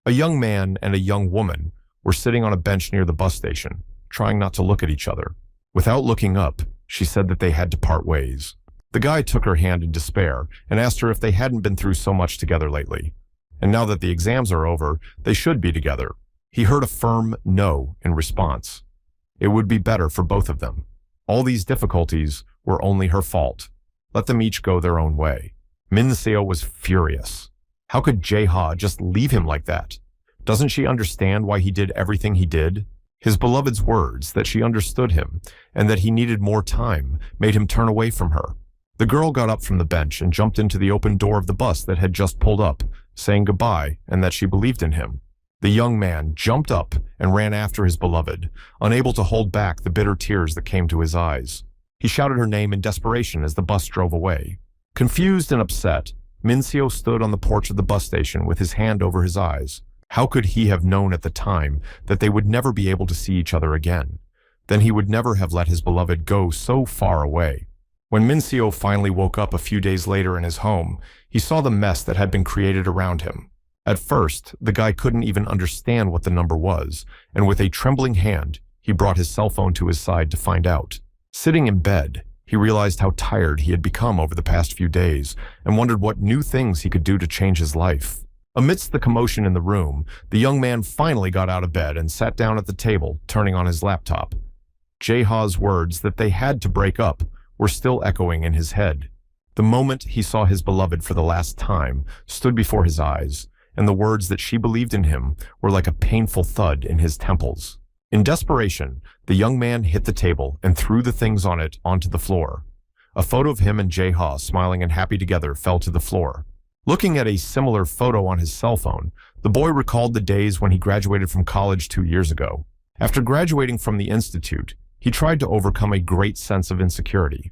A young man and a young woman were sitting on a bench near the bus station, trying not to look at each other. Without looking up, she said that they had to part ways. The guy took her hand in despair and asked her if they hadn't been through so much together lately. And now that the exams are over, they should be together. He heard a firm no in response. It would be better for both of them. All these difficulties were only her fault. Let them each go their own way. Min Seo was furious. How could Jae-ha just leave him like that? Doesn't she understand why he did everything he did? His beloved's words that she understood him and that he needed more time made him turn away from her. The girl got up from the bench and jumped into the open door of the bus that had just pulled up, saying goodbye and that she believed in him. The young man jumped up and ran after his beloved, unable to hold back the bitter tears that came to his eyes. He shouted her name in desperation as the bus drove away. Confused and upset, Min Seo stood on the porch of the bus station with his hand over his eyes. How could he have known at the time that they would never be able to see each other again? Then he would never have let his beloved go so far away. When Min Seo finally woke up a few days later in his home, he saw the mess that had been created around him. At first, the guy couldn't even understand what the number was, and with a trembling hand, he brought his cell phone to his side to find out. Sitting in bed, he realized how tired he had become over the past few days and wondered what new things he could do to change his life. Amidst the commotion in the room, the young man finally got out of bed and sat down at the table, turning on his laptop. Jae-ha's words that they had to break up were still echoing in his head. The moment he saw his beloved for the last time stood before his eyes, and the words that she believed in him were like a painful thud in his temples. In desperation, the young man hit the table and threw the things on it onto the floor. A photo of him and Jae-ha smiling and happy together fell to the floor. Looking at a similar photo on his cell phone, the boy recalled the days when he graduated from college 2 years ago. After graduating from the institute, he tried to overcome a great sense of insecurity.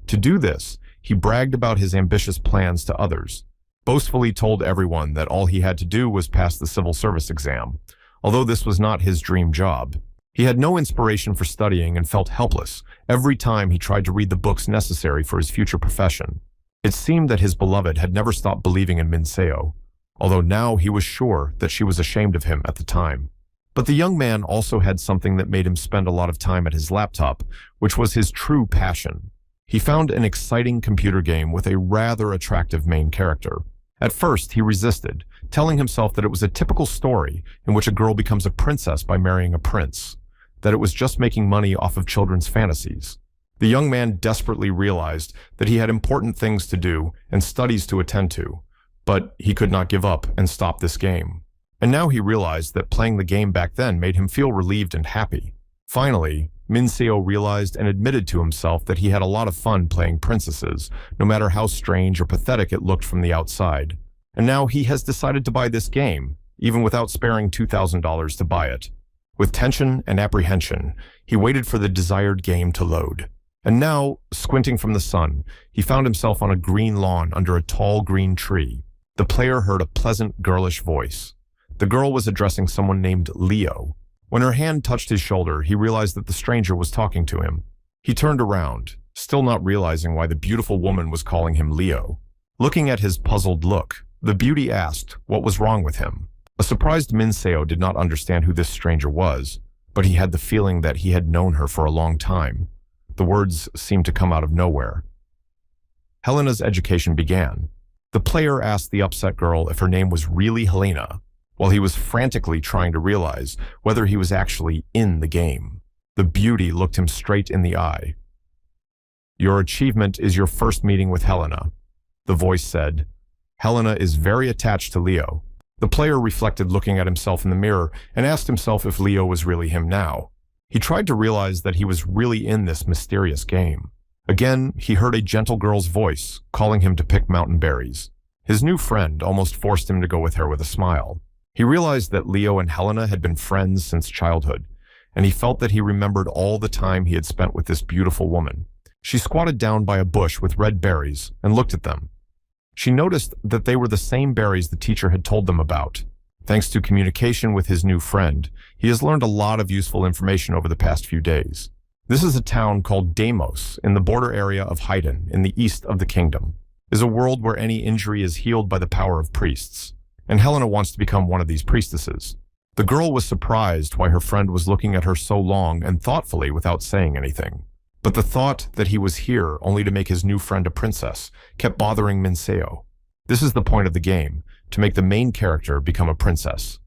To do this, he bragged about his ambitious plans to others, boastfully told everyone that all he had to do was pass the civil service exam. Although this was not his dream job, he had no inspiration for studying and felt helpless every time he tried to read the books necessary for his future profession. It seemed that his beloved had never stopped believing in Min Seo, although now he was sure that she was ashamed of him at the time. But the young man also had something that made him spend a lot of time at his laptop, which was his true passion. He found an exciting computer game with a rather attractive main character. At first, he resisted, telling himself that it was a typical story in which a girl becomes a princess by marrying a prince, that it was just making money off of children's fantasies. The young man desperately realized that he had important things to do and studies to attend to, but he could not give up and stop this game. And now he realized that playing the game back then made him feel relieved and happy. Finally, Min Seo realized and admitted to himself that he had a lot of fun playing princesses, no matter how strange or pathetic it looked from the outside. And now he has decided to buy this game, even without sparing $2,000 to buy it. With tension and apprehension, he waited for the desired game to load. And now, squinting from the sun, he found himself on a green lawn under a tall green tree. The player heard a pleasant, girlish voice. The girl was addressing someone named Leo. When her hand touched his shoulder, he realized that the stranger was talking to him. He turned around, still not realizing why the beautiful woman was calling him Leo. Looking at his puzzled look, the beauty asked what was wrong with him. A surprised Min Seo did not understand who this stranger was, but he had the feeling that he had known her for a long time. The words seemed to come out of nowhere. Helena's education began. The player asked the upset girl if her name was really Helena, while he was frantically trying to realize whether he was actually in the game. The beauty looked him straight in the eye. "Your achievement is your first meeting with Helena," the voice said. "Helena is very attached to Leo." The player reflected, looking at himself in the mirror, and asked himself if Leo was really him now. He tried to realize that he was really in this mysterious game. Again, he heard a gentle girl's voice, calling him to pick mountain berries. His new friend almost forced him to go with her with a smile. He realized that Leo and Helena had been friends since childhood, and he felt that he remembered all the time he had spent with this beautiful woman. She squatted down by a bush with red berries and looked at them. She noticed that they were the same berries the teacher had told them about. Thanks to communication with his new friend, he has learned a lot of useful information over the past few days. This is a town called Deimos in the border area of Haydn in the east of the kingdom. It is a world where any injury is healed by the power of priests. and Helena wants to become one of these priestesses. The girl was surprised why her friend was looking at her so long and thoughtfully without saying anything. But the thought that he was here only to make his new friend a princess kept bothering Minseo. This is the point of the game, to make the main character become a princess.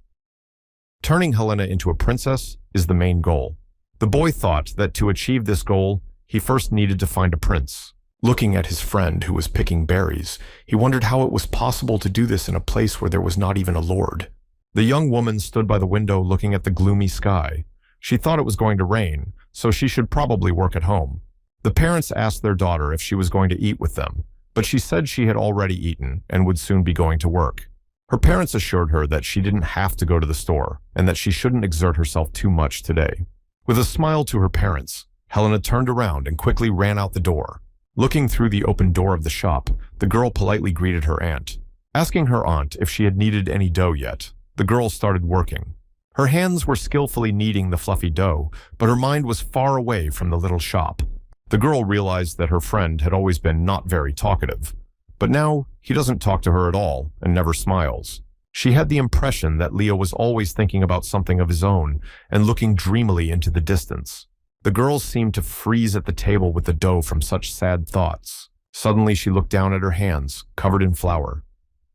Turning Helena into a princess is the main goal. The boy thought that to achieve this goal, he first needed to find a prince. Looking at his friend who was picking berries, he wondered how it was possible to do this in a place where there was not even a lord. The young woman stood by the window looking at the gloomy sky. She thought it was going to rain, so she should probably work at home. The parents asked their daughter if she was going to eat with them, but she said she had already eaten and would soon be going to work. Her parents assured her that she didn't have to go to the store and that she shouldn't exert herself too much today. With a smile to her parents, Helena turned around and quickly ran out the door. Looking through the open door of the shop, the girl politely greeted her aunt. Asking her aunt if she had kneaded any dough yet, the girl started working. Her hands were skillfully kneading the fluffy dough, but her mind was far away from the little shop. The girl realized that her friend had always been not very talkative, but now he doesn't talk to her at all and never smiles. She had the impression that Leo was always thinking about something of his own and looking dreamily into the distance. The girl seemed to freeze at the table with the dough from such sad thoughts. Suddenly she looked down at her hands, covered in flour.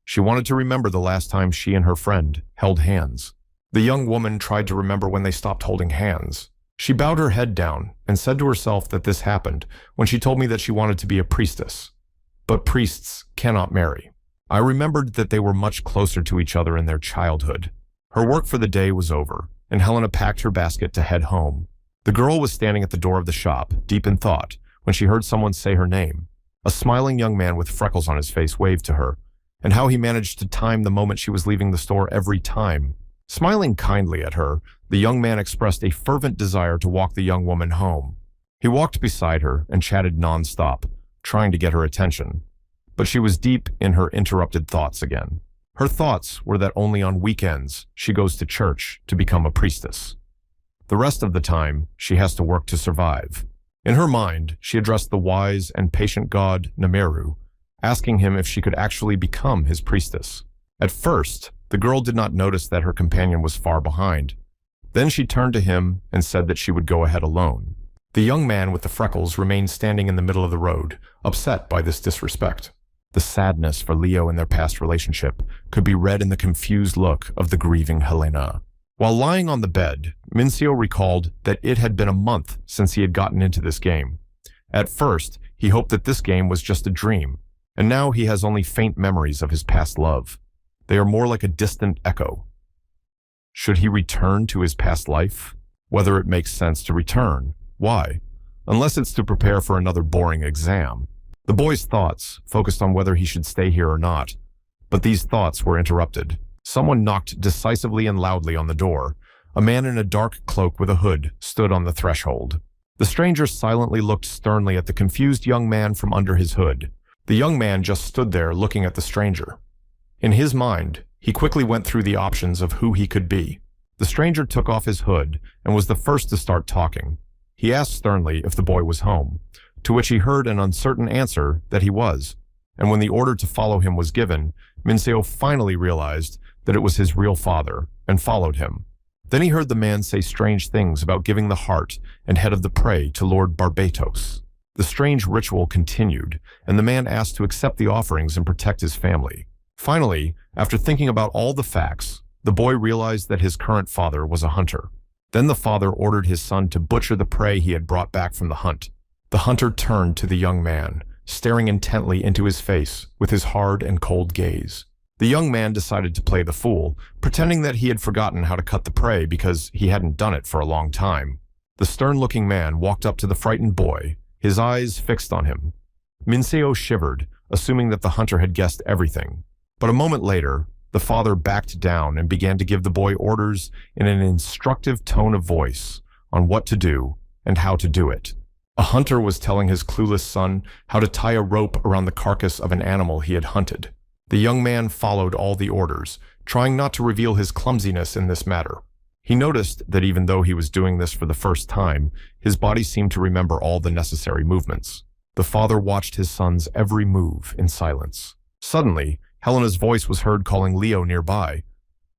She wanted to remember the last time she and her friend held hands. The young woman tried to remember when they stopped holding hands. She bowed her head down and said to herself that this happened when she told me that she wanted to be a priestess. But priests cannot marry. I remembered that they were much closer to each other in their childhood. Her work for the day was over, and Helena packed her basket to head home. The girl was standing at the door of the shop, deep in thought, when she heard someone say her name. A smiling young man with freckles on his face waved to her, and how he managed to time the moment she was leaving the store every time. Smiling kindly at her, the young man expressed a fervent desire to walk the young woman home. He walked beside her and chatted nonstop, trying to get her attention. But she was deep in her interrupted thoughts again. Her thoughts were that only on weekends she goes to church to become a priestess. The rest of the time, she has to work to survive. In her mind, she addressed the wise and patient god Nameru, asking him if she could actually become his priestess. At first, the girl did not notice that her companion was far behind. Then she turned to him and said that she would go ahead alone. The young man with the freckles remained standing in the middle of the road, upset by this disrespect. The sadness for Leo in their past relationship could be read in the confused look of the grieving Helena. While lying on the bed, Minseo recalled that it had been a month since he had gotten into this game. At first, he hoped that this game was just a dream, and now he has only faint memories of his past love. They are more like a distant echo. Should he return to his past life? Whether it makes sense to return. Why? Unless it's to prepare for another boring exam. The boy's thoughts focused on whether he should stay here or not, but these thoughts were interrupted. Someone knocked decisively and loudly on the door. A man in a dark cloak with a hood stood on the threshold. The stranger silently looked sternly at the confused young man from under his hood. The young man just stood there looking at the stranger. In his mind, he quickly went through the options of who he could be. The stranger took off his hood and was the first to start talking. He asked sternly if the boy was home, to which he heard an uncertain answer that he was. And when the order to follow him was given, Minseo finally realized that it was his real father and followed him. Then he heard the man say strange things about giving the heart and head of the prey to Lord Barbatos. The strange ritual continued, and the man asked to accept the offerings and protect his family. Finally, after thinking about all the facts, the boy realized that his current father was a hunter. Then the father ordered his son to butcher the prey he had brought back from the hunt. The hunter turned to the young man, staring intently into his face with his hard and cold gaze. The young man decided to play the fool, pretending that he had forgotten how to cut the prey because he hadn't done it for a long time. The stern-looking man walked up to the frightened boy, his eyes fixed on him. Minseo shivered, assuming that the hunter had guessed everything. But a moment later, the father backed down and began to give the boy orders in an instructive tone of voice on what to do and how to do it. A hunter was telling his clueless son how to tie a rope around the carcass of an animal he had hunted. The young man followed all the orders, trying not to reveal his clumsiness in this matter. He noticed that even though he was doing this for the first time, his body seemed to remember all the necessary movements. The father watched his son's every move in silence. Suddenly, Helena's voice was heard calling Leo nearby.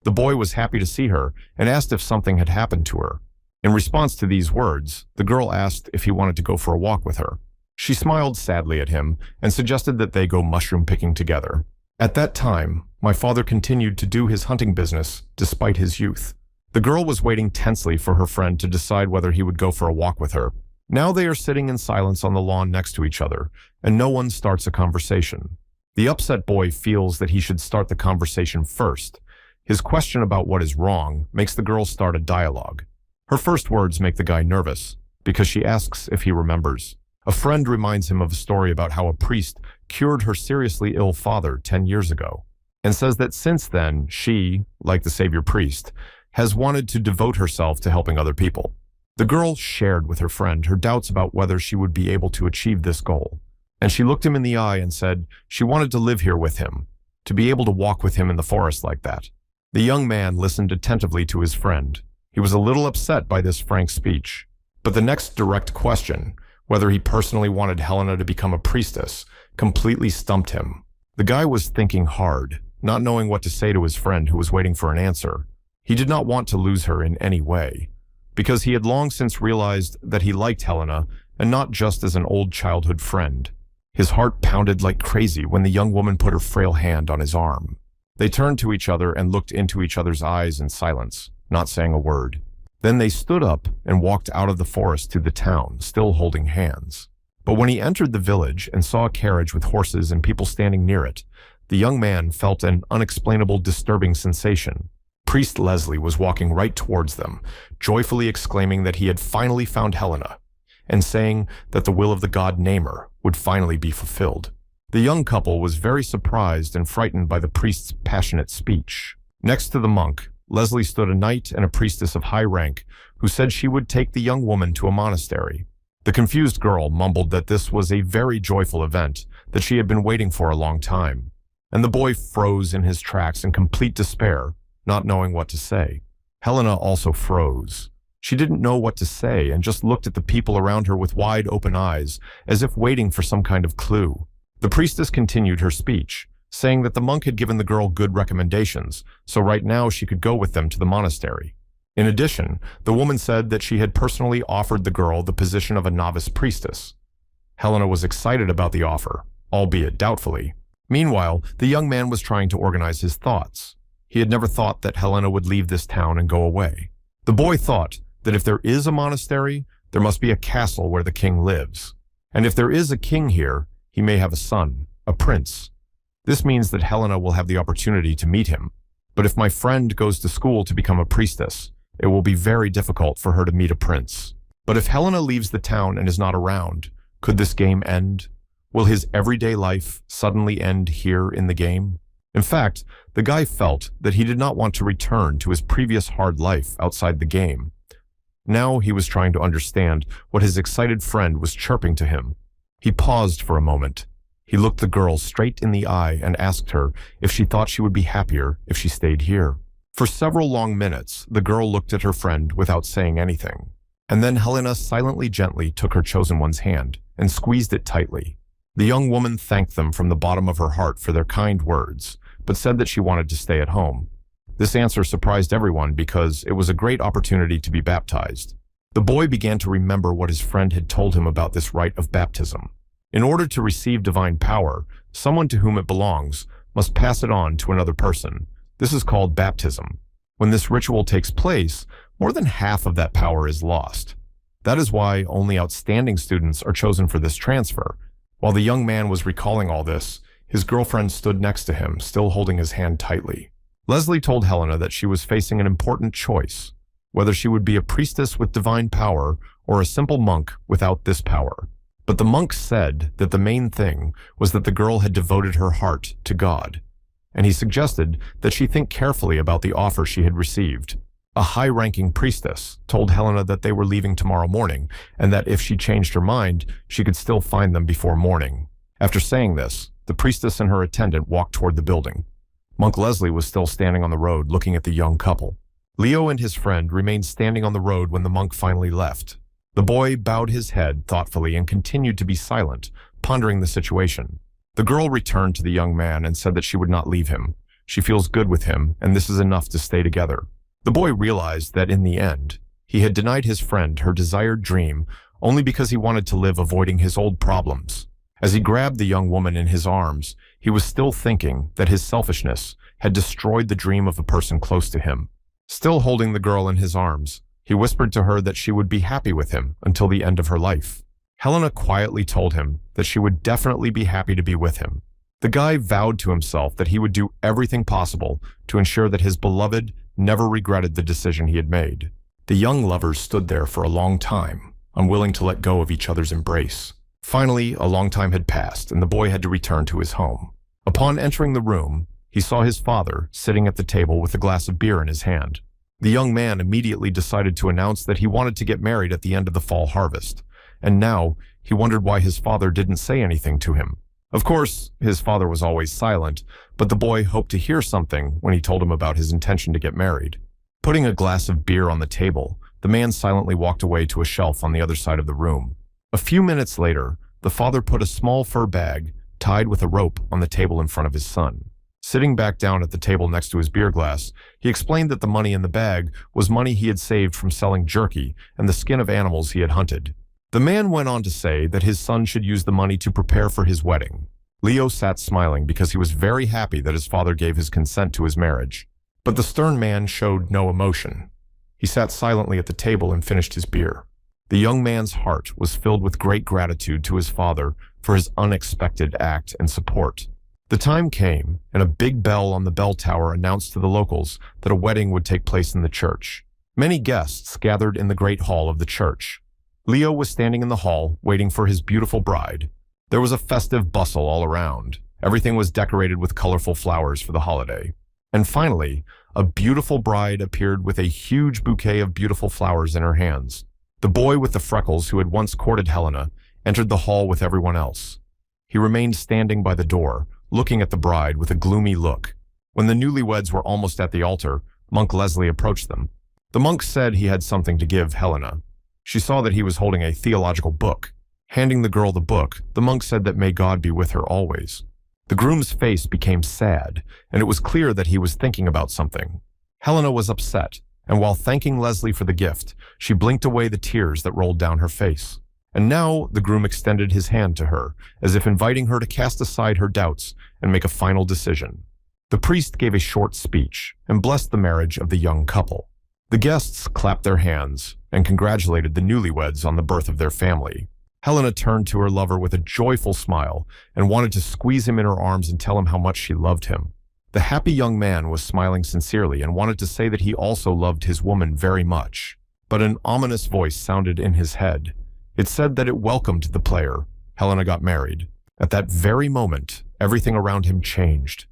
The boy was happy to see her and asked if something had happened to her. In response to these words, the girl asked if he wanted to go for a walk with her. She smiled sadly at him and suggested that they go mushroom picking together. At that time, my father continued to do his hunting business despite his youth. The girl was waiting tensely for her friend to decide whether he would go for a walk with her. Now they are sitting in silence on the lawn next to each other, and no one starts a conversation. The upset boy feels that he should start the conversation first. His question about what is wrong makes the girl start a dialogue. Her first words make the guy nervous, because she asks if he remembers. A friend reminds him of a story about how a priest cured her seriously ill father 10 years ago, and says that since then, she, like the savior priest, has wanted to devote herself to helping other people. The girl shared with her friend her doubts about whether she would be able to achieve this goal, and she looked him in the eye and said she wanted to live here with him, to be able to walk with him in the forest like that. The young man listened attentively to his friend. He was a little upset by this frank speech, but the next direct question, whether he personally wanted Helena to become a priestess, completely stumped him. The guy was thinking hard, not knowing what to say to his friend who was waiting for an answer. He did not want to lose her in any way, because he had long since realized that he liked Helena and not just as an old childhood friend. His heart pounded like crazy when the young woman put her frail hand on his arm. They turned to each other and looked into each other's eyes in silence, not saying a word. Then they stood up and walked out of the forest to the town, still holding hands. But when he entered the village and saw a carriage with horses and people standing near it, the young man felt an unexplainable disturbing sensation. Priest Leslie was walking right towards them, joyfully exclaiming that he had finally found Helena, and saying that the will of the god Namer would finally be fulfilled. The young couple was very surprised and frightened by the priest's passionate speech. Next to the monk, Leslie stood a knight and a priestess of high rank who said she would take the young woman to a monastery. The confused girl mumbled that this was a very joyful event that she had been waiting for a long time, and the boy froze in his tracks in complete despair, not knowing what to say. Helena also froze. She didn't know what to say and just looked at the people around her with wide open eyes, as if waiting for some kind of clue. The priestess continued her speech, saying that the monk had given the girl good recommendations, so right now she could go with them to the monastery. In addition, the woman said that she had personally offered the girl the position of a novice priestess. Helena was excited about the offer, albeit doubtfully. Meanwhile, the young man was trying to organize his thoughts. He had never thought that Helena would leave this town and go away. The boy thought that if there is a monastery, there must be a castle where the king lives. And if there is a king here, he may have a son, a prince. This means that Helena will have the opportunity to meet him. But if my friend goes to school to become a priestess, it will be very difficult for her to meet a prince. But if Helena leaves the town and is not around, could this game end? Will his everyday life suddenly end here in the game? In fact, the guy felt that he did not want to return to his previous hard life outside the game. Now he was trying to understand what his excited friend was chirping to him. He paused for a moment. He looked the girl straight in the eye and asked her if she thought she would be happier if she stayed here. For several long minutes, the girl looked at her friend without saying anything. And then Helena silently gently took her chosen one's hand and squeezed it tightly. The young woman thanked them from the bottom of her heart for their kind words, but said that she wanted to stay at home. This answer surprised everyone because it was a great opportunity to be baptized. The boy began to remember what his friend had told him about this rite of baptism. In order to receive divine power, someone to whom it belongs must pass it on to another person. This is called baptism. When this ritual takes place, more than half of that power is lost. That is why only outstanding students are chosen for this transfer. While the young man was recalling all this, his girlfriend stood next to him, still holding his hand tightly. Leslie told Helena that she was facing an important choice, whether she would be a priestess with divine power or a simple monk without this power. But the monk said that the main thing was that the girl had devoted her heart to God, and he suggested that she think carefully about the offer she had received. A high-ranking priestess told Helena that they were leaving tomorrow morning, and that if she changed her mind, she could still find them before morning. After saying this, the priestess and her attendant walked toward the building. Monk Leslie was still standing on the road looking at the young couple. Leo and his friend remained standing on the road when the monk finally left. The boy bowed his head thoughtfully and continued to be silent, pondering the situation. The girl returned to the young man and said that she would not leave him. She feels good with him, and this is enough to stay together. The boy realized that in the end, he had denied his friend her desired dream only because he wanted to live avoiding his old problems. As he grabbed the young woman in his arms, he was still thinking that his selfishness had destroyed the dream of a person close to him. Still holding the girl in his arms, he whispered to her that she would be happy with him until the end of her life. Helena quietly told him that she would definitely be happy to be with him. The guy vowed to himself that he would do everything possible to ensure that his beloved never regretted the decision he had made. The young lovers stood there for a long time, unwilling to let go of each other's embrace. Finally, a long time had passed, and the boy had to return to his home. Upon entering the room, he saw his father sitting at the table with a glass of beer in his hand. The young man immediately decided to announce that he wanted to get married at the end of the fall harvest, and now he wondered why his father didn't say anything to him. Of course, his father was always silent, but the boy hoped to hear something when he told him about his intention to get married. Putting a glass of beer on the table, the man silently walked away to a shelf on the other side of the room. A few minutes later, the father put a small fur bag, tied with a rope, on the table in front of his son. Sitting back down at the table next to his beer glass, he explained that the money in the bag was money he had saved from selling jerky and the skin of animals he had hunted. The man went on to say that his son should use the money to prepare for his wedding. Leo sat smiling because he was very happy that his father gave his consent to his marriage. But the stern man showed no emotion. He sat silently at the table and finished his beer. The young man's heart was filled with great gratitude to his father for his unexpected act and support. The time came, and a big bell on the bell tower announced to the locals that a wedding would take place in the church. Many guests gathered in the great hall of the church. Leo was standing in the hall, waiting for his beautiful bride. There was a festive bustle all around. Everything was decorated with colorful flowers for the holiday. And finally, a beautiful bride appeared with a huge bouquet of beautiful flowers in her hands. The boy with the freckles who had once courted Helena entered the hall with everyone else. He remained standing by the door, looking at the bride with a gloomy look. When the newlyweds were almost at the altar, Monk Leslie approached them. The monk said he had something to give Helena. She saw that he was holding a theological book. Handing the girl the book, the monk said that may God be with her always. The groom's face became sad, and it was clear that he was thinking about something. Helena was upset, and while thanking Leslie for the gift, she blinked away the tears that rolled down her face. And now the groom extended his hand to her, as if inviting her to cast aside her doubts and make a final decision. The priest gave a short speech and blessed the marriage of the young couple. The guests clapped their hands and congratulated the newlyweds on the birth of their family. Helena turned to her lover with a joyful smile and wanted to squeeze him in her arms and tell him how much she loved him. The happy young man was smiling sincerely and wanted to say that he also loved his woman very much. But an ominous voice sounded in his head. It said that it welcomed the player. Helena got married. At that very moment, everything around him changed.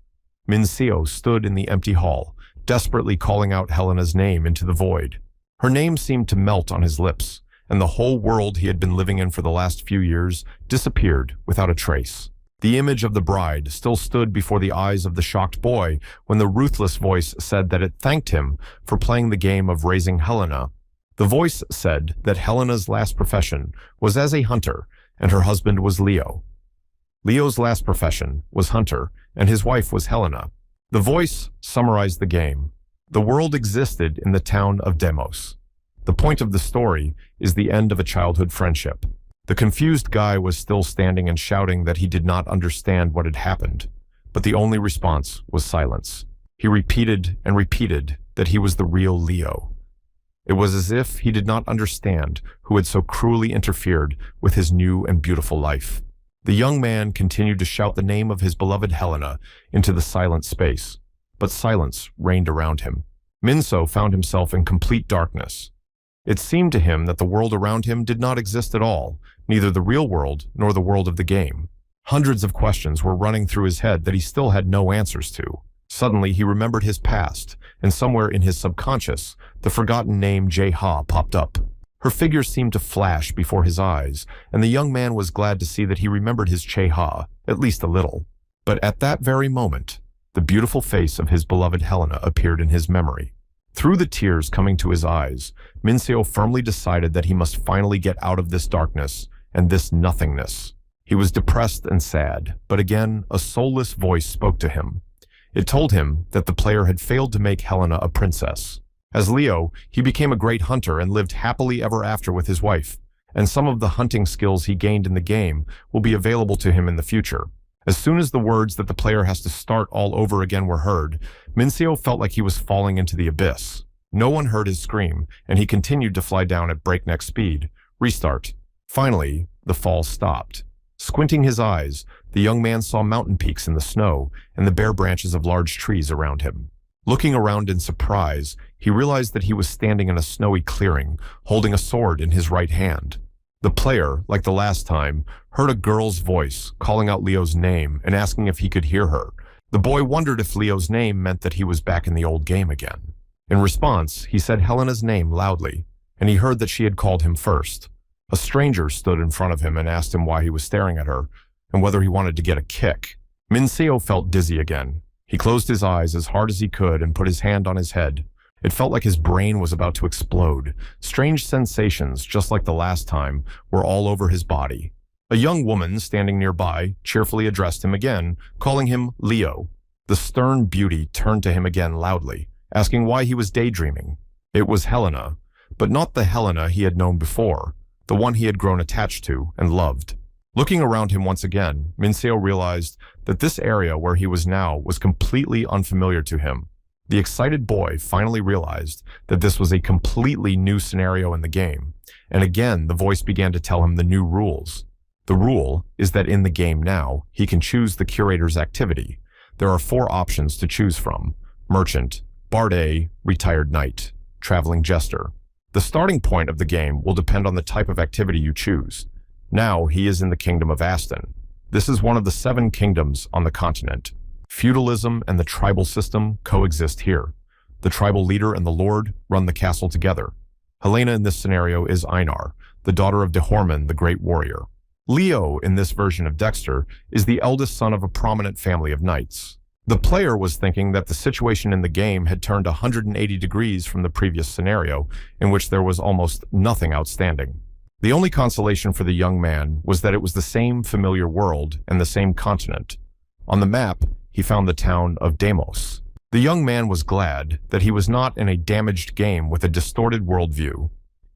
Minseo stood in the empty hall, desperately calling out Helena's name into the void. Her name seemed to melt on his lips, and the whole world he had been living in for the last few years disappeared without a trace. The image of the bride still stood before the eyes of the shocked boy when the ruthless voice said that it thanked him for playing the game of raising Helena. The voice said that Helena's last profession was as a hunter, and her husband was Leo. Leo's last profession was hunter, and his wife was Helena. The voice summarized the game. The world existed in the town of Demos. The point of the story is the end of a childhood friendship. The confused guy was still standing and shouting that he did not understand what had happened, but the only response was silence. He repeated and repeated that he was the real Leo. It was as if he did not understand who had so cruelly interfered with his new and beautiful life. The young man continued to shout the name of his beloved Helena into the silent space, but silence reigned around him. Minso found himself in complete darkness. It seemed to him that the world around him did not exist at all, neither the real world nor the world of the game. Hundreds of questions were running through his head that he still had no answers to. Suddenly, he remembered his past, and somewhere in his subconscious, the forgotten name Jae-ha popped up. Her figure seemed to flash before his eyes, and the young man was glad to see that he remembered his Jae-ha, at least a little. But at that very moment, the beautiful face of his beloved Helena appeared in his memory. Through the tears coming to his eyes, Minseo firmly decided that he must finally get out of this darkness and this nothingness. He was depressed and sad, but again, a soulless voice spoke to him. It told him that the player had failed to make Helena a princess. As Leo, he became a great hunter and lived happily ever after with his wife, and some of the hunting skills he gained in the game will be available to him in the future. As soon as the words that the player has to start all over again were heard, Minseo felt like he was falling into the abyss. No one heard his scream, and he continued to fly down at breakneck speed. Restart. Finally, the fall stopped. Squinting his eyes, the young man saw mountain peaks in the snow and the bare branches of large trees around him. Looking around in surprise, he realized that he was standing in a snowy clearing, holding a sword in his right hand. The player, like the last time, heard a girl's voice calling out Leo's name and asking if he could hear her. The boy wondered if Leo's name meant that he was back in the old game again. In response, he said Helena's name loudly, and he heard that she had called him first. A stranger stood in front of him and asked him why he was staring at her, and whether he wanted to get a kick. Minseo felt dizzy again. He closed his eyes as hard as he could and put his hand on his head. It felt like his brain was about to explode. Strange sensations, just like the last time, were all over his body. A young woman standing nearby cheerfully addressed him again, calling him Leo. The stern beauty turned to him again loudly, asking why he was daydreaming. It was Helena, but not the Helena he had known before, the one he had grown attached to and loved. Looking around him once again, Minseo realized that this area where he was now was completely unfamiliar to him. The excited boy finally realized that this was a completely new scenario in the game, and again the voice began to tell him the new rules. The rule is that in the game now, he can choose the curator's activity. There are 4 options to choose from: Merchant, Barde, Retired Knight, Traveling Jester. The starting point of the game will depend on the type of activity you choose. Now he is in the kingdom of Aston. This is one of the 7 kingdoms on the continent. Feudalism and the tribal system coexist here. The tribal leader and the lord run the castle together. Helena in this scenario is Einar, the daughter of Dehorman, the great warrior. Leo, in this version of Dexter, is the eldest son of a prominent family of knights. The player was thinking that the situation in the game had turned 180 degrees from the previous scenario, in which there was almost nothing outstanding. The only consolation for the young man was that it was the same familiar world and the same continent. On the map, he found the town of Deimos. The young man was glad that he was not in a damaged game with a distorted worldview.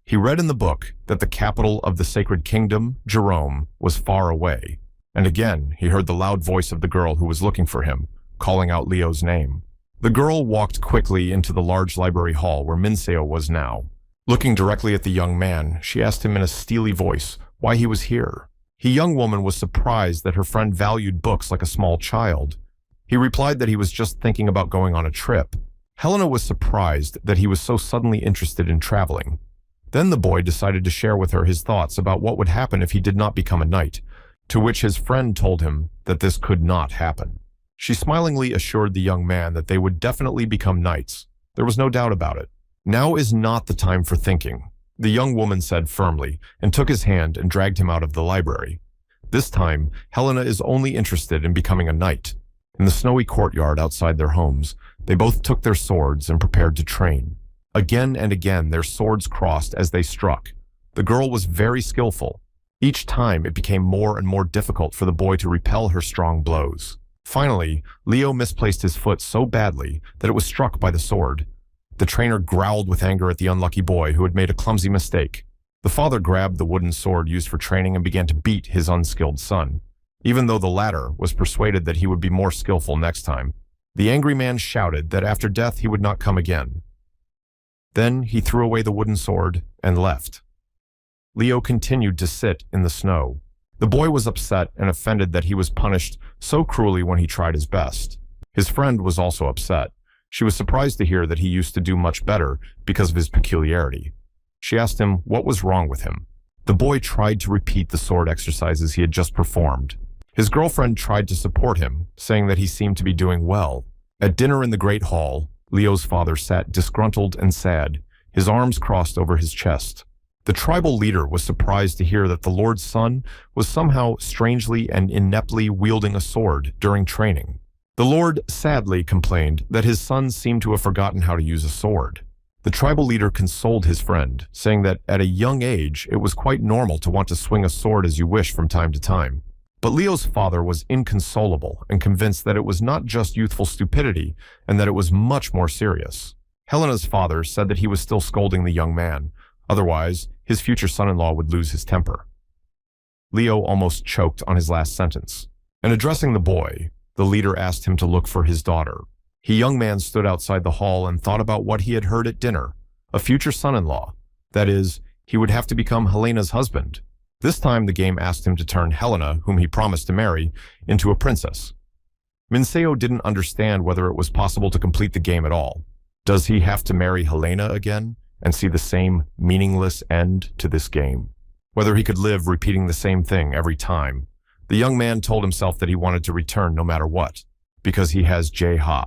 He read in the book that the capital of the sacred kingdom, Jerome, was far away. And again, he heard the loud voice of the girl who was looking for him, calling out Leo's name. The girl walked quickly into the large library hall where Minseo was now. Looking directly at the young man, she asked him in a steely voice why he was here. The young woman was surprised that her friend valued books like a small child. He replied that he was just thinking about going on a trip. Helena was surprised that he was so suddenly interested in traveling. Then the boy decided to share with her his thoughts about what would happen if he did not become a knight, to which his friend told him that this could not happen. She smilingly assured the young man that they would definitely become knights. There was no doubt about it. Now is not the time for thinking, the young woman said firmly, and took his hand and dragged him out of the library. This time, Helena is only interested in becoming a knight. In the snowy courtyard outside their homes, they both took their swords and prepared to train. Again and again, their swords crossed as they struck. The girl was very skillful. Each time, it became more and more difficult for the boy to repel her strong blows. Finally, Leo misplaced his foot so badly that it was struck by the sword. The trainer growled with anger at the unlucky boy who had made a clumsy mistake. The father grabbed the wooden sword used for training and began to beat his unskilled son, even though the latter was persuaded that he would be more skillful next time. The angry man shouted that after death he would not come again. Then he threw away the wooden sword and left. Leo continued to sit in the snow. The boy was upset and offended that he was punished so cruelly when he tried his best. His friend was also upset. She was surprised to hear that he used to do much better because of his peculiarity. She asked him what was wrong with him. The boy tried to repeat the sword exercises he had just performed. His girlfriend tried to support him, saying that he seemed to be doing well. At dinner in the great hall, Leo's father sat disgruntled and sad, his arms crossed over his chest. The tribal leader was surprised to hear that the Lord's son was somehow strangely and ineptly wielding a sword during training. The Lord sadly complained that his son seemed to have forgotten how to use a sword. The tribal leader consoled his friend, saying that at a young age it was quite normal to want to swing a sword as you wish from time to time. But Leo's father was inconsolable and convinced that it was not just youthful stupidity and that it was much more serious. Helena's father said that he was still scolding the young man. Otherwise, his future son-in-law would lose his temper. Leo almost choked on his last sentence. And addressing the boy, the leader asked him to look for his daughter. The young man stood outside the hall and thought about what he had heard at dinner. A future son-in-law. That is, he would have to become Helena's husband. This time the game asked him to turn Helena, whom he promised to marry, into a princess. Minseo didn't understand whether it was possible to complete the game at all. Does he have to marry Helena again and see the same meaningless end to this game? Whether he could live repeating the same thing every time. The young man told himself that he wanted to return no matter what, because he has Jae-ha.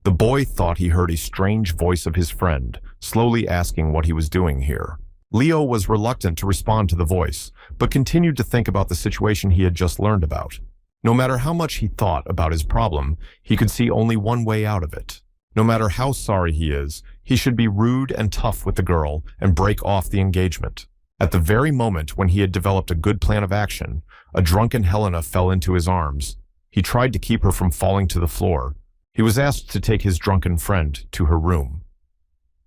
The boy thought he heard a strange voice of his friend, slowly asking what he was doing here. Leo was reluctant to respond to the voice, but continued to think about the situation he had just learned about. No matter how much he thought about his problem, he could see only one way out of it. No matter how sorry he is, he should be rude and tough with the girl and break off the engagement. At the very moment when he had developed a good plan of action, a drunken Helena fell into his arms. He tried to keep her from falling to the floor. He was asked to take his drunken friend to her room.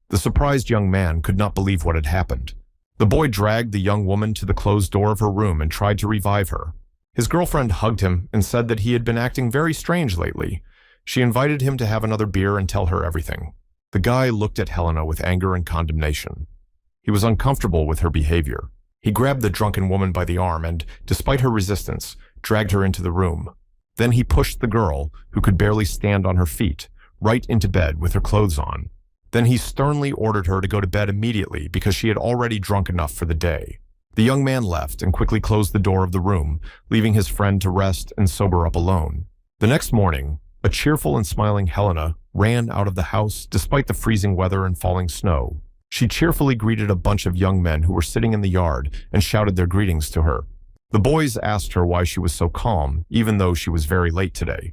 The surprised young man could not believe what had happened. The boy dragged the young woman to the closed door of her room and tried to revive her. His girlfriend hugged him and said that he had been acting very strange lately. She invited him to have another beer and tell her everything. The guy looked at Helena with anger and condemnation. He was uncomfortable with her behavior. He grabbed the drunken woman by the arm and, despite her resistance, dragged her into the room. Then he pushed the girl, who could barely stand on her feet, right into bed with her clothes on. Then he sternly ordered her to go to bed immediately because she had already drunk enough for the day. The young man left and quickly closed the door of the room, leaving his friend to rest and sober up alone. The next morning, a cheerful and smiling Helena ran out of the house despite the freezing weather and falling snow. She cheerfully greeted a bunch of young men who were sitting in the yard and shouted their greetings to her. The boys asked her why she was so calm, even though she was very late today.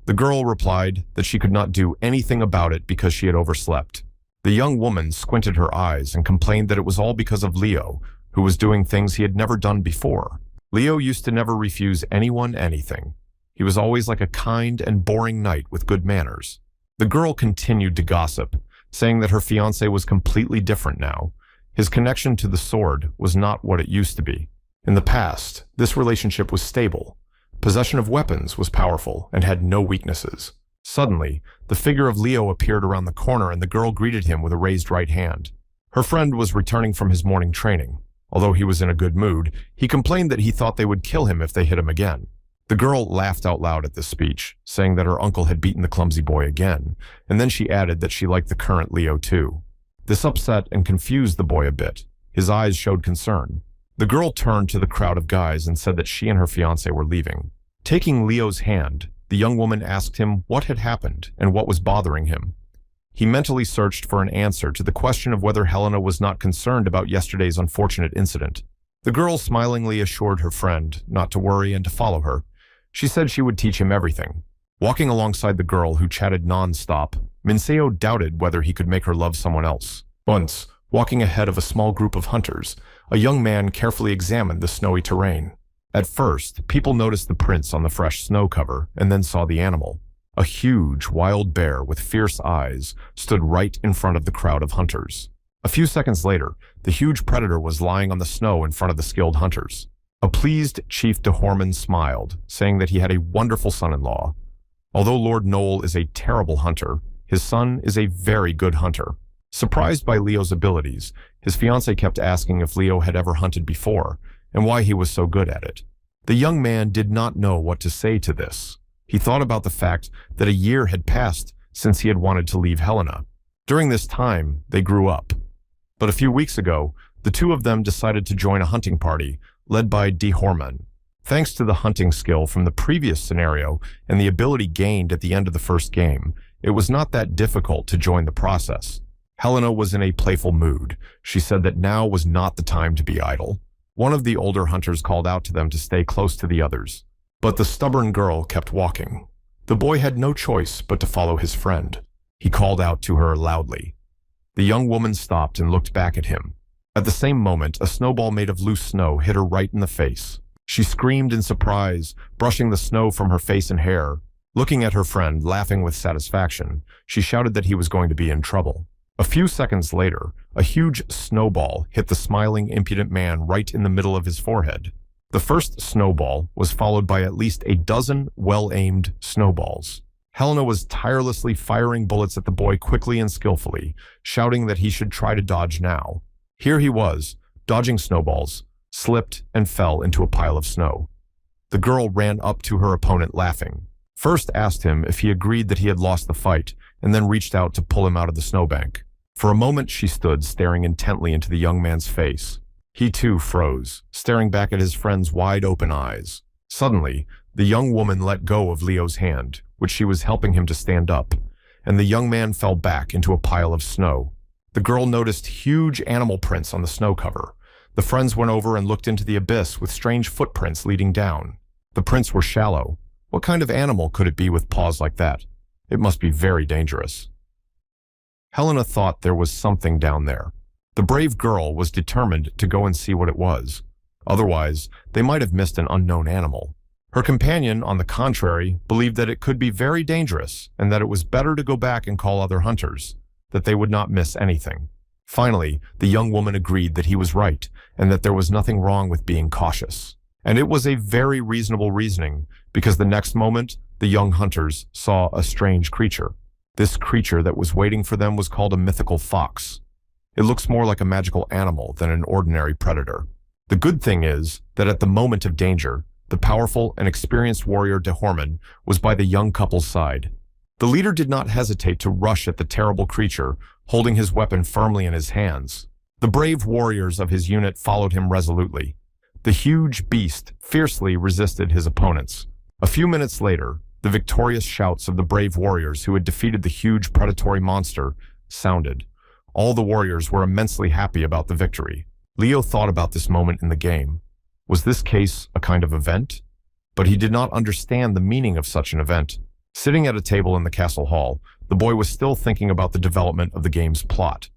The girl replied that she could not do anything about it because she had overslept. The young woman squinted her eyes and complained that it was all because of Leo, who was doing things he had never done before. Leo used to never refuse anyone anything. He was always like a kind and boring knight with good manners. The girl continued to gossip, saying that her fiancé was completely different now. His connection to the sword was not what it used to be. In the past, this relationship was stable. Possession of weapons was powerful and had no weaknesses. Suddenly, the figure of Leo appeared around the corner and the girl greeted him with a raised right hand. Her friend was returning from his morning training. Although he was in a good mood, he complained that he thought they would kill him if they hit him again. The girl laughed out loud at this speech, saying that her uncle had beaten the clumsy boy again, and then she added that she liked the current Leo too. This upset and confused the boy a bit. His eyes showed concern. The girl turned to the crowd of guys and said that she and her fiancé were leaving. Taking Leo's hand, the young woman asked him what had happened and what was bothering him. He mentally searched for an answer to the question of whether Helena was not concerned about yesterday's unfortunate incident. The girl smilingly assured her friend not to worry and to follow her. She said she would teach him everything. Walking alongside the girl who chatted non-stop, Minseo doubted whether he could make her love someone else. Once, walking ahead of a small group of hunters, a young man carefully examined the snowy terrain. At first, people noticed the prints on the fresh snow cover and then saw the animal. A huge, wild bear with fierce eyes stood right in front of the crowd of hunters. A few seconds later, the huge predator was lying on the snow in front of the skilled hunters. A pleased Chief de Horman smiled, saying that he had a wonderful son-in-law. Although Lord Noel is a terrible hunter, his son is a very good hunter. Surprised by Leo's abilities, his fiancée kept asking if Leo had ever hunted before, and why he was so good at it. The young man did not know what to say to this. He thought about the fact that a year had passed since he had wanted to leave Helena. During this time, they grew up. But a few weeks ago, the two of them decided to join a hunting party, led by de Horman. Thanks to the hunting skill from the previous scenario and the ability gained at the end of the first game, it was not that difficult to join the process. Helena was in a playful mood. She said that now was not the time to be idle. One of the older hunters called out to them to stay close to the others. But the stubborn girl kept walking. The boy had no choice but to follow his friend. He called out to her loudly. The young woman stopped and looked back at him. At the same moment, a snowball made of loose snow hit her right in the face. She screamed in surprise, brushing the snow from her face and hair. Looking at her friend, laughing with satisfaction, she shouted that he was going to be in trouble. A few seconds later, a huge snowball hit the smiling, impudent man right in the middle of his forehead. The first snowball was followed by at least a dozen well-aimed snowballs. Helena was tirelessly firing bullets at the boy quickly and skillfully, shouting that he should try to dodge now. Here he was, dodging snowballs, slipped and fell into a pile of snow. The girl ran up to her opponent laughing. First asked him if he agreed that he had lost the fight, and then reached out to pull him out of the snowbank. For a moment she stood staring intently into the young man's face. He too froze, staring back at his friend's wide-open eyes. Suddenly, the young woman let go of Leo's hand, which she was helping him to stand up, and the young man fell back into a pile of snow. The girl noticed huge animal prints on the snow cover. The friends went over and looked into the abyss with strange footprints leading down. The prints were shallow. What kind of animal could it be with paws like that? It must be very dangerous. Helena thought there was something down there. The brave girl was determined to go and see what it was. Otherwise, they might have missed an unknown animal. Her companion, on the contrary, believed that it could be very dangerous and that it was better to go back and call other hunters, that they would not miss anything. Finally, the young woman agreed that he was right and that there was nothing wrong with being cautious. And it was a very reasonable reasoning, because the next moment, the young hunters saw a strange creature. This creature that was waiting for them was called a mythical fox. It looks more like a magical animal than an ordinary predator. The good thing is that at the moment of danger, the powerful and experienced warrior Dehorman was by the young couple's side. The leader did not hesitate to rush at the terrible creature, holding his weapon firmly in his hands. The brave warriors of his unit followed him resolutely. The huge beast fiercely resisted his opponents. A few minutes later, the victorious shouts of the brave warriors who had defeated the huge predatory monster sounded. All the warriors were immensely happy about the victory. Leo thought about this moment in the game. Was this case a kind of event? But he did not understand the meaning of such an event. Sitting at a table in the castle hall, the boy was still thinking about the development of the game's plot.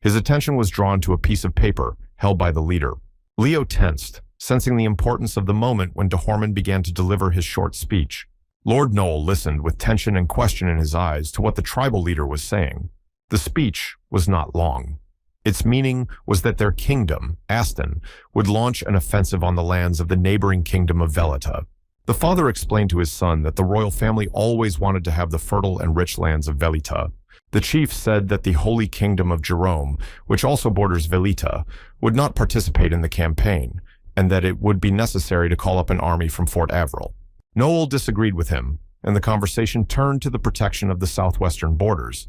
His attention was drawn to a piece of paper held by the leader. Leo tensed, sensing the importance of the moment when Dehorman began to deliver his short speech. Lord Noel listened with tension and question in his eyes to what the tribal leader was saying. The speech was not long. Its meaning was that their kingdom, Aston, would launch an offensive on the lands of the neighboring kingdom of Velita. The father explained to his son that the royal family always wanted to have the fertile and rich lands of Velita. The chief said that the holy kingdom of Jerome, which also borders Velita, would not participate in the campaign, and that it would be necessary to call up an army from Fort Avril. Noel disagreed with him, and the conversation turned to the protection of the southwestern borders.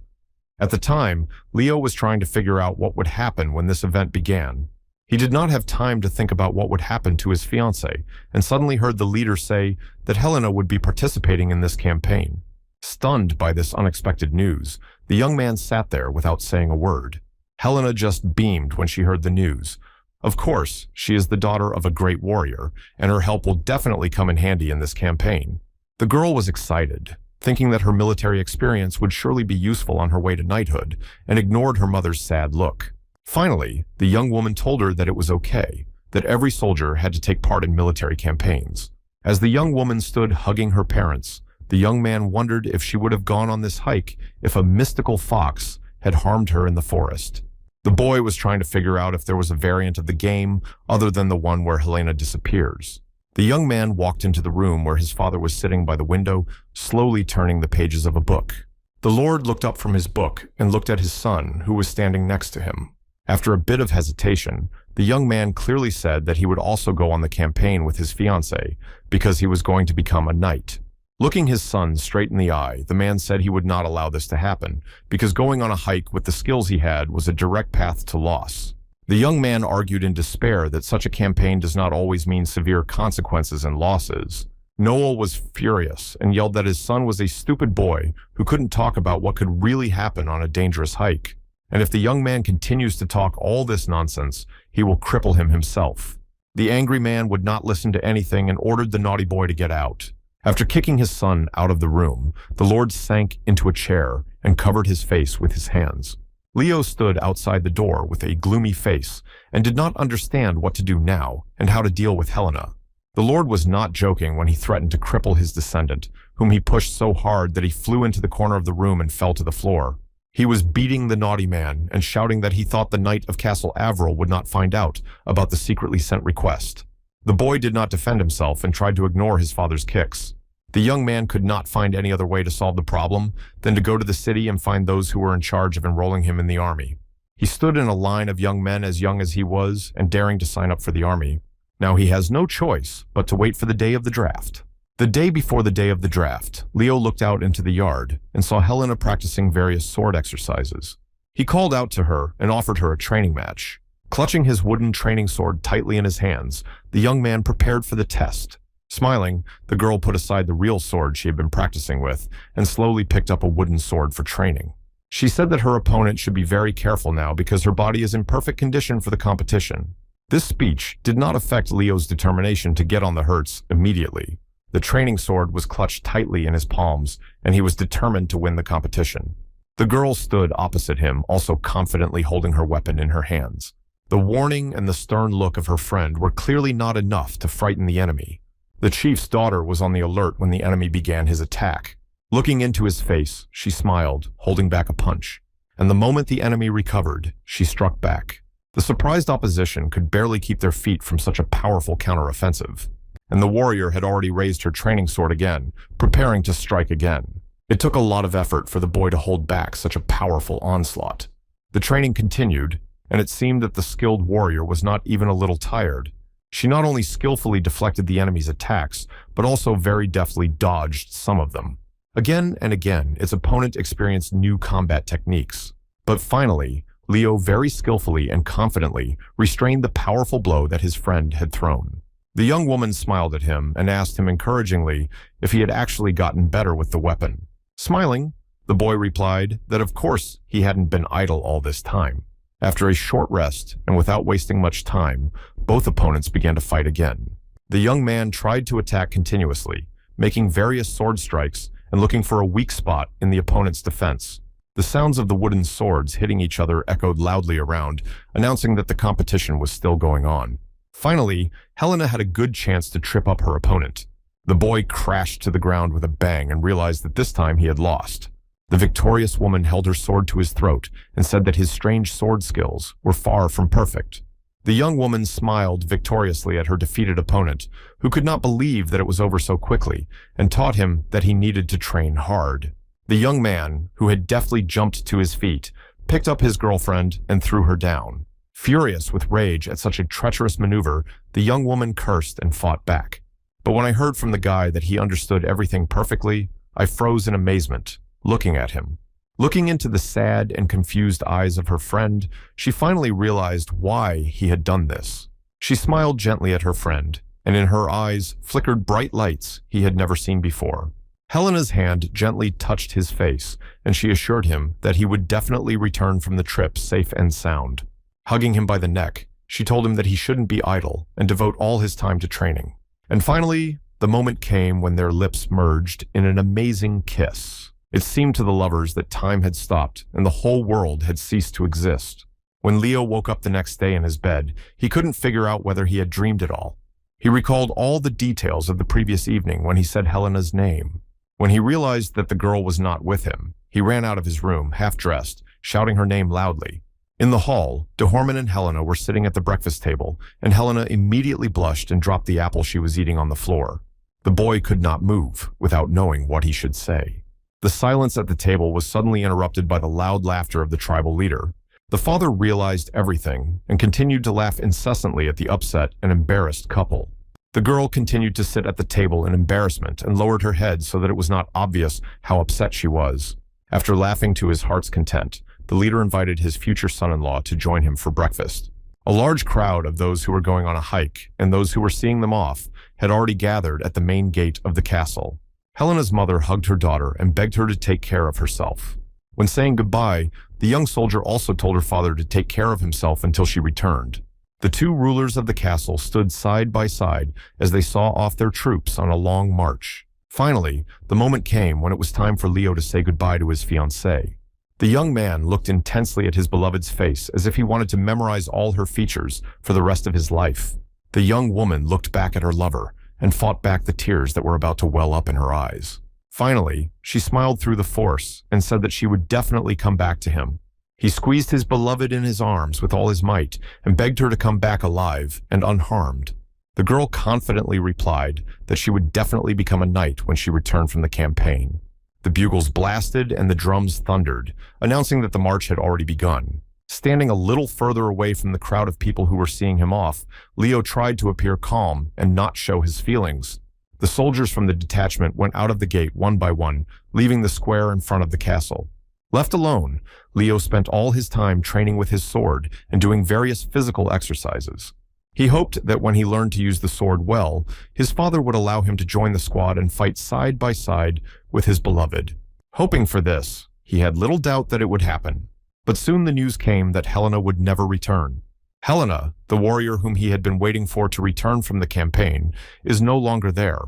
At the time, Leo was trying to figure out what would happen when this event began. He did not have time to think about what would happen to his fiancée, and suddenly heard the leader say that Helena would be participating in this campaign. Stunned by this unexpected news, the young man sat there without saying a word. Helena just beamed when she heard the news. Of course, she is the daughter of a great warrior, and her help will definitely come in handy in this campaign. The girl was excited, thinking that her military experience would surely be useful on her way to knighthood, and ignored her mother's sad look. Finally, the young woman told her that it was okay, that every soldier had to take part in military campaigns. As the young woman stood hugging her parents, the young man wondered if she would have gone on this hike if a mystical fox had harmed her in the forest. The boy was trying to figure out if there was a variant of the game other than the one where Helena disappears. The young man walked into the room where his father was sitting by the window, slowly turning the pages of a book. The lord looked up from his book and looked at his son, who was standing next to him. After a bit of hesitation, the young man clearly said that he would also go on the campaign with his fiancée because he was going to become a knight. Looking his son straight in the eye, the man said he would not allow this to happen because going on a hike with the skills he had was a direct path to loss. The young man argued in despair that such a campaign does not always mean severe consequences and losses. Noel was furious and yelled that his son was a stupid boy who couldn't talk about what could really happen on a dangerous hike. And if the young man continues to talk all this nonsense, he will cripple him himself. The angry man would not listen to anything and ordered the naughty boy to get out. After kicking his son out of the room, the lord sank into a chair and covered his face with his hands. Leo stood outside the door with a gloomy face and did not understand what to do now and how to deal with Helena. The Lord was not joking when he threatened to cripple his descendant, whom he pushed so hard that he flew into the corner of the room and fell to the floor. He was beating the naughty man and shouting that he thought the knight of Castle Avril would not find out about the secretly sent request. The boy did not defend himself and tried to ignore his father's kicks. The young man could not find any other way to solve the problem than to go to the city and find those who were in charge of enrolling him in the army. He stood in a line of young men as young as he was and daring to sign up for the army. Now he has no choice but to wait for the day of the draft. The day before the day of the draft, Leo looked out into the yard and saw Helena practicing various sword exercises. He called out to her and offered her a training match. Clutching his wooden training sword tightly in his hands, the young man prepared for the test. Smiling, the girl put aside the real sword she had been practicing with and slowly picked up a wooden sword for training. She said that her opponent should be very careful now because her body is in perfect condition for the competition. This speech did not affect Leo's determination to get on the hurts immediately. The training sword was clutched tightly in his palms, and he was determined to win the competition. The girl stood opposite him, also confidently holding her weapon in her hands. The warning and the stern look of her friend were clearly not enough to frighten the enemy. The chief's daughter was on the alert when the enemy began his attack. Looking into his face, she smiled, holding back a punch. And the moment the enemy recovered, she struck back. The surprised opposition could barely keep their feet from such a powerful counteroffensive. And the warrior had already raised her training sword again, preparing to strike again. It took a lot of effort for the boy to hold back such a powerful onslaught. The training continued, and it seemed that the skilled warrior was not even a little tired. She not only skillfully deflected the enemy's attacks, but also very deftly dodged some of them. Again and again, its opponent experienced new combat techniques. But finally, Leo very skillfully and confidently restrained the powerful blow that his friend had thrown. The young woman smiled at him and asked him encouragingly if he had actually gotten better with the weapon. Smiling, the boy replied that of course he hadn't been idle all this time. After a short rest, and without wasting much time, both opponents began to fight again. The young man tried to attack continuously, making various sword strikes and looking for a weak spot in the opponent's defense. The sounds of the wooden swords hitting each other echoed loudly around, announcing that the competition was still going on. Finally, Helena had a good chance to trip up her opponent. The boy crashed to the ground with a bang and realized that this time he had lost. The victorious woman held her sword to his throat and said that his strange sword skills were far from perfect. The young woman smiled victoriously at her defeated opponent, who could not believe that it was over so quickly, and taught him that he needed to train hard. The young man, who had deftly jumped to his feet, picked up his girlfriend and threw her down. Furious with rage at such a treacherous maneuver, the young woman cursed and fought back. But when I heard from the guy that he understood everything perfectly, I froze in amazement, looking at him. Looking into the sad and confused eyes of her friend, she finally realized why he had done this. She smiled gently at her friend, and in her eyes flickered bright lights he had never seen before. Helena's hand gently touched his face, and she assured him that he would definitely return from the trip safe and sound. Hugging him by the neck, she told him that he shouldn't be idle and devote all his time to training. And finally, the moment came when their lips merged in an amazing kiss. It seemed to the lovers that time had stopped and the whole world had ceased to exist. When Leo woke up the next day in his bed, he couldn't figure out whether he had dreamed it all. He recalled all the details of the previous evening when he said Helena's name. When he realized that the girl was not with him, he ran out of his room, half-dressed, shouting her name loudly. In the hall, Dehorman and Helena were sitting at the breakfast table, and Helena immediately blushed and dropped the apple she was eating on the floor. The boy could not move without knowing what he should say. The silence at the table was suddenly interrupted by the loud laughter of the tribal leader. The father realized everything and continued to laugh incessantly at the upset and embarrassed couple. The girl continued to sit at the table in embarrassment and lowered her head so that it was not obvious how upset she was. After laughing to his heart's content, the leader invited his future son-in-law to join him for breakfast. A large crowd of those who were going on a hike and those who were seeing them off had already gathered at the main gate of the castle. Helena's mother hugged her daughter and begged her to take care of herself. When saying goodbye, the young soldier also told her father to take care of himself until she returned. The two rulers of the castle stood side by side as they saw off their troops on a long march. Finally, the moment came when it was time for Leo to say goodbye to his fiancée. The young man looked intensely at his beloved's face as if he wanted to memorize all her features for the rest of his life. The young woman looked back at her lover, and fought back the tears that were about to well up in her eyes. Finally, she smiled through the force and said that she would definitely come back to him. He squeezed his beloved in his arms with all his might and begged her to come back alive and unharmed. The girl confidently replied that she would definitely become a knight when she returned from the campaign. The bugles blasted and the drums thundered, announcing that the march had already begun. Standing a little further away from the crowd of people who were seeing him off, Leo tried to appear calm and not show his feelings. The soldiers from the detachment went out of the gate one by one, leaving the square in front of the castle. Left alone, Leo spent all his time training with his sword and doing various physical exercises. He hoped that when he learned to use the sword well, his father would allow him to join the squad and fight side by side with his beloved. Hoping for this, he had little doubt that it would happen. But soon the news came that Helena would never return. Helena, the warrior whom he had been waiting for to return from the campaign, is no longer there.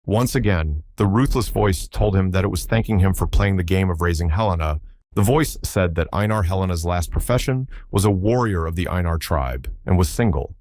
Once again, the ruthless voice told him that it was thanking him for playing the game of raising Helena. The voice said that Einar Helena's last profession was a warrior of the Einar tribe and was single.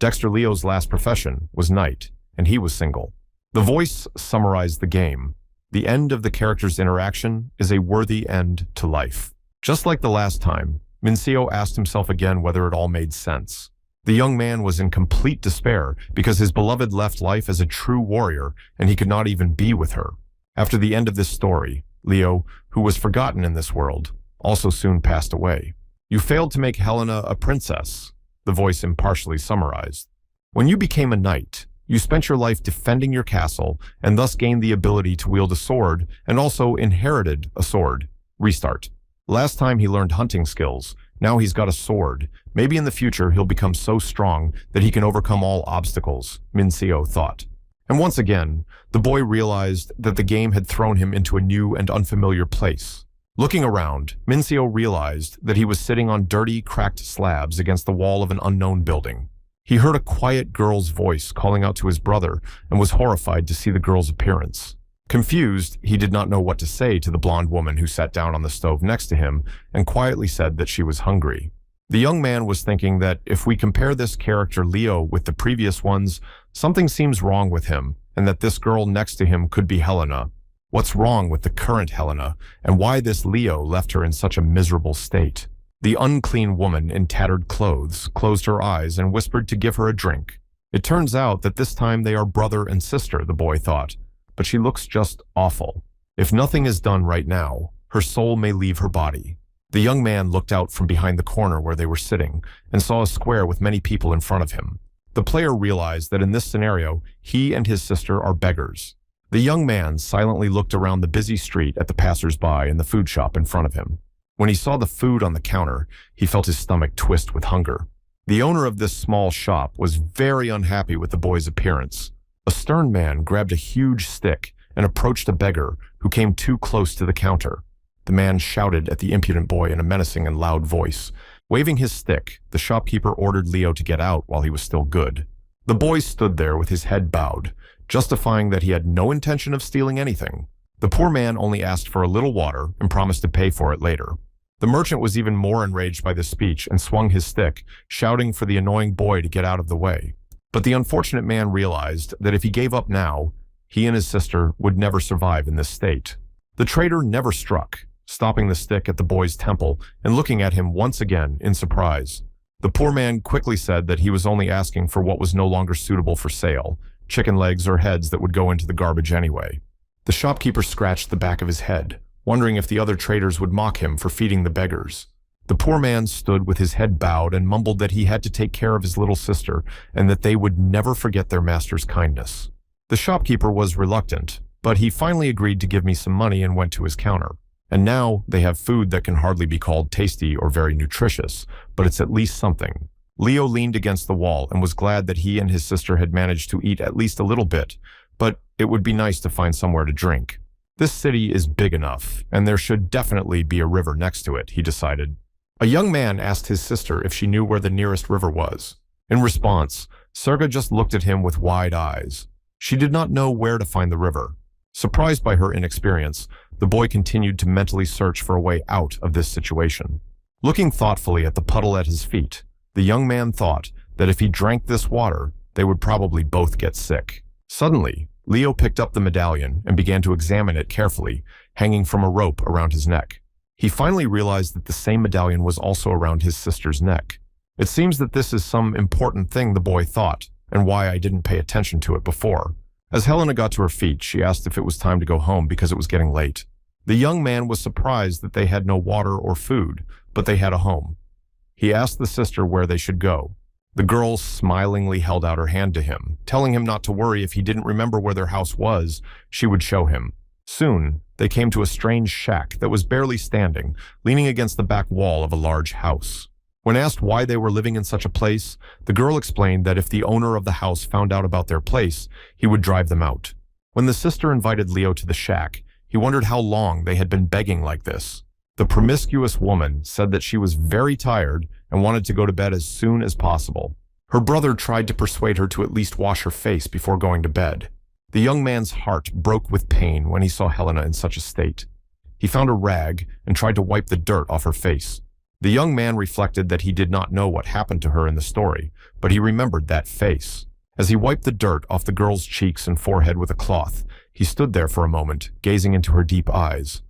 Dexter Leo's last profession was knight, and he was single. The voice summarized the game. The end of the character's interaction is a worthy end to life. Just like the last time, Mincio asked himself again whether it all made sense. The young man was in complete despair because his beloved left life as a true warrior and he could not even be with her. After the end of this story, Leo, who was forgotten in this world, also soon passed away. You failed to make Helena a princess, the voice impartially summarized. When you became a knight, you spent your life defending your castle and thus gained the ability to wield a sword and also inherited a sword. Restart. Last time he learned hunting skills. Now he's got a sword. Maybe in the future he'll become so strong that he can overcome all obstacles, Mincio thought. And once again, the boy realized that the game had thrown him into a new and unfamiliar place. Looking around, Mincio realized that he was sitting on dirty, cracked slabs against the wall of an unknown building. He heard a quiet girl's voice calling out to his brother and was horrified to see the girl's appearance. Confused, he did not know what to say to the blonde woman who sat down on the stove next to him and quietly said that she was hungry. The young man was thinking that if we compare this character Leo with the previous ones, something seems wrong with him, and that this girl next to him could be Helena. What's wrong with the current Helena, and why this Leo left her in such a miserable state? The unclean woman in tattered clothes closed her eyes and whispered to give her a drink. It turns out that this time they are brother and sister, the boy thought. But she looks just awful. If nothing is done right now, her soul may leave her body. The young man looked out from behind the corner where they were sitting and saw a square with many people in front of him. The player realized that in this scenario, he and his sister are beggars. The young man silently looked around the busy street at the passers-by in the food shop in front of him. When he saw the food on the counter, he felt his stomach twist with hunger. The owner of this small shop was very unhappy with the boy's appearance. A stern man grabbed a huge stick and approached a beggar who came too close to the counter. The man shouted at the impudent boy in a menacing and loud voice. Waving his stick, the shopkeeper ordered Leo to get out while he was still good. The boy stood there with his head bowed, justifying that he had no intention of stealing anything. The poor man only asked for a little water and promised to pay for it later. The merchant was even more enraged by this speech and swung his stick, shouting for the annoying boy to get out of the way. But the unfortunate man realized that if he gave up now, he and his sister would never survive in this state. The trader never struck, stopping the stick at the boy's temple and looking at him once again in surprise. The poor man quickly said that he was only asking for what was no longer suitable for sale, chicken legs or heads that would go into the garbage anyway. The shopkeeper scratched the back of his head, wondering if the other traders would mock him for feeding the beggars. The poor man stood with his head bowed and mumbled that he had to take care of his little sister and that they would never forget their master's kindness. The shopkeeper was reluctant, but he finally agreed to give me some money and went to his counter. And now they have food that can hardly be called tasty or very nutritious, but it's at least something. Leo leaned against the wall and was glad that he and his sister had managed to eat at least a little bit, but it would be nice to find somewhere to drink. This city is big enough, and there should definitely be a river next to it, he decided. A young man asked his sister if she knew where the nearest river was. In response, Serga just looked at him with wide eyes. She did not know where to find the river. Surprised by her inexperience, the boy continued to mentally search for a way out of this situation. Looking thoughtfully at the puddle at his feet, the young man thought that if he drank this water, they would probably both get sick. Suddenly, Leo picked up the medallion and began to examine it carefully, hanging from a rope around his neck. He finally realized that the same medallion was also around his sister's neck. It seems that this is some important thing, the boy thought, and why I didn't pay attention to it before. As Helena got to her feet, she asked if it was time to go home because it was getting late. The young man was surprised that they had no water or food, but they had a home. He asked the sister where they should go. The girl smilingly held out her hand to him, telling him not to worry if he didn't remember where their house was, she would show him. Soon, they came to a strange shack that was barely standing, leaning against the back wall of a large house. When asked why they were living in such a place, the girl explained that if the owner of the house found out about their place, he would drive them out. When the sister invited Leo to the shack, he wondered how long they had been begging like this. The promiscuous woman said that she was very tired and wanted to go to bed as soon as possible. Her brother tried to persuade her to at least wash her face before going to bed. The young man's heart broke with pain when he saw Helena in such a state. He found a rag and tried to wipe the dirt off her face. The young man reflected that he did not know what happened to her in the story, but he remembered that face. As he wiped the dirt off the girl's cheeks and forehead with a cloth, he stood there for a moment, gazing into her deep eyes.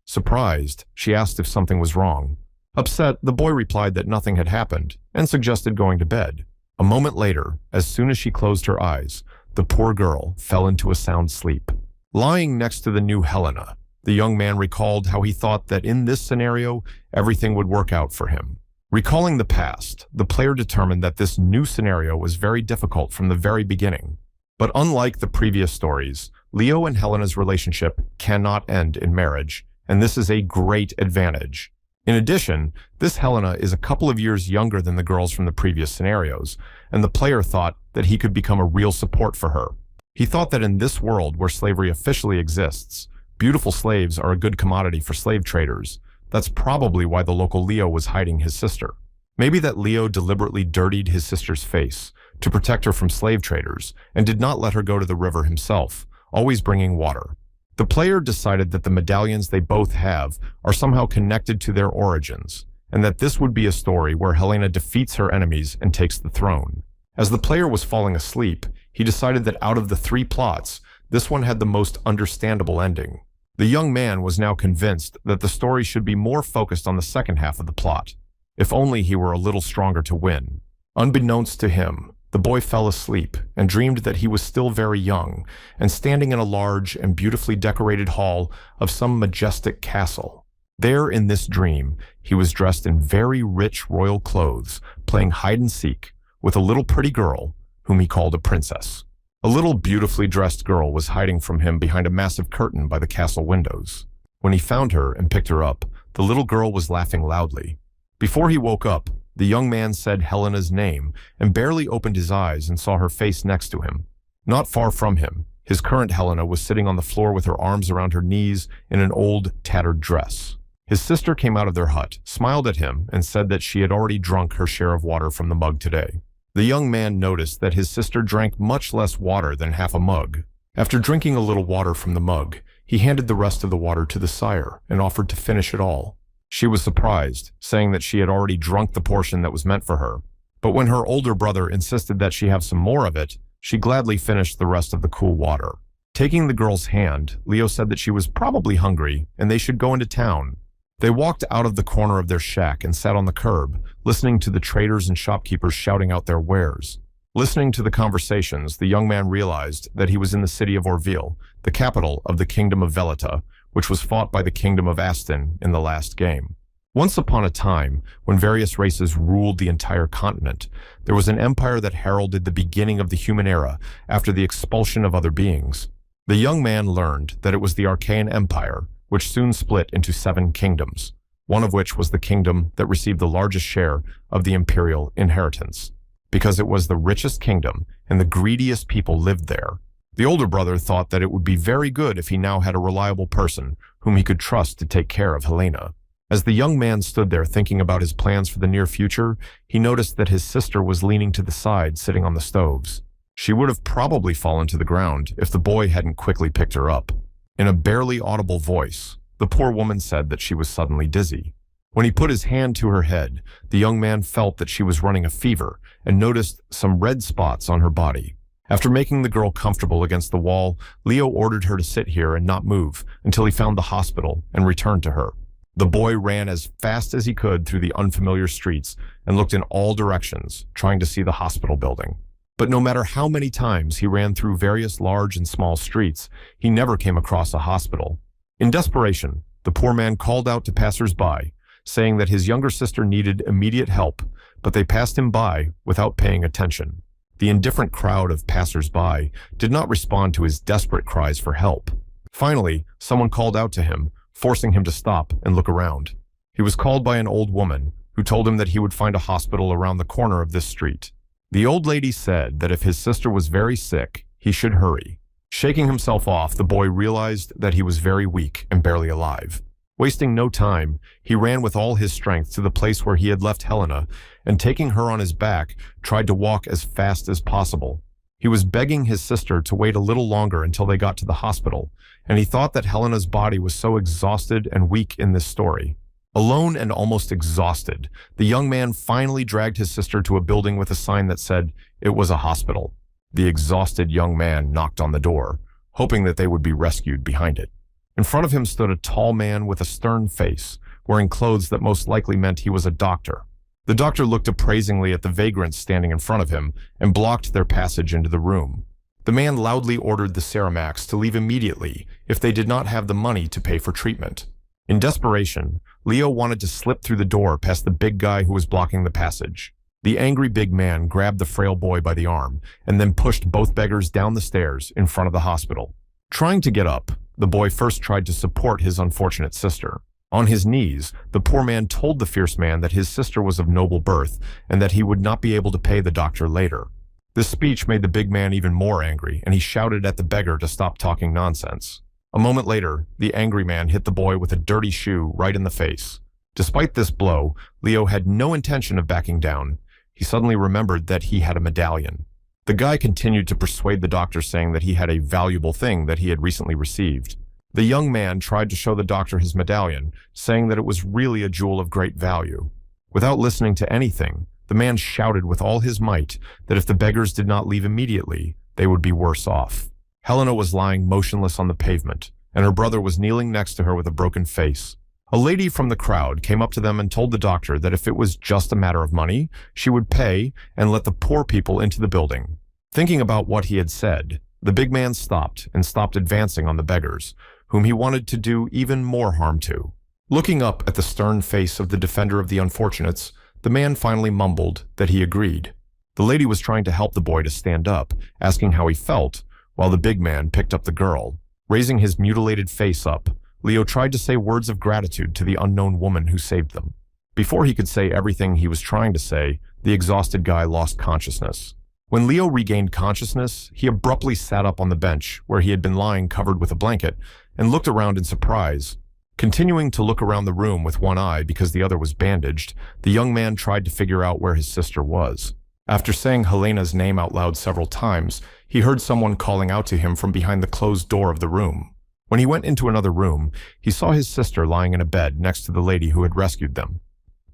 Surprised, she asked if something was wrong. Upset, the boy replied that nothing had happened and suggested going to bed. A moment later, as soon as she closed her eyes, the poor girl fell into a sound sleep. Lying next to the new Helena, the young man recalled how he thought that in this scenario, everything would work out for him. Recalling the past, the player determined that this new scenario was very difficult from the very beginning. But unlike the previous stories, Leo and Helena's relationship cannot end in marriage, and this is a great advantage. In addition, this Helena is a couple of years younger than the girls from the previous scenarios, and the player thought that he could become a real support for her. He thought that in this world where slavery officially exists, beautiful slaves are a good commodity for slave traders. That's probably why the local Leo was hiding his sister. Maybe that Leo deliberately dirtied his sister's face to protect her from slave traders and did not let her go to the river himself, always bringing water. The player decided that the medallions they both have are somehow connected to their origins, and that this would be a story where Helena defeats her enemies and takes the throne. As the player was falling asleep, he decided that out of the 3 plots, this one had the most understandable ending. The young man was now convinced that the story should be more focused on the second half of the plot. If only he were a little stronger to win. Unbeknownst to him, the boy fell asleep and dreamed that he was still very young and standing in a large and beautifully decorated hall of some majestic castle. There in this dream, he was dressed in very rich royal clothes, playing hide-and-seek with a little pretty girl whom he called a princess. A little beautifully dressed girl was hiding from him behind a massive curtain by the castle windows. When he found her and picked her up, the little girl was laughing loudly. Before he woke up, the young man said Helena's name and barely opened his eyes and saw her face next to him. Not far from him, his current Helena was sitting on the floor with her arms around her knees in an old, tattered dress. His sister came out of their hut, smiled at him, and said that she had already drunk her share of water from the mug today. The young man noticed that his sister drank much less water than half a mug. After drinking a little water from the mug, he handed the rest of the water to the sire and offered to finish it all. She was surprised, saying that she had already drunk the portion that was meant for her. But when her older brother insisted that she have some more of it, she gladly finished the rest of the cool water. Taking the girl's hand, Leo said that she was probably hungry and they should go into town. They walked out of the corner of their shack and sat on the curb, listening to the traders and shopkeepers shouting out their wares. Listening to the conversations, the young man realized that he was in the city of Orville, the capital of the kingdom of Veleta, which was fought by the kingdom of Aston in the last game. Once upon a time, when various races ruled the entire continent, there was an empire that heralded the beginning of the human era after the expulsion of other beings. The young man learned that it was the Archaean Empire, which soon split into 7 kingdoms, one of which was the kingdom that received the largest share of the imperial inheritance, because it was the richest kingdom and the greediest people lived there. The older brother thought that it would be very good if he now had a reliable person whom he could trust to take care of Helena. As the young man stood there thinking about his plans for the near future, he noticed that his sister was leaning to the side, sitting on the stoves. She would have probably fallen to the ground if the boy hadn't quickly picked her up. In a barely audible voice, the poor woman said that she was suddenly dizzy. When he put his hand to her head, the young man felt that she was running a fever and noticed some red spots on her body. After making the girl comfortable against the wall, Leo ordered her to sit here and not move until he found the hospital and returned to her. The boy ran as fast as he could through the unfamiliar streets and looked in all directions, trying to see the hospital building. But no matter how many times he ran through various large and small streets, he never came across a hospital. In desperation, the poor man called out to passers-by, saying that his younger sister needed immediate help, but they passed him by without paying attention. The indifferent crowd of passers-by did not respond to his desperate cries for help. Finally, someone called out to him, forcing him to stop and look around. He was called by an old woman, who told him that he would find a hospital around the corner of this street. The old lady said that if his sister was very sick, he should hurry. Shaking himself off, the boy realized that he was very weak and barely alive. Wasting no time, he ran with all his strength to the place where he had left Helena, and taking her on his back, tried to walk as fast as possible. He was begging his sister to wait a little longer until they got to the hospital, and he thought that Helena's body was so exhausted and weak in this story. Alone and almost exhausted, the young man finally dragged his sister to a building with a sign that said it was a hospital. The exhausted young man knocked on the door, hoping that they would be rescued behind it. In front of him stood a tall man with a stern face, wearing clothes that most likely meant he was a doctor. The doctor looked appraisingly at the vagrants standing in front of him and blocked their passage into the room. The man loudly ordered the Ceramacs to leave immediately if they did not have the money to pay for treatment. In desperation, Leo wanted to slip through the door past the big guy who was blocking the passage. The angry big man grabbed the frail boy by the arm and then pushed both beggars down the stairs in front of the hospital. Trying to get up, the boy first tried to support his unfortunate sister. On his knees, the poor man told the fierce man that his sister was of noble birth and that he would not be able to pay the doctor later. This speech made the big man even more angry, and he shouted at the beggar to stop talking nonsense. A moment later, the angry man hit the boy with a dirty shoe right in the face. Despite this blow, Leo had no intention of backing down. He suddenly remembered that he had a medallion. The guy continued to persuade the doctor, saying that he had a valuable thing that he had recently received. The young man tried to show the doctor his medallion, saying that it was really a jewel of great value. Without listening to anything, the man shouted with all his might that if the beggars did not leave immediately, they would be worse off. Helena was lying motionless on the pavement, and her brother was kneeling next to her with a broken face. A lady from the crowd came up to them and told the doctor that if it was just a matter of money, she would pay and let the poor people into the building. Thinking about what he had said, the big man stopped advancing on the beggars, whom he wanted to do even more harm to. Looking up at the stern face of the defender of the unfortunates, the man finally mumbled that he agreed. The lady was trying to help the boy to stand up, asking how he felt, while the big man picked up the girl. Raising his mutilated face up, Leo tried to say words of gratitude to the unknown woman who saved them. Before he could say everything he was trying to say, the exhausted guy lost consciousness. When Leo regained consciousness, he abruptly sat up on the bench where he had been lying covered with a blanket and looked around in surprise. Continuing to look around the room with one eye because the other was bandaged, the young man tried to figure out where his sister was. After saying Helena's name out loud several times, he heard someone calling out to him from behind the closed door of the room. When he went into another room, he saw his sister lying in a bed next to the lady who had rescued them.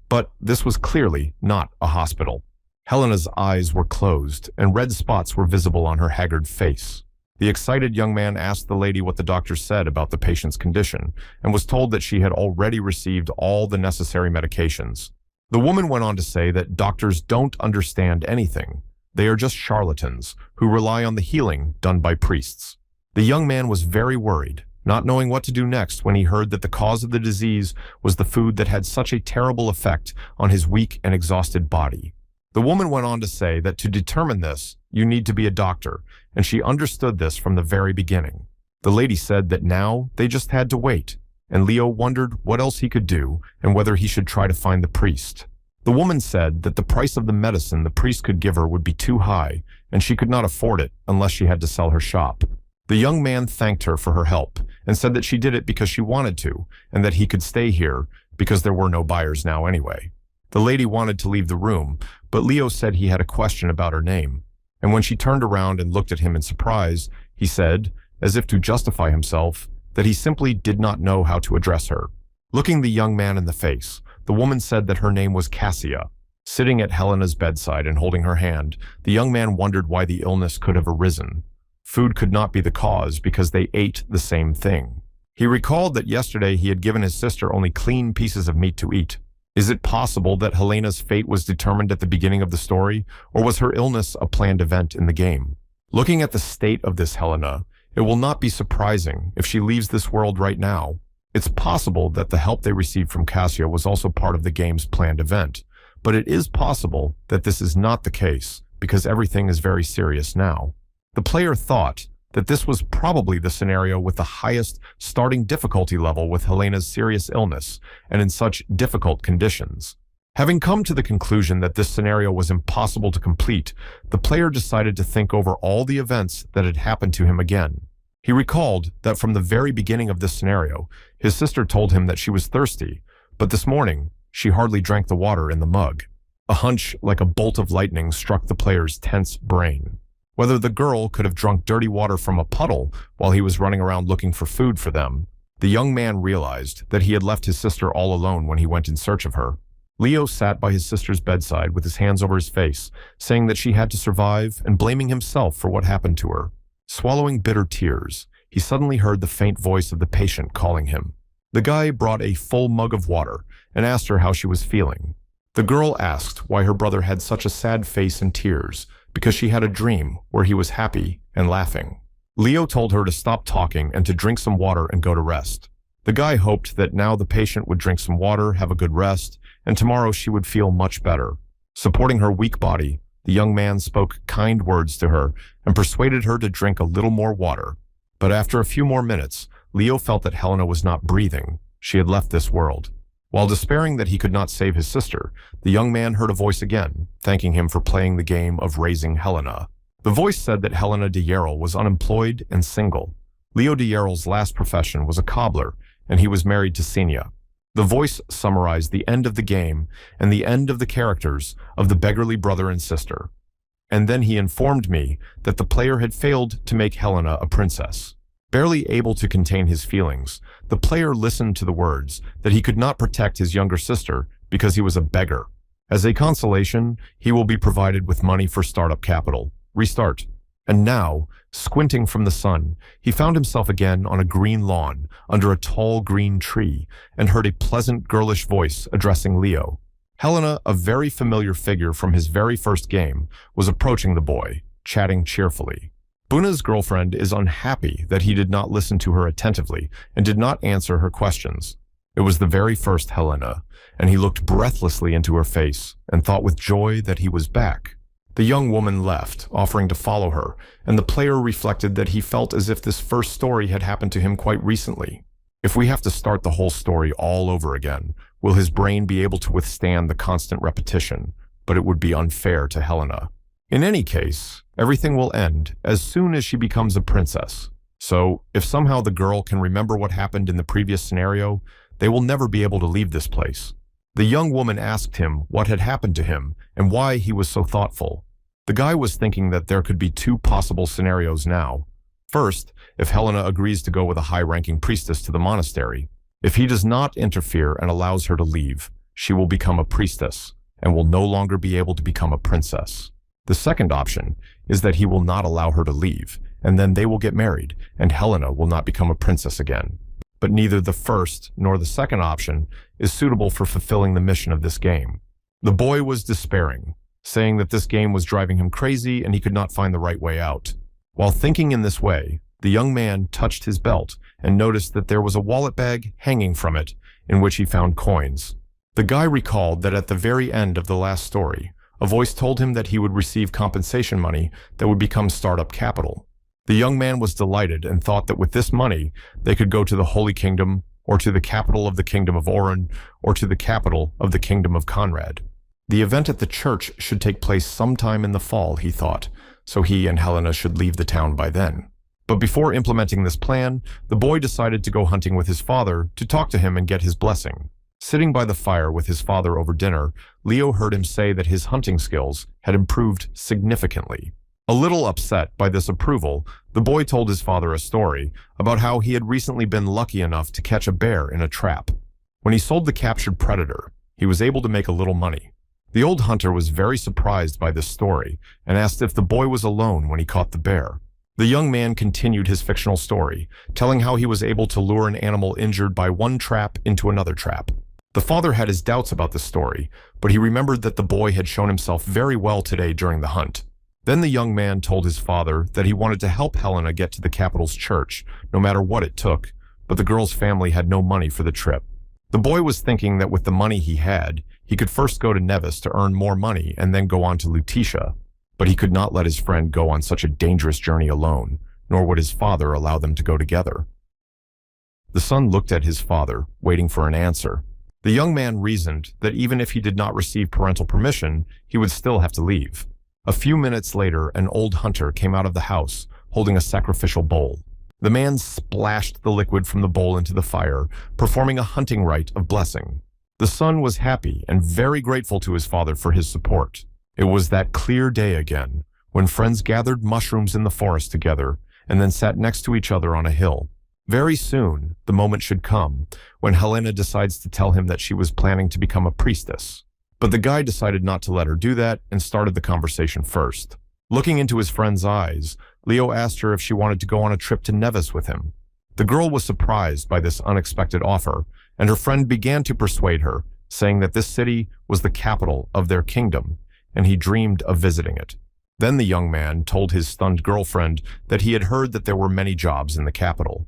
But this was clearly not a hospital. Helena's eyes were closed, and red spots were visible on her haggard face. The excited young man asked the lady what the doctor said about the patient's condition, and was told that she had already received all the necessary medications. The woman went on to say that doctors don't understand anything. They are just charlatans who rely on the healing done by priests. The young man was very worried, not knowing what to do next when he heard that the cause of the disease was the food that had such a terrible effect on his weak and exhausted body. The woman went on to say that to determine this, you need to be a doctor, and she understood this from the very beginning. The lady said that now they just had to wait, and Leo wondered what else he could do and whether he should try to find the priest. The woman said that the price of the medicine the priest could give her would be too high, and she could not afford it unless she had to sell her shop. The young man thanked her for her help and said that she did it because she wanted to, and that he could stay here because there were no buyers now anyway. The lady wanted to leave the room, but Leo said he had a question about her name. And when she turned around and looked at him in surprise, he said, as if to justify himself, that he simply did not know how to address her. Looking the young man in the face, the woman said that her name was Cassia. Sitting at Helena's bedside and holding her hand, the young man wondered why the illness could have arisen. Food could not be the cause because they ate the same thing. He recalled that yesterday he had given his sister only clean pieces of meat to eat. Is it possible that Helena's fate was determined at the beginning of the story, or was her illness a planned event in the game? Looking at the state of this Helena, it will not be surprising if she leaves this world right now. It's possible that the help they received from Cassia was also part of the game's planned event, but it is possible that this is not the case because everything is very serious now. The player thought that this was probably the scenario with the highest starting difficulty level with Helena's serious illness and in such difficult conditions. Having come to the conclusion that this scenario was impossible to complete, the player decided to think over all the events that had happened to him again. He recalled that from the very beginning of this scenario, his sister told him that she was thirsty, but this morning, she hardly drank the water in the mug. A hunch like a bolt of lightning struck the player's tense brain. Whether the girl could have drunk dirty water from a puddle while he was running around looking for food for them, the young man realized that he had left his sister all alone when he went in search of her. Leo sat by his sister's bedside with his hands over his face, saying that she had to survive and blaming himself for what happened to her. Swallowing bitter tears, he suddenly heard the faint voice of the patient calling him. The guy brought a full mug of water and asked her how she was feeling. The girl asked why her brother had such a sad face and tears, because she had a dream where he was happy and laughing. Leo told her to stop talking and to drink some water and go to rest. The guy hoped that now the patient would drink some water, have a good rest, and tomorrow she would feel much better. Supporting her weak body, the young man spoke kind words to her and persuaded her to drink a little more water. But after a few more minutes, Leo felt that Helena was not breathing. She had left this world. While despairing that he could not save his sister, the young man heard a voice again, thanking him for playing the game of raising Helena. The voice said that Helena de Yarrel was unemployed and single. Leo de Yarrel's last profession was a cobbler, and he was married to Senia. The voice summarized the end of the game and the end of the characters of the beggarly brother and sister. And then he informed me that the player had failed to make Helena a princess. Barely able to contain his feelings, the player listened to the words that he could not protect his younger sister because he was a beggar. As a consolation, he will be provided with money for startup capital. Restart. And now, squinting from the sun, he found himself again on a green lawn under a tall green tree and heard a pleasant girlish voice addressing Leo. Helena, a very familiar figure from his very first game, was approaching the boy, chatting cheerfully. Buna's girlfriend is unhappy that he did not listen to her attentively and did not answer her questions. It was the very first Helena, and he looked breathlessly into her face and thought with joy that he was back. The young woman left, offering to follow her, and the player reflected that he felt as if this first story had happened to him quite recently. If we have to start the whole story all over again, will his brain be able to withstand the constant repetition? But it would be unfair to Helena. In any case, everything will end as soon as she becomes a princess. So, if somehow the girl can remember what happened in the previous scenario, they will never be able to leave this place. The young woman asked him what had happened to him and why he was so thoughtful. The guy was thinking that there could be two possible scenarios now. First, if Helena agrees to go with a high-ranking priestess to the monastery. If he does not interfere and allows her to leave, she will become a priestess and will no longer be able to become a princess. The second option is that he will not allow her to leave, and then they will get married, and Helena will not become a princess again. But neither the first nor the second option is suitable for fulfilling the mission of this game. The boy was despairing, saying that this game was driving him crazy and he could not find the right way out. While thinking in this way, the young man touched his belt and noticed that there was a wallet bag hanging from it in which he found coins. The guy recalled that at the very end of the last story, a voice told him that he would receive compensation money that would become startup capital. The young man was delighted and thought that with this money, they could go to the Holy Kingdom, or to the capital of the Kingdom of Oren, or to the capital of the Kingdom of Conrad. The event at the church should take place sometime in the fall, he thought, so he and Helena should leave the town by then. But before implementing this plan, the boy decided to go hunting with his father to talk to him and get his blessing. Sitting by the fire with his father over dinner, Leo heard him say that his hunting skills had improved significantly. A little upset by this approval, the boy told his father a story about how he had recently been lucky enough to catch a bear in a trap. When he sold the captured predator, he was able to make a little money. The old hunter was very surprised by this story and asked if the boy was alone when he caught the bear. The young man continued his fictional story, telling how he was able to lure an animal injured by one trap into another trap. The father had his doubts about the story, but he remembered that the boy had shown himself very well today during the hunt. Then the young man told his father that he wanted to help Helena get to the capital's church, no matter what it took, but the girl's family had no money for the trip. The boy was thinking that with the money he had, he could first go to Nevis to earn more money and then go on to Lutetia, but he could not let his friend go on such a dangerous journey alone, nor would his father allow them to go together. The son looked at his father, waiting for an answer. The young man reasoned that even if he did not receive parental permission, he would still have to leave. A few minutes later, an old hunter came out of the house, holding a sacrificial bowl. The man splashed the liquid from the bowl into the fire, performing a hunting rite of blessing. The son was happy and very grateful to his father for his support. It was that clear day again, when friends gathered mushrooms in the forest together and then sat next to each other on a hill. Very soon, the moment should come when Helena decides to tell him that she was planning to become a priestess. But the guy decided not to let her do that and started the conversation first. Looking into his friend's eyes, Leo asked her if she wanted to go on a trip to Nevis with him. The girl was surprised by this unexpected offer, and her friend began to persuade her, saying that this city was the capital of their kingdom, and he dreamed of visiting it. Then the young man told his stunned girlfriend that he had heard that there were many jobs in the capital.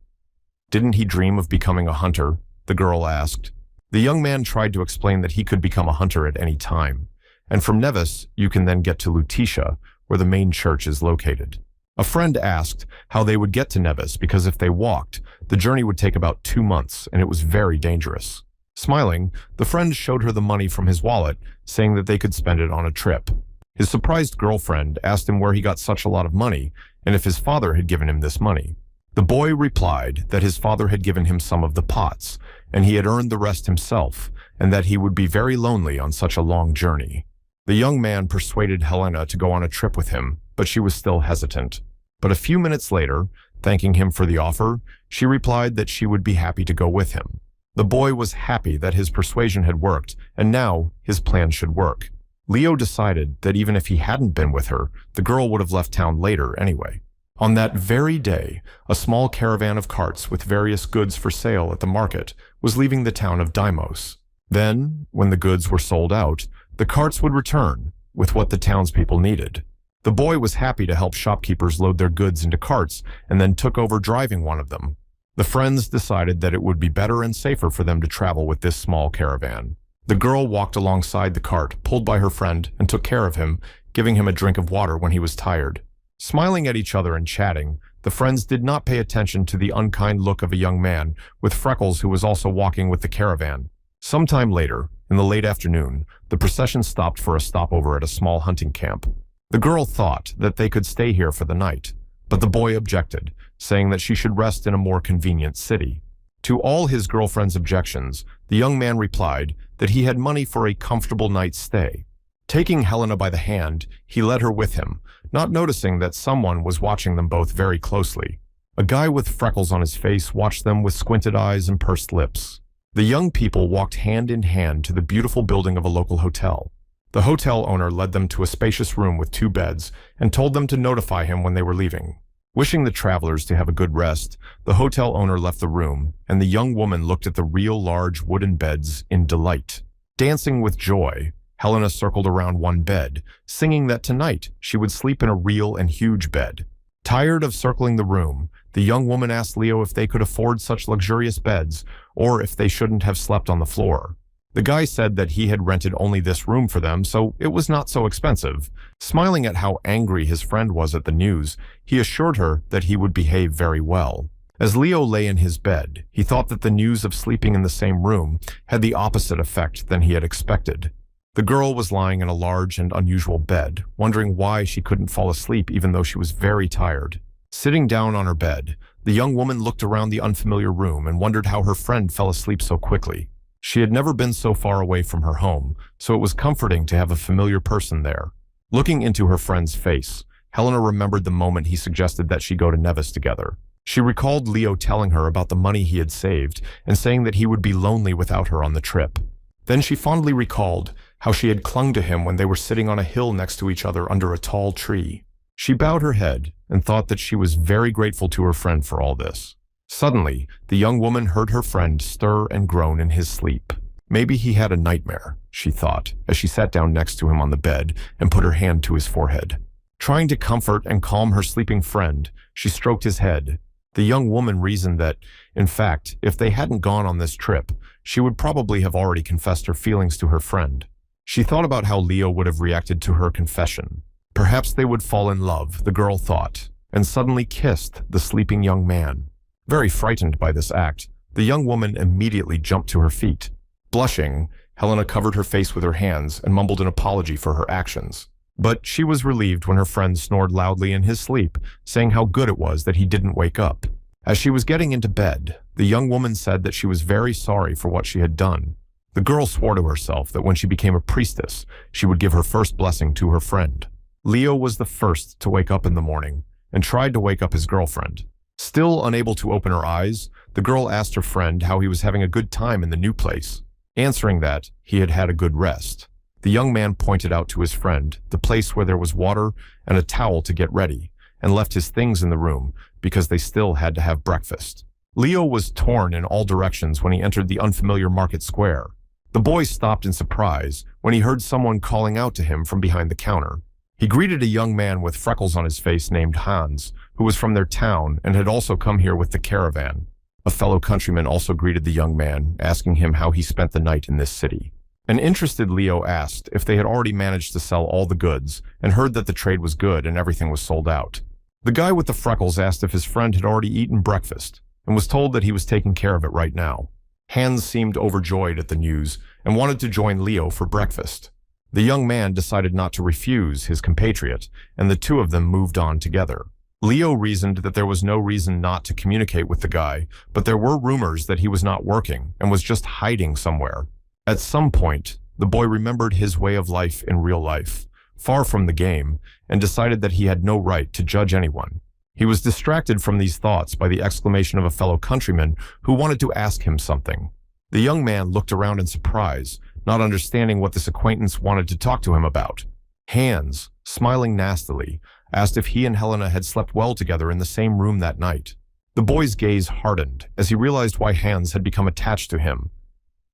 Didn't he dream of becoming a hunter? The girl asked. The young man tried to explain that he could become a hunter at any time, and from Nevis you can then get to Lutetia, where the main church is located. A friend asked how they would get to Nevis because if they walked, the journey would take about 2 months and it was very dangerous. Smiling, the friend showed her the money from his wallet, saying that they could spend it on a trip. His surprised girlfriend asked him where he got such a lot of money and if his father had given him this money. The boy replied that his father had given him some of the pots, and he had earned the rest himself, and that he would be very lonely on such a long journey. The young man persuaded Helena to go on a trip with him, but she was still hesitant. But a few minutes later, thanking him for the offer, she replied that she would be happy to go with him. The boy was happy that his persuasion had worked, and now his plan should work. Leo decided that even if he hadn't been with her, the girl would have left town later anyway. On that very day, a small caravan of carts with various goods for sale at the market was leaving the town of Deimos. Then, when the goods were sold out, the carts would return with what the townspeople needed. The boy was happy to help shopkeepers load their goods into carts and then took over driving one of them. The friends decided that it would be better and safer for them to travel with this small caravan. The girl walked alongside the cart, pulled by her friend, and took care of him, giving him a drink of water when he was tired. Smiling at each other and chatting, the friends did not pay attention to the unkind look of a young man with freckles who was also walking with the caravan. Sometime later, in the late afternoon, the procession stopped for a stopover at a small hunting camp. The girl thought that they could stay here for the night, but the boy objected, saying that she should rest in a more convenient city. To all his girlfriend's objections, the young man replied that he had money for a comfortable night's stay. Taking Helena by the hand, he led her with him, not noticing that someone was watching them both very closely. A guy with freckles on his face watched them with squinted eyes and pursed lips. The young people walked hand in hand to the beautiful building of a local hotel. The hotel owner led them to a spacious room with 2 beds and told them to notify him when they were leaving. Wishing the travelers to have a good rest, the hotel owner left the room, and the young woman looked at the real large wooden beds in delight. Dancing with joy, Helena circled around one bed, singing that tonight she would sleep in a real and huge bed. Tired of circling the room, the young woman asked Leo if they could afford such luxurious beds, or if they shouldn't have slept on the floor. The guy said that he had rented only this room for them, so it was not so expensive. Smiling at how angry his friend was at the news, he assured her that he would behave very well. As Leo lay in his bed, he thought that the news of sleeping in the same room had the opposite effect than he had expected. The girl was lying in a large and unusual bed, wondering why she couldn't fall asleep even though she was very tired. Sitting down on her bed, the young woman looked around the unfamiliar room and wondered how her friend fell asleep so quickly. She had never been so far away from her home, so it was comforting to have a familiar person there. Looking into her friend's face, Helena remembered the moment he suggested that she go to Nevis together. She recalled Leo telling her about the money he had saved and saying that he would be lonely without her on the trip. Then she fondly recalled how she had clung to him when they were sitting on a hill next to each other under a tall tree. She bowed her head and thought that she was very grateful to her friend for all this. Suddenly, the young woman heard her friend stir and groan in his sleep. Maybe he had a nightmare, she thought, as she sat down next to him on the bed and put her hand to his forehead. Trying to comfort and calm her sleeping friend, she stroked his head. The young woman reasoned that, in fact, if they hadn't gone on this trip, she would probably have already confessed her feelings to her friend. She thought about how Leo would have reacted to her confession. Perhaps they would fall in love, the girl thought, and suddenly kissed the sleeping young man. Very frightened by this act, the young woman immediately jumped to her feet. Blushing, Helena covered her face with her hands and mumbled an apology for her actions. But she was relieved when her friend snored loudly in his sleep, saying how good it was that he didn't wake up. As she was getting into bed, the young woman said that she was very sorry for what she had done. The girl swore to herself that when she became a priestess, she would give her first blessing to her friend. Leo was the first to wake up in the morning and tried to wake up his girlfriend. Still unable to open her eyes, the girl asked her friend how he was having a good time in the new place. Answering that, he had had a good rest. The young man pointed out to his friend the place where there was water and a towel to get ready, and left his things in the room because they still had to have breakfast. Leo was torn in all directions when he entered the unfamiliar market square. The boy stopped in surprise when he heard someone calling out to him from behind the counter. He greeted a young man with freckles on his face named Hans, who was from their town and had also come here with the caravan. A fellow countryman also greeted the young man, asking him how he spent the night in this city. An interested Leo asked if they had already managed to sell all the goods and heard that the trade was good and everything was sold out. The guy with the freckles asked if his friend had already eaten breakfast and was told that he was taking care of it right now. Hans seemed overjoyed at the news and wanted to join Leo for breakfast. The young man decided not to refuse his compatriot, and the two of them moved on together. Leo reasoned that there was no reason not to communicate with the guy, but there were rumors that he was not working and was just hiding somewhere. At some point, the boy remembered his way of life in real life, far from the game, and decided that he had no right to judge anyone. He was distracted from these thoughts by the exclamation of a fellow countryman who wanted to ask him something. The young man looked around in surprise, not understanding what this acquaintance wanted to talk to him about. Hans, smiling nastily, asked if he and Helena had slept well together in the same room that night. The boy's gaze hardened as he realized why Hans had become attached to him.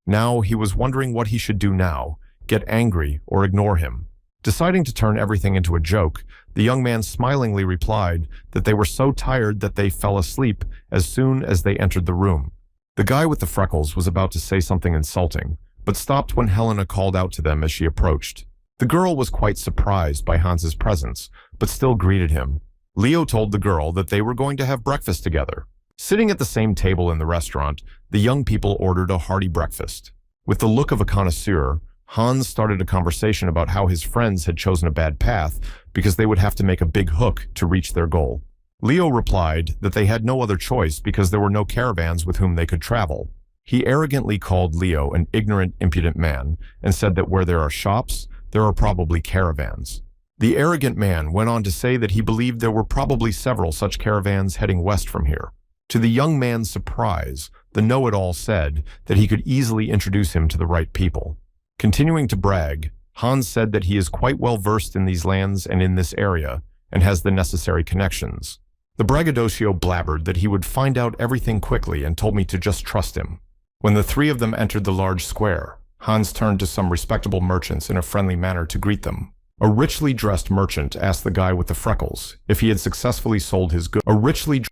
Now he was wondering what he should do now, get angry or ignore him. Deciding to turn everything into a joke, the young man smilingly replied that they were so tired that they fell asleep as soon as they entered the room. The guy with the freckles was about to say something insulting, but stopped when Helena called out to them as she approached. The girl was quite surprised by Hans's presence, but still greeted him. Leo told the girl that they were going to have breakfast together. Sitting at the same table in the restaurant, the young people ordered a hearty breakfast. With the look of a connoisseur, Hans started a conversation about how his friends had chosen a bad path because they would have to make a big hook to reach their goal. Leo replied that they had no other choice because there were no caravans with whom they could travel. He arrogantly called Leo an ignorant, impudent man and said that where there are shops, there are probably caravans. The arrogant man went on to say that he believed there were probably several such caravans heading west from here. To the young man's surprise, the know-it-all said that he could easily introduce him to the right people. Continuing to brag, Hans said that he is quite well versed in these lands and in this area, and has the necessary connections. The braggadocio blabbered that he would find out everything quickly and told me to just trust him. When the three of them entered the large square, Hans turned to some respectable merchants in a friendly manner to greet them. A richly dressed merchant asked the guy with the freckles if he had successfully sold his goods.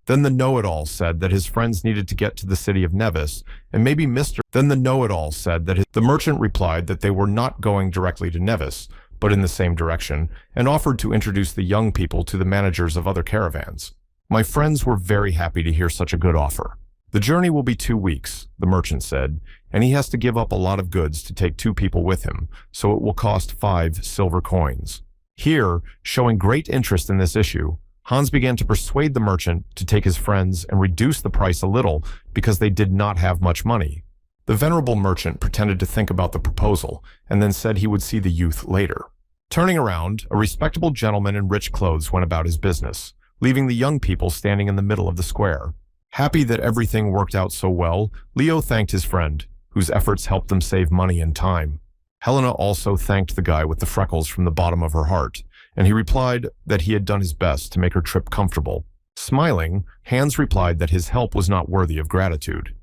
Then the know-it-all said that his friends needed to get to the city of Nevis, and maybe the merchant replied that they were not going directly to Nevis, but in the same direction, and offered to introduce the young people to the managers of other caravans. My friends were very happy to hear such a good offer. The journey will be 2 weeks, the merchant said, and he has to give up a lot of goods to take 2 people with him, so it will cost 5 silver coins. Here, showing great interest in this issue, Hans began to persuade the merchant to take his friends and reduce the price a little because they did not have much money. The venerable merchant pretended to think about the proposal and then said he would see the youth later. Turning around, a respectable gentleman in rich clothes went about his business, leaving the young people standing in the middle of the square. Happy that everything worked out so well, Leo thanked his friend, whose efforts helped them save money and time. Helena also thanked the guy with the freckles from the bottom of her heart, and he replied that he had done his best to make her trip comfortable. Smiling, Hans replied that his help was not worthy of gratitude.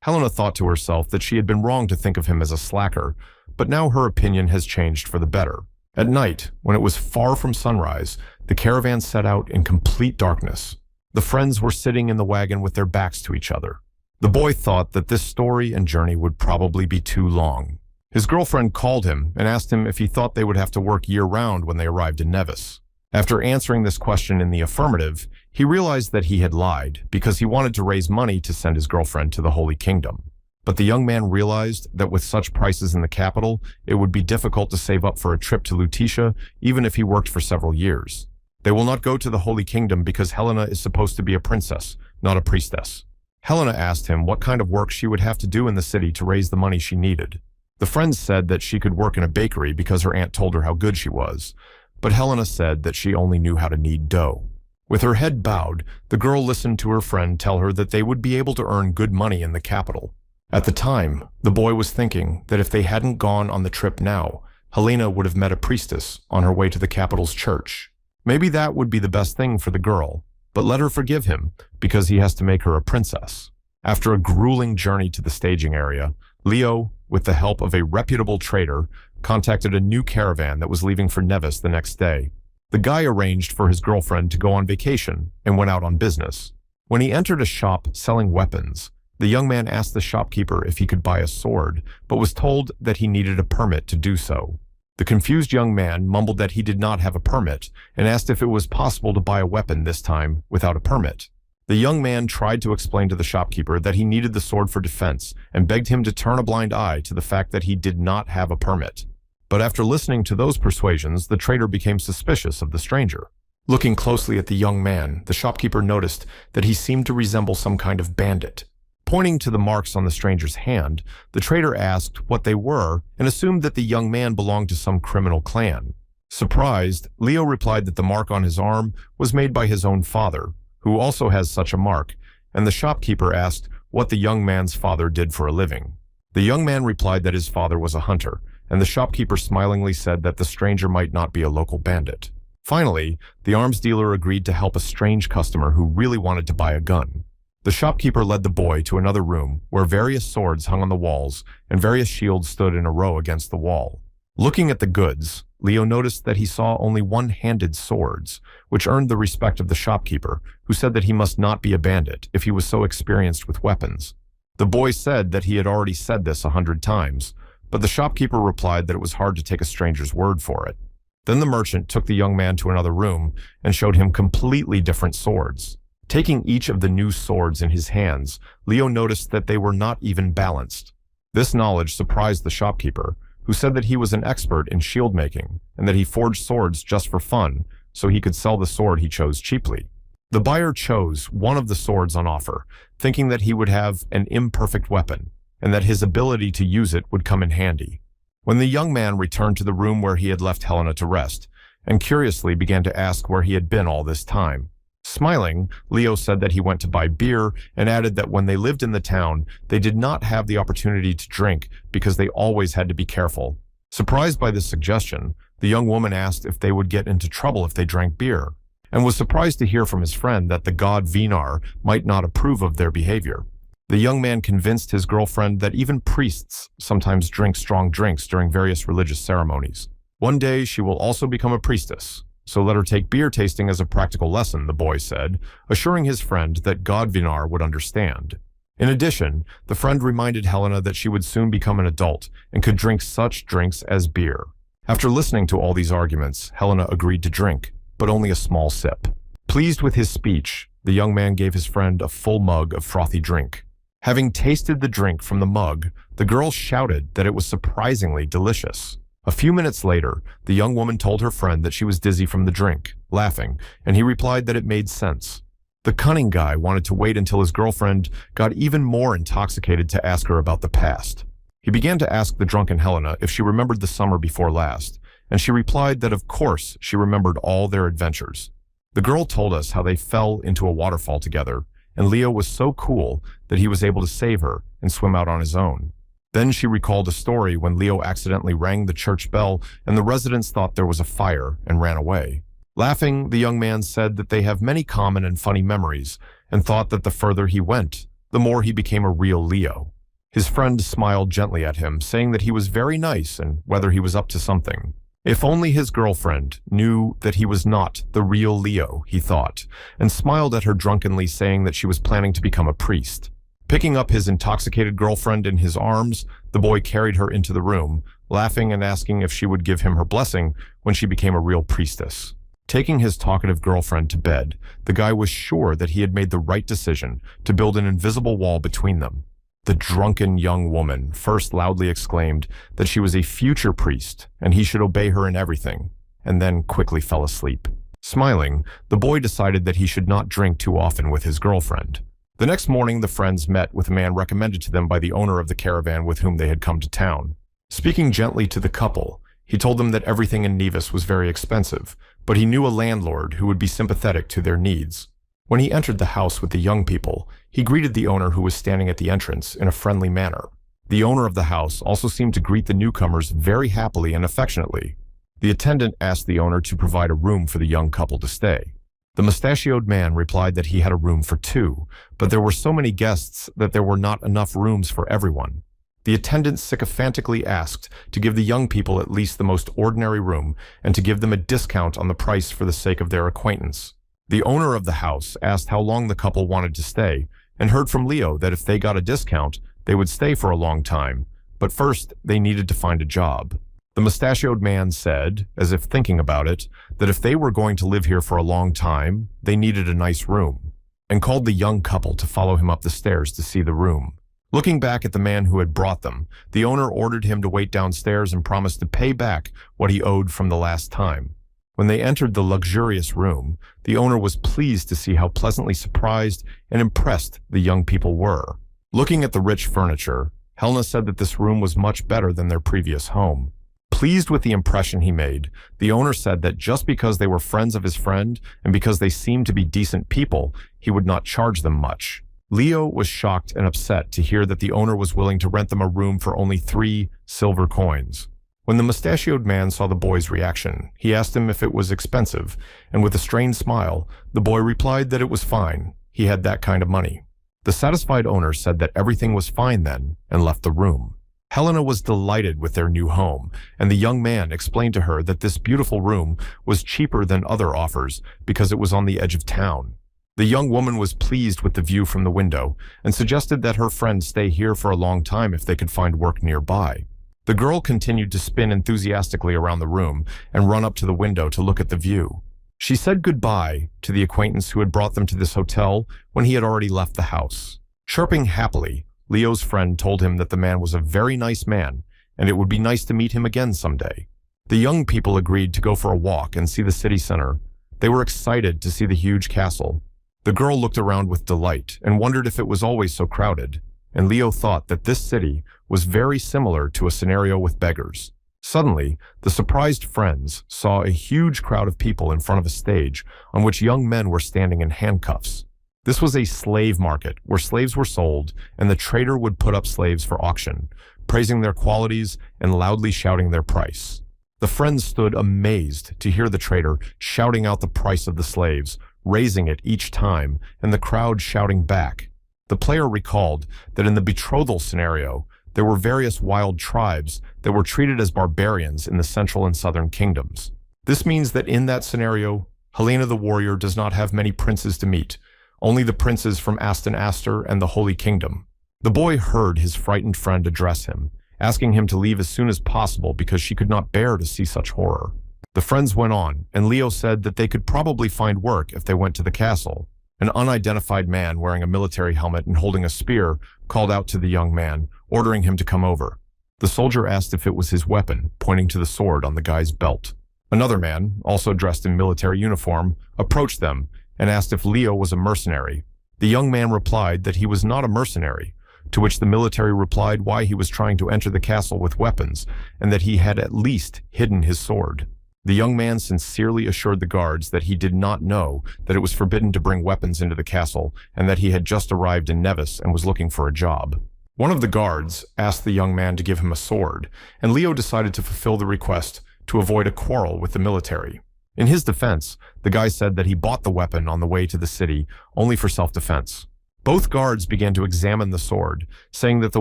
Helena thought to herself that she had been wrong to think of him as a slacker, but now her opinion has changed for the better. At night, when it was far from sunrise, the caravan set out in complete darkness. The friends were sitting in the wagon with their backs to each other. The boy thought that this story and journey would probably be too long. His girlfriend called him and asked him if he thought they would have to work year-round when they arrived in Nevis. After answering this question in the affirmative, he realized that he had lied because he wanted to raise money to send his girlfriend to the Holy Kingdom. But the young man realized that with such prices in the capital, it would be difficult to save up for a trip to Lutetia, even if he worked for several years. They will not go to the Holy Kingdom because Helena is supposed to be a princess, not a priestess. Helena asked him what kind of work she would have to do in the city to raise the money she needed. The friends said that she could work in a bakery because her aunt told her how good she was, but Helena said that she only knew how to knead dough. With her head bowed, the girl listened to her friend tell her that they would be able to earn good money in the capital. At the time, the boy was thinking that if they hadn't gone on the trip now, Helena would have met a priestess on her way to the capital's church. Maybe that would be the best thing for the girl, but let her forgive him because he has to make her a princess. After a grueling journey to the staging area, Leo, with the help of a reputable trader, contacted a new caravan that was leaving for Nevis the next day. The guy arranged for his girlfriend to go on vacation and went out on business. When he entered a shop selling weapons, the young man asked the shopkeeper if he could buy a sword, but was told that he needed a permit to do so. The confused young man mumbled that he did not have a permit and asked if it was possible to buy a weapon this time without a permit. The young man tried to explain to the shopkeeper that he needed the sword for defense and begged him to turn a blind eye to the fact that he did not have a permit. But after listening to those persuasions, the trader became suspicious of the stranger. Looking closely at the young man, the shopkeeper noticed that he seemed to resemble some kind of bandit. Pointing to the marks on the stranger's hand, the trader asked what they were and assumed that the young man belonged to some criminal clan. Surprised, Leo replied that the mark on his arm was made by his own father, who also has such a mark, and the shopkeeper asked what the young man's father did for a living. The young man replied that his father was a hunter, and the shopkeeper smilingly said that the stranger might not be a local bandit. Finally, the arms dealer agreed to help a strange customer who really wanted to buy a gun. The shopkeeper led the boy to another room where various swords hung on the walls and various shields stood in a row against the wall. Looking at the goods, Leo noticed that he saw only one-handed swords, which earned the respect of the shopkeeper, who said that he must not be a bandit if he was so experienced with weapons. The boy said that he had already said this 100 times, but the shopkeeper replied that it was hard to take a stranger's word for it. Then the merchant took the young man to another room and showed him completely different swords. Taking each of the new swords in his hands, Leo noticed that they were not even balanced. This knowledge surprised the shopkeeper, who said that he was an expert in shield making and that he forged swords just for fun so he could sell the sword he chose cheaply. The buyer chose one of the swords on offer, thinking that he would have an imperfect weapon and that his ability to use it would come in handy. When the young man returned to the room where he had left Helena to rest, and curiously began to ask where he had been all this time. Smiling, Leo said that he went to buy beer and added that when they lived in the town, they did not have the opportunity to drink because they always had to be careful. Surprised by this suggestion, the young woman asked if they would get into trouble if they drank beer, and was surprised to hear from his friend that the god Vinar might not approve of their behavior. The young man convinced his girlfriend that even priests sometimes drink strong drinks during various religious ceremonies. One day she will also become a priestess, so let her take beer tasting as a practical lesson, the boy said, assuring his friend that God Vinar would understand. In addition, the friend reminded Helena that she would soon become an adult and could drink such drinks as beer. After listening to all these arguments, Helena agreed to drink, but only a small sip. Pleased with his speech, the young man gave his friend a full mug of frothy drink. Having tasted the drink from the mug, the girl shouted that it was surprisingly delicious. A few minutes later, the young woman told her friend that she was dizzy from the drink, laughing, and he replied that it made sense. The cunning guy wanted to wait until his girlfriend got even more intoxicated to ask her about the past. He began to ask the drunken Helena if she remembered the summer before last, and she replied that of course she remembered all their adventures. The girl told us how they fell into a waterfall together, and Leo was so cool that he was able to save her and swim out on his own. Then she recalled a story when Leo accidentally rang the church bell and the residents thought there was a fire and ran away. Laughing, the young man said that they have many common and funny memories and thought that the further he went, the more he became a real Leo. His friend smiled gently at him, saying that he was very nice and whether he was up to something. If only his girlfriend knew that he was not the real Leo, he thought, and smiled at her drunkenly, saying that she was planning to become a priest. Picking up his intoxicated girlfriend in his arms, the boy carried her into the room, laughing and asking if she would give him her blessing when she became a real priestess. Taking his talkative girlfriend to bed, the guy was sure that he had made the right decision to build an invisible wall between them. The drunken young woman first loudly exclaimed that she was a future priest and he should obey her in everything, and then quickly fell asleep. Smiling, the boy decided that he should not drink too often with his girlfriend. The next morning, the friends met with a man recommended to them by the owner of the caravan with whom they had come to town. Speaking gently to the couple, he told them that everything in Nevis was very expensive, but he knew a landlord who would be sympathetic to their needs. When he entered the house with the young people, he greeted the owner who was standing at the entrance in a friendly manner. The owner of the house also seemed to greet the newcomers very happily and affectionately. The attendant asked the owner to provide a room for the young couple to stay. The mustachioed man replied that he had a room for two, but there were so many guests that there were not enough rooms for everyone. The attendant sycophantically asked to give the young people at least the most ordinary room and to give them a discount on the price for the sake of their acquaintance. The owner of the house asked how long the couple wanted to stay and heard from Leo that if they got a discount, they would stay for a long time, but first they needed to find a job. The mustachioed man said, as if thinking about it, that if they were going to live here for a long time, they needed a nice room, and called the young couple to follow him up the stairs to see the room. Looking back at the man who had brought them, the owner ordered him to wait downstairs and promised to pay back what he owed from the last time. When they entered the luxurious room, the owner was pleased to see how pleasantly surprised and impressed the young people were. Looking at the rich furniture, Helena said that this room was much better than their previous home. Pleased with the impression he made, the owner said that just because they were friends of his friend and because they seemed to be decent people, he would not charge them much. Leo was shocked and upset to hear that the owner was willing to rent them a room for only 3 silver coins. When the mustachioed man saw the boy's reaction, he asked him if it was expensive, and with a strained smile, the boy replied that it was fine. He had that kind of money. The satisfied owner said that everything was fine then and left the room. Helena was delighted with their new home, and the young man explained to her that this beautiful room was cheaper than other offers because it was on the edge of town. The young woman was pleased with the view from the window and suggested that her friend stay here for a long time if they could find work nearby. The girl continued to spin enthusiastically around the room and run up to the window to look at the view. She said goodbye to the acquaintance who had brought them to this hotel when he had already left the house. Chirping happily, Leo's friend told him that the man was a very nice man and it would be nice to meet him again someday. The young people agreed to go for a walk and see the city center. They were excited to see the huge castle. The girl looked around with delight and wondered if it was always so crowded, and Leo thought that this city was very similar to a scenario with beggars. Suddenly, the surprised friends saw a huge crowd of people in front of a stage on which young men were standing in handcuffs. This was a slave market where slaves were sold, and the trader would put up slaves for auction, praising their qualities and loudly shouting their price. The friends stood amazed to hear the trader shouting out the price of the slaves, raising it each time, and the crowd shouting back. The player recalled that in the betrothal scenario, there were various wild tribes that were treated as barbarians in the central and southern kingdoms. This means that in that scenario, Helena the warrior does not have many princes to meet, only the princes from Aston Aster and the Holy Kingdom. The boy heard his frightened friend address him, asking him to leave as soon as possible because she could not bear to see such horror. The friends went on, and Leo said that they could probably find work if they went to the castle. An unidentified man wearing a military helmet and holding a spear called out to the young man, ordering him to come over. The soldier asked if it was his weapon, pointing to the sword on the guy's belt. Another man, also dressed in military uniform, approached them and asked if Leo was a mercenary. The young man replied that he was not a mercenary, to which the military replied why he was trying to enter the castle with weapons and that he had at least hidden his sword. The young man sincerely assured the guards that he did not know that it was forbidden to bring weapons into the castle and that he had just arrived in Nevis and was looking for a job. One of the guards asked the young man to give him a sword, and Leo decided to fulfill the request to avoid a quarrel with the military. In his defense, the guy said that he bought the weapon on the way to the city only for self-defense. Both guards began to examine the sword, saying that the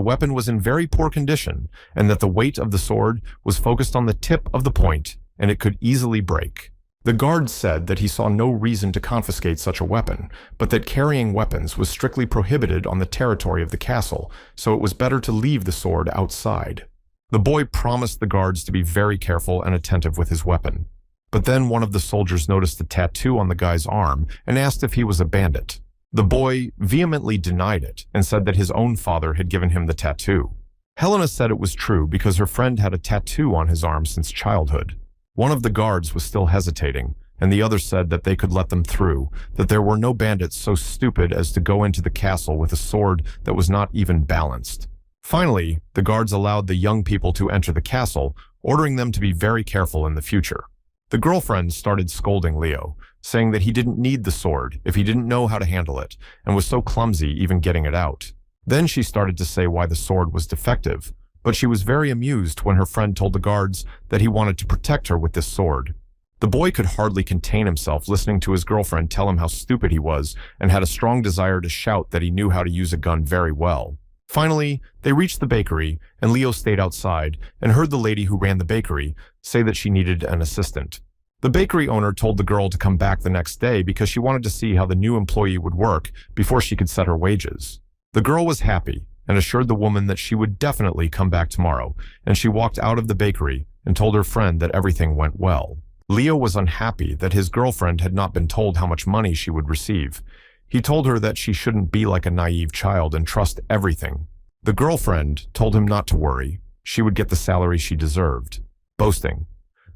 weapon was in very poor condition and that the weight of the sword was focused on the tip of the point and it could easily break. The guard said that he saw no reason to confiscate such a weapon, but that carrying weapons was strictly prohibited on the territory of the castle, so it was better to leave the sword outside. The boy promised the guards to be very careful and attentive with his weapon. But then one of the soldiers noticed a tattoo on the guy's arm and asked if he was a bandit. The boy vehemently denied it and said that his own father had given him the tattoo. Helena said it was true because her friend had a tattoo on his arm since childhood. One of the guards was still hesitating, and the other said that they could let them through, that there were no bandits so stupid as to go into the castle with a sword that was not even balanced. Finally, the guards allowed the young people to enter the castle, ordering them to be very careful in the future. The girlfriend started scolding Leo, saying that he didn't need the sword if he didn't know how to handle it, and was so clumsy even getting it out. Then she started to say why the sword was defective, but she was very amused when her friend told the guards that he wanted to protect her with this sword. The boy could hardly contain himself listening to his girlfriend tell him how stupid he was and had a strong desire to shout that he knew how to use a gun very well. Finally, they reached the bakery, and Leo stayed outside and heard the lady who ran the bakery say that she needed an assistant. The bakery owner told the girl to come back the next day because she wanted to see how the new employee would work before she could set her wages. The girl was happy and assured the woman that she would definitely come back tomorrow, and she walked out of the bakery and told her friend that everything went well. Leo was unhappy that his girlfriend had not been told how much money she would receive. He told her that she shouldn't be like a naive child and trust everything. The girlfriend told him not to worry. She would get the salary she deserved. Boasting.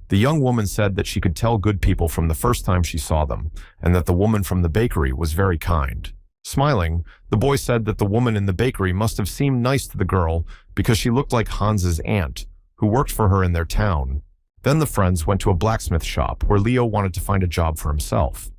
The young woman said that she could tell good people from the first time she saw them, and that the woman from the bakery was very kind. Smiling, the boy said that the woman in the bakery must have seemed nice to the girl because she looked like Hans's aunt, who worked for her in their town. Then the friends went to a blacksmith shop where Leo wanted to find a job for himself.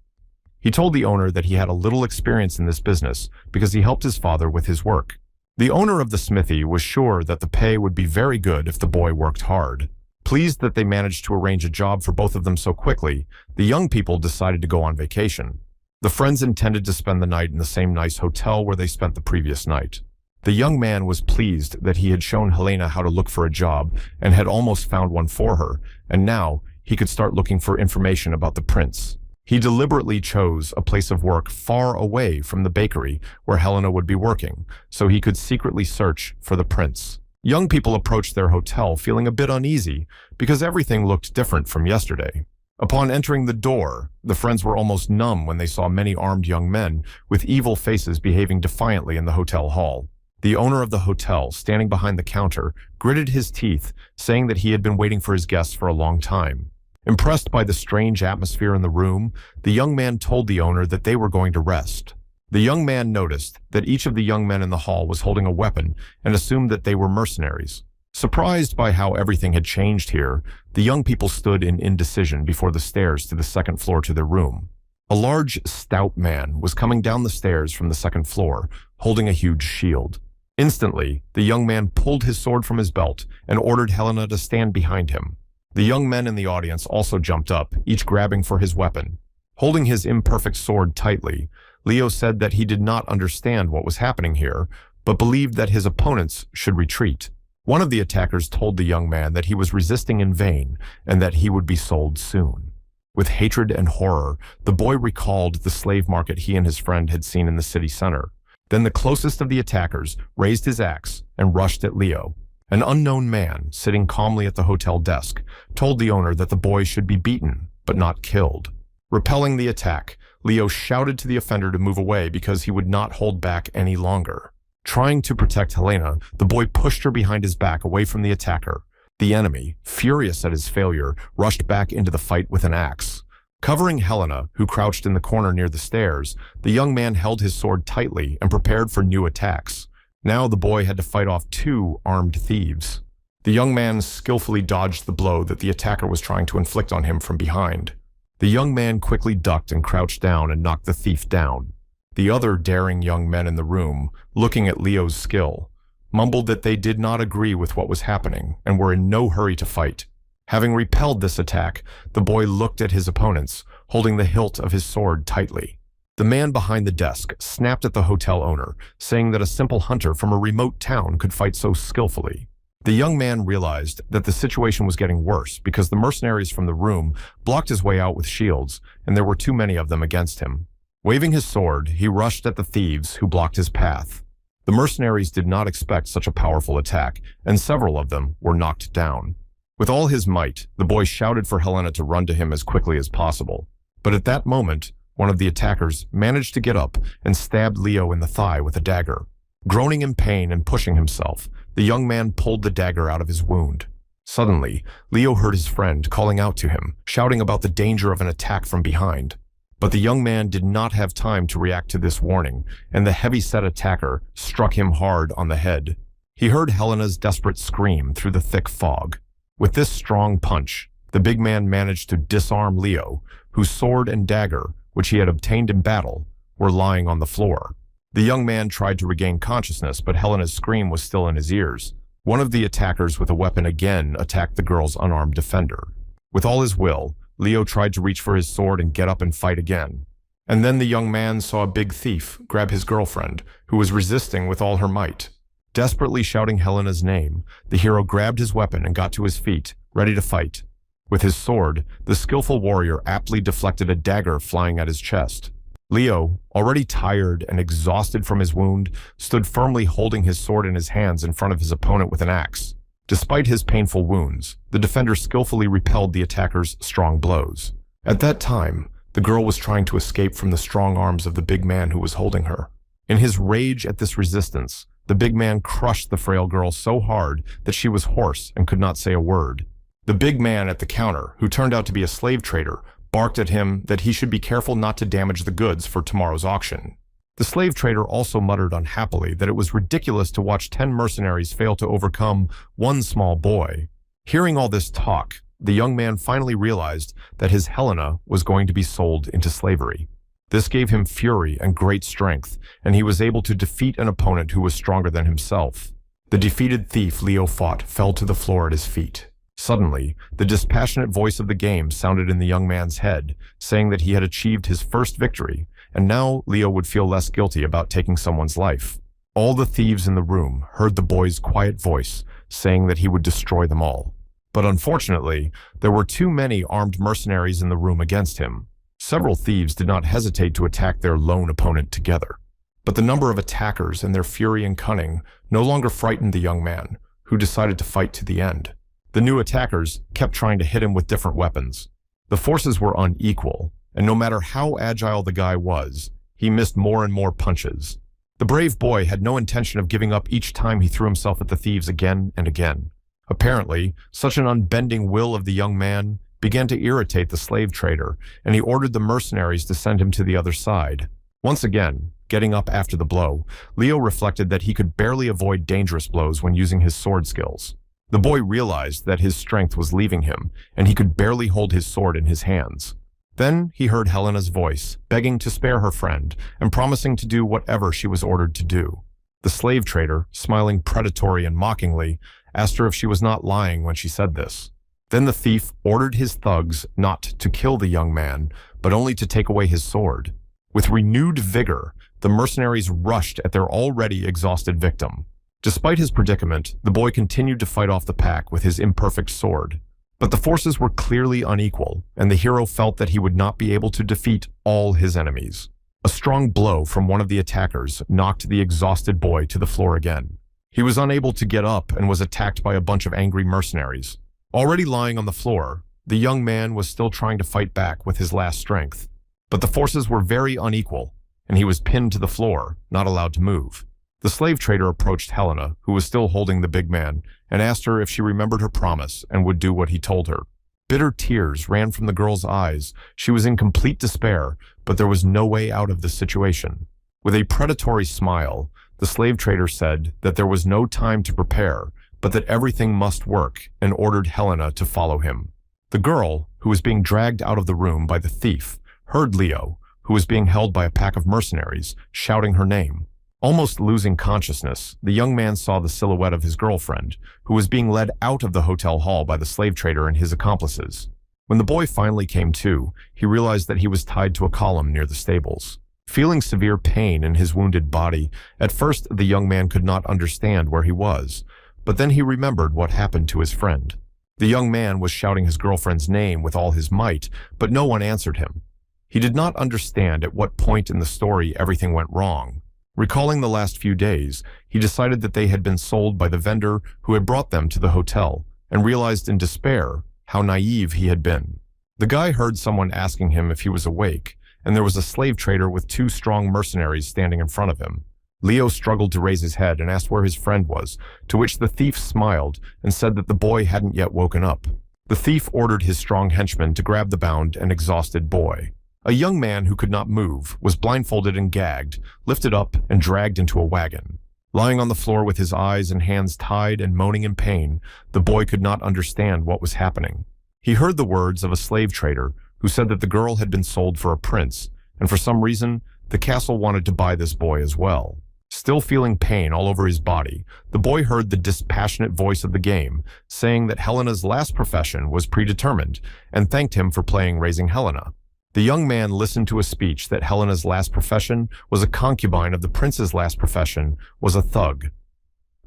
He told the owner that he had a little experience in this business because he helped his father with his work. The owner of the smithy was sure that the pay would be very good if the boy worked hard. Pleased that they managed to arrange a job for both of them so quickly, the young people decided to go on vacation. The friends intended to spend the night in the same nice hotel where they spent the previous night. The young man was pleased that he had shown Helena how to look for a job and had almost found one for her, and now he could start looking for information about the prince. He deliberately chose a place of work far away from the bakery where Helena would be working, so he could secretly search for the prince. Young people approached their hotel feeling a bit uneasy because everything looked different from yesterday. Upon entering the door, the friends were almost numb when they saw many armed young men with evil faces behaving defiantly in the hotel hall. The owner of the hotel, standing behind the counter, gritted his teeth, saying that he had been waiting for his guests for a long time. Impressed by the strange atmosphere in the room, the young man told the owner that they were going to rest. The young man noticed that each of the young men in the hall was holding a weapon and assumed that they were mercenaries. Surprised by how everything had changed here, the young people stood in indecision before the stairs to the second floor to their room. A large, stout man was coming down the stairs from the second floor, holding a huge shield. Instantly, the young man pulled his sword from his belt and ordered Helena to stand behind him. The young men in the audience also jumped up, each grabbing for his weapon. Holding his imperfect sword tightly, Leo said that he did not understand what was happening here, but believed that his opponents should retreat. One of the attackers told the young man that he was resisting in vain and that he would be sold soon. With hatred and horror, the boy recalled the slave market he and his friend had seen in the city center. Then the closest of the attackers raised his axe and rushed at Leo. An unknown man, sitting calmly at the hotel desk, told the owner that the boy should be beaten, but not killed. Repelling the attack, Leo shouted to the offender to move away because he would not hold back any longer. Trying to protect Helena, the boy pushed her behind his back away from the attacker. The enemy, furious at his failure, rushed back into the fight with an axe. Covering Helena, who crouched in the corner near the stairs, the young man held his sword tightly and prepared for new attacks. Now the boy had to fight off two armed thieves. The young man skillfully dodged the blow that the attacker was trying to inflict on him from behind. The young man quickly ducked and crouched down and knocked the thief down. The other daring young men in the room, looking at Leo's skill, mumbled that they did not agree with what was happening and were in no hurry to fight. Having repelled this attack, the boy looked at his opponents, holding the hilt of his sword tightly. The man behind the desk snapped at the hotel owner, saying that a simple hunter from a remote town could fight so skillfully. The young man realized that the situation was getting worse because the mercenaries from the room blocked his way out with shields, and there were too many of them against him. Waving his sword, he rushed at the thieves who blocked his path. The mercenaries did not expect such a powerful attack, and several of them were knocked down. With all his might, the boy shouted for Helena to run to him as quickly as possible. But at that moment, one of the attackers managed to get up and stabbed Leo in the thigh with a dagger. Groaning in pain and pushing himself, the young man pulled the dagger out of his wound. Suddenly, Leo heard his friend calling out to him, shouting about the danger of an attack from behind. But the young man did not have time to react to this warning, and the heavy-set attacker struck him hard on the head. He heard Helena's desperate scream through the thick fog. With this strong punch, the big man managed to disarm Leo, whose sword and dagger, which he had obtained in battle, were lying on the floor. The young man tried to regain consciousness, but Helena's scream was still in his ears. One of the attackers with a weapon again attacked the girl's unarmed defender. With all his will, Leo tried to reach for his sword and get up and fight again. And then the young man saw a big thief grab his girlfriend, who was resisting with all her might. Desperately shouting Helena's name, the hero grabbed his weapon and got to his feet, ready to fight. With his sword, the skillful warrior aptly deflected a dagger flying at his chest. Leo, already tired and exhausted from his wound, stood firmly holding his sword in his hands in front of his opponent with an axe. Despite his painful wounds, the defender skillfully repelled the attacker's strong blows. At that time, the girl was trying to escape from the strong arms of the big man who was holding her. In his rage at this resistance, the big man crushed the frail girl so hard that she was hoarse and could not say a word. The big man at the counter, who turned out to be a slave trader, barked at him that he should be careful not to damage the goods for tomorrow's auction. The slave trader also muttered unhappily that it was ridiculous to watch 10 mercenaries fail to overcome one small boy. Hearing all this talk, the young man finally realized that his Helena was going to be sold into slavery. This gave him fury and great strength, and he was able to defeat an opponent who was stronger than himself. The defeated thief Leo fought fell to the floor at his feet. Suddenly, the dispassionate voice of the game sounded in the young man's head, saying that he had achieved his first victory, and now Leo would feel less guilty about taking someone's life. All the thieves in the room heard the boy's quiet voice, saying that he would destroy them all. But unfortunately, there were too many armed mercenaries in the room against him. Several thieves did not hesitate to attack their lone opponent together. But the number of attackers and their fury and cunning no longer frightened the young man, who decided to fight to the end. The new attackers kept trying to hit him with different weapons. The forces were unequal, and no matter how agile the guy was, he missed more and more punches. The brave boy had no intention of giving up each time he threw himself at the thieves again and again. Apparently, such an unbending will of the young man began to irritate the slave trader, and he ordered the mercenaries to send him to the other side. Once again, getting up after the blow, Leo reflected that he could barely avoid dangerous blows when using his sword skills. The boy realized that his strength was leaving him, and he could barely hold his sword in his hands. Then he heard Helena's voice, begging to spare her friend and promising to do whatever she was ordered to do. The slave trader, smiling predatory and mockingly, asked her if she was not lying when she said this. Then the thief ordered his thugs not to kill the young man, but only to take away his sword. With renewed vigor, the mercenaries rushed at their already exhausted victim. Despite his predicament, the boy continued to fight off the pack with his imperfect sword. But the forces were clearly unequal, and the hero felt that he would not be able to defeat all his enemies. A strong blow from one of the attackers knocked the exhausted boy to the floor again. He was unable to get up and was attacked by a bunch of angry mercenaries. Already lying on the floor, the young man was still trying to fight back with his last strength. But the forces were very unequal, and he was pinned to the floor, not allowed to move. The slave trader approached Helena, who was still holding the big man, and asked her if she remembered her promise and would do what he told her. Bitter tears ran from the girl's eyes. She was in complete despair, but there was no way out of this situation. With a predatory smile, the slave trader said that there was no time to prepare, but that everything must work, and ordered Helena to follow him. The girl, who was being dragged out of the room by the thief, heard Leo, who was being held by a pack of mercenaries, shouting her name. Almost losing consciousness, the young man saw the silhouette of his girlfriend, who was being led out of the hotel hall by the slave trader and his accomplices. When the boy finally came to, he realized that he was tied to a column near the stables. Feeling severe pain in his wounded body, at first the young man could not understand where he was, but then he remembered what happened to his friend. The young man was shouting his girlfriend's name with all his might, but no one answered him. He did not understand at what point in the story everything went wrong. Recalling the last few days, he decided that they had been sold by the vendor who had brought them to the hotel, and realized in despair how naive he had been. The guy heard someone asking him if he was awake, and there was a slave trader with two strong mercenaries standing in front of him. Leo struggled to raise his head and asked where his friend was, to which the thief smiled and said that the boy hadn't yet woken up. The thief ordered his strong henchman to grab the bound and exhausted boy. A young man who could not move was blindfolded and gagged, lifted up and dragged into a wagon. Lying on the floor with his eyes and hands tied and moaning in pain, the boy could not understand what was happening. He heard the words of a slave trader who said that the girl had been sold for a prince, and for some reason, the castle wanted to buy this boy as well. Still feeling pain all over his body, the boy heard the dispassionate voice of the game, saying that Helena's last profession was predetermined, and thanked him for playing Raising Helena. The young man listened to a speech that Helena's last profession was a concubine of the prince's last profession was a thug.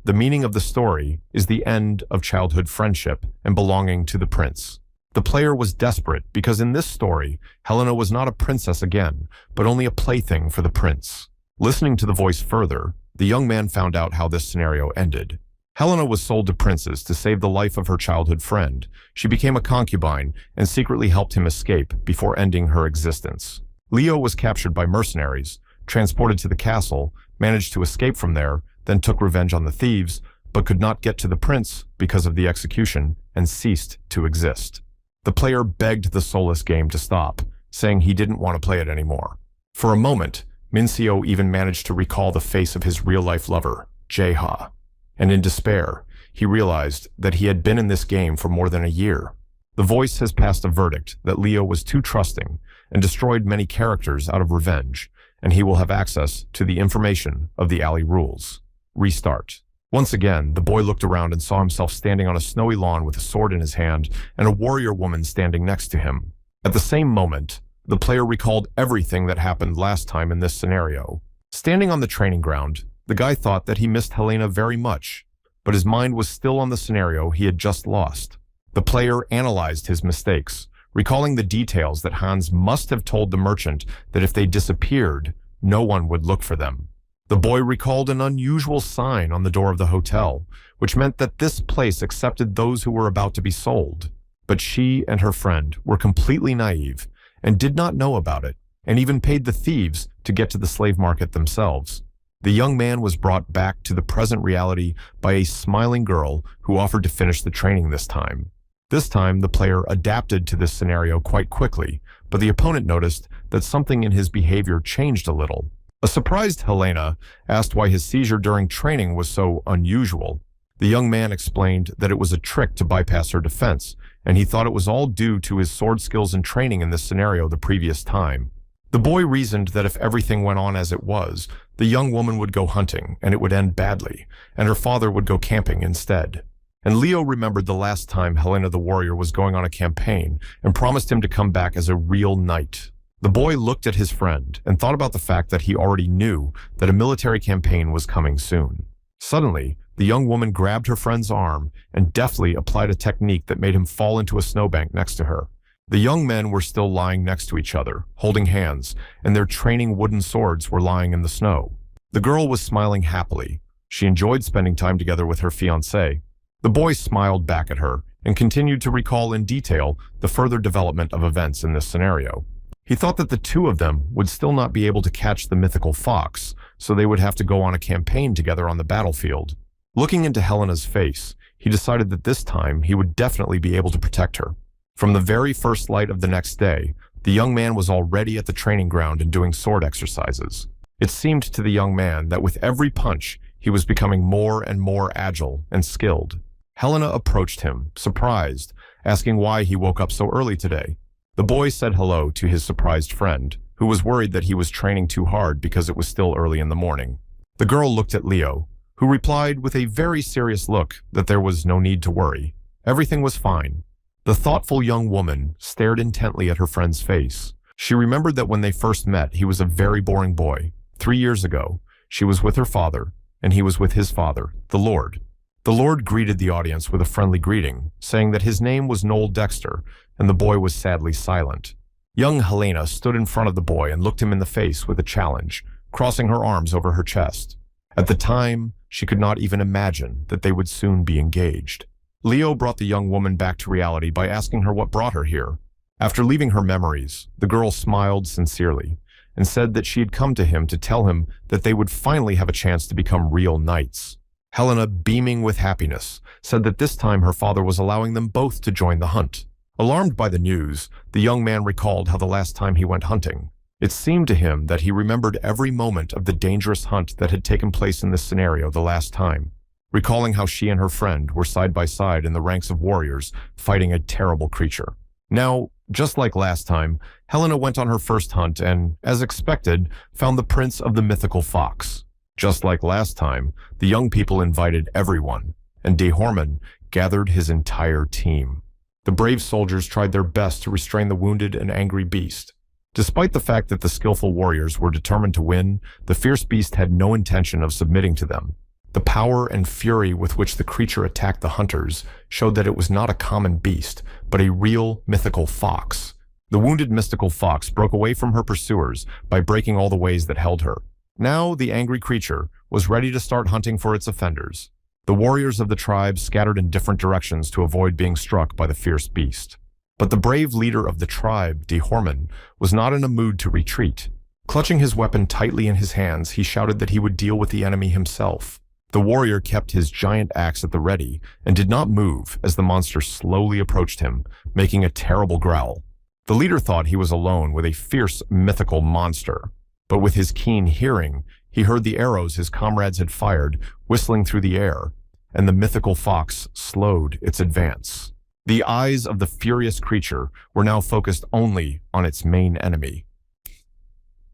The meaning of the story is the end of childhood friendship and belonging to the prince. The player was desperate because in this story, Helena was not a princess again, but only a plaything for the prince. Listening to the voice further, the young man found out how this scenario ended. Helena was sold to princes to save the life of her childhood friend. She became a concubine and secretly helped him escape before ending her existence. Leo was captured by mercenaries, transported to the castle, managed to escape from there, then took revenge on the thieves, but could not get to the prince because of the execution and ceased to exist. The player begged the soulless game to stop, saying he didn't want to play it anymore. For a moment, Mincio even managed to recall the face of his real-life lover, Jaeha. And in despair, he realized that he had been in this game for more than a year. The voice has passed a verdict that Leo was too trusting and destroyed many characters out of revenge, and he will have access to the information of the alley rules. Restart. Once again, the boy looked around and saw himself standing on a snowy lawn with a sword in his hand and a warrior woman standing next to him. At the same moment, the player recalled everything that happened last time in this scenario. Standing on the training ground, the guy thought that he missed Helena very much, but his mind was still on the scenario he had just lost. The player analyzed his mistakes, recalling the details that Hans must have told the merchant that if they disappeared, no one would look for them. The boy recalled an unusual sign on the door of the hotel, which meant that this place accepted those who were about to be sold. But she and her friend were completely naive and did not know about it, and even paid the thieves to get to the slave market themselves. The young man was brought back to the present reality by a smiling girl who offered to finish the training this time. This time, the player adapted to this scenario quite quickly, but the opponent noticed that something in his behavior changed a little. A surprised Helena asked why his seizure during training was so unusual. The young man explained that it was a trick to bypass her defense, and he thought it was all due to his sword skills and training in this scenario the previous time. The boy reasoned that if everything went on as it was, the young woman would go hunting, and it would end badly, and her father would go camping instead. And Leo remembered the last time Helena the warrior was going on a campaign and promised him to come back as a real knight. The boy looked at his friend and thought about the fact that he already knew that a military campaign was coming soon. Suddenly, the young woman grabbed her friend's arm and deftly applied a technique that made him fall into a snowbank next to her. The young men were still lying next to each other, holding hands, and their training wooden swords were lying in the snow. The girl was smiling happily. She enjoyed spending time together with her fiancé. The boy smiled back at her and continued to recall in detail the further development of events in this scenario. He thought that the two of them would still not be able to catch the mythical fox, so they would have to go on a campaign together on the battlefield. Looking into Helena's face, he decided that this time he would definitely be able to protect her. From the very first light of the next day, the young man was already at the training ground and doing sword exercises. It seemed to the young man that with every punch, he was becoming more and more agile and skilled. Helena approached him, surprised, asking why he woke up so early today. The boy said hello to his surprised friend, who was worried that he was training too hard because it was still early in the morning. The girl looked at Leo, who replied with a very serious look that there was no need to worry. Everything was fine. The thoughtful young woman stared intently at her friend's face. She remembered that when they first met, he was a very boring boy. 3 years ago, she was with her father, and he was with his father, the Lord. The Lord greeted the audience with a friendly greeting, saying that his name was Noel Dexter, and the boy was sadly silent. Young Helena stood in front of the boy and looked him in the face with a challenge, crossing her arms over her chest. At the time, she could not even imagine that they would soon be engaged. Leo brought the young woman back to reality by asking her what brought her here. After leaving her memories, the girl smiled sincerely and said that she had come to him to tell him that they would finally have a chance to become real knights. Helena, beaming with happiness, said that this time her father was allowing them both to join the hunt. Alarmed by the news, the young man recalled how the last time he went hunting. It seemed to him that he remembered every moment of the dangerous hunt that had taken place in this scenario the last time, recalling how she and her friend were side by side in the ranks of warriors fighting a terrible creature. Now, just like last time, Helena went on her first hunt and, as expected, found the prince of the mythical fox. Just like last time, the young people invited everyone, and Dehorman gathered his entire team. The brave soldiers tried their best to restrain the wounded and angry beast. Despite the fact that the skillful warriors were determined to win, the fierce beast had no intention of submitting to them. The power and fury with which the creature attacked the hunters showed that it was not a common beast, but a real mythical fox. The wounded mystical fox broke away from her pursuers by breaking all the ways that held her. Now the angry creature was ready to start hunting for its offenders. The warriors of the tribe scattered in different directions to avoid being struck by the fierce beast. But the brave leader of the tribe, Dehorman, was not in a mood to retreat. Clutching his weapon tightly in his hands, he shouted that he would deal with the enemy himself. The warrior kept his giant axe at the ready and did not move as the monster slowly approached him, making a terrible growl. The leader thought he was alone with a fierce mythical monster, but with his keen hearing, he heard the arrows his comrades had fired whistling through the air, and the mythical fox slowed its advance. The eyes of the furious creature were now focused only on its main enemy.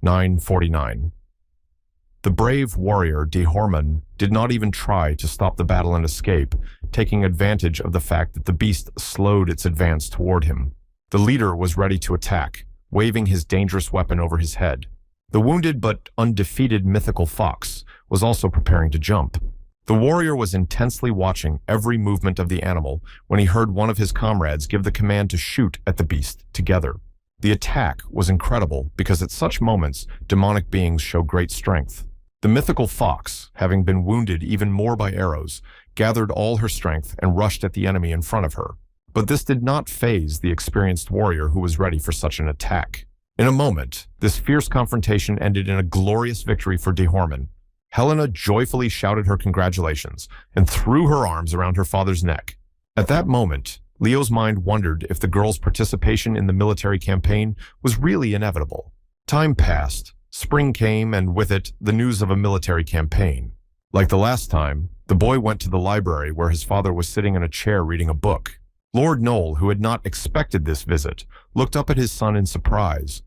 949. The brave warrior Dehorman did not even try to stop the battle and escape, taking advantage of the fact that the beast slowed its advance toward him. The leader was ready to attack, waving his dangerous weapon over his head. The wounded but undefeated mythical fox was also preparing to jump. The warrior was intensely watching every movement of the animal when he heard one of his comrades give the command to shoot at the beast together. The attack was incredible because at such moments, demonic beings show great strength. The mythical fox, having been wounded even more by arrows, gathered all her strength and rushed at the enemy in front of her. But this did not faze the experienced warrior who was ready for such an attack. In a moment, this fierce confrontation ended in a glorious victory for Dehorman. Helena joyfully shouted her congratulations and threw her arms around her father's neck. At that moment, Leo's mind wondered if the girl's participation in the military campaign was really inevitable. Time passed. Spring came, and with it, the news of a military campaign. Like the last time, the boy went to the library where his father was sitting in a chair reading a book. Lord Noel, who had not expected this visit, looked up at his son in surprise.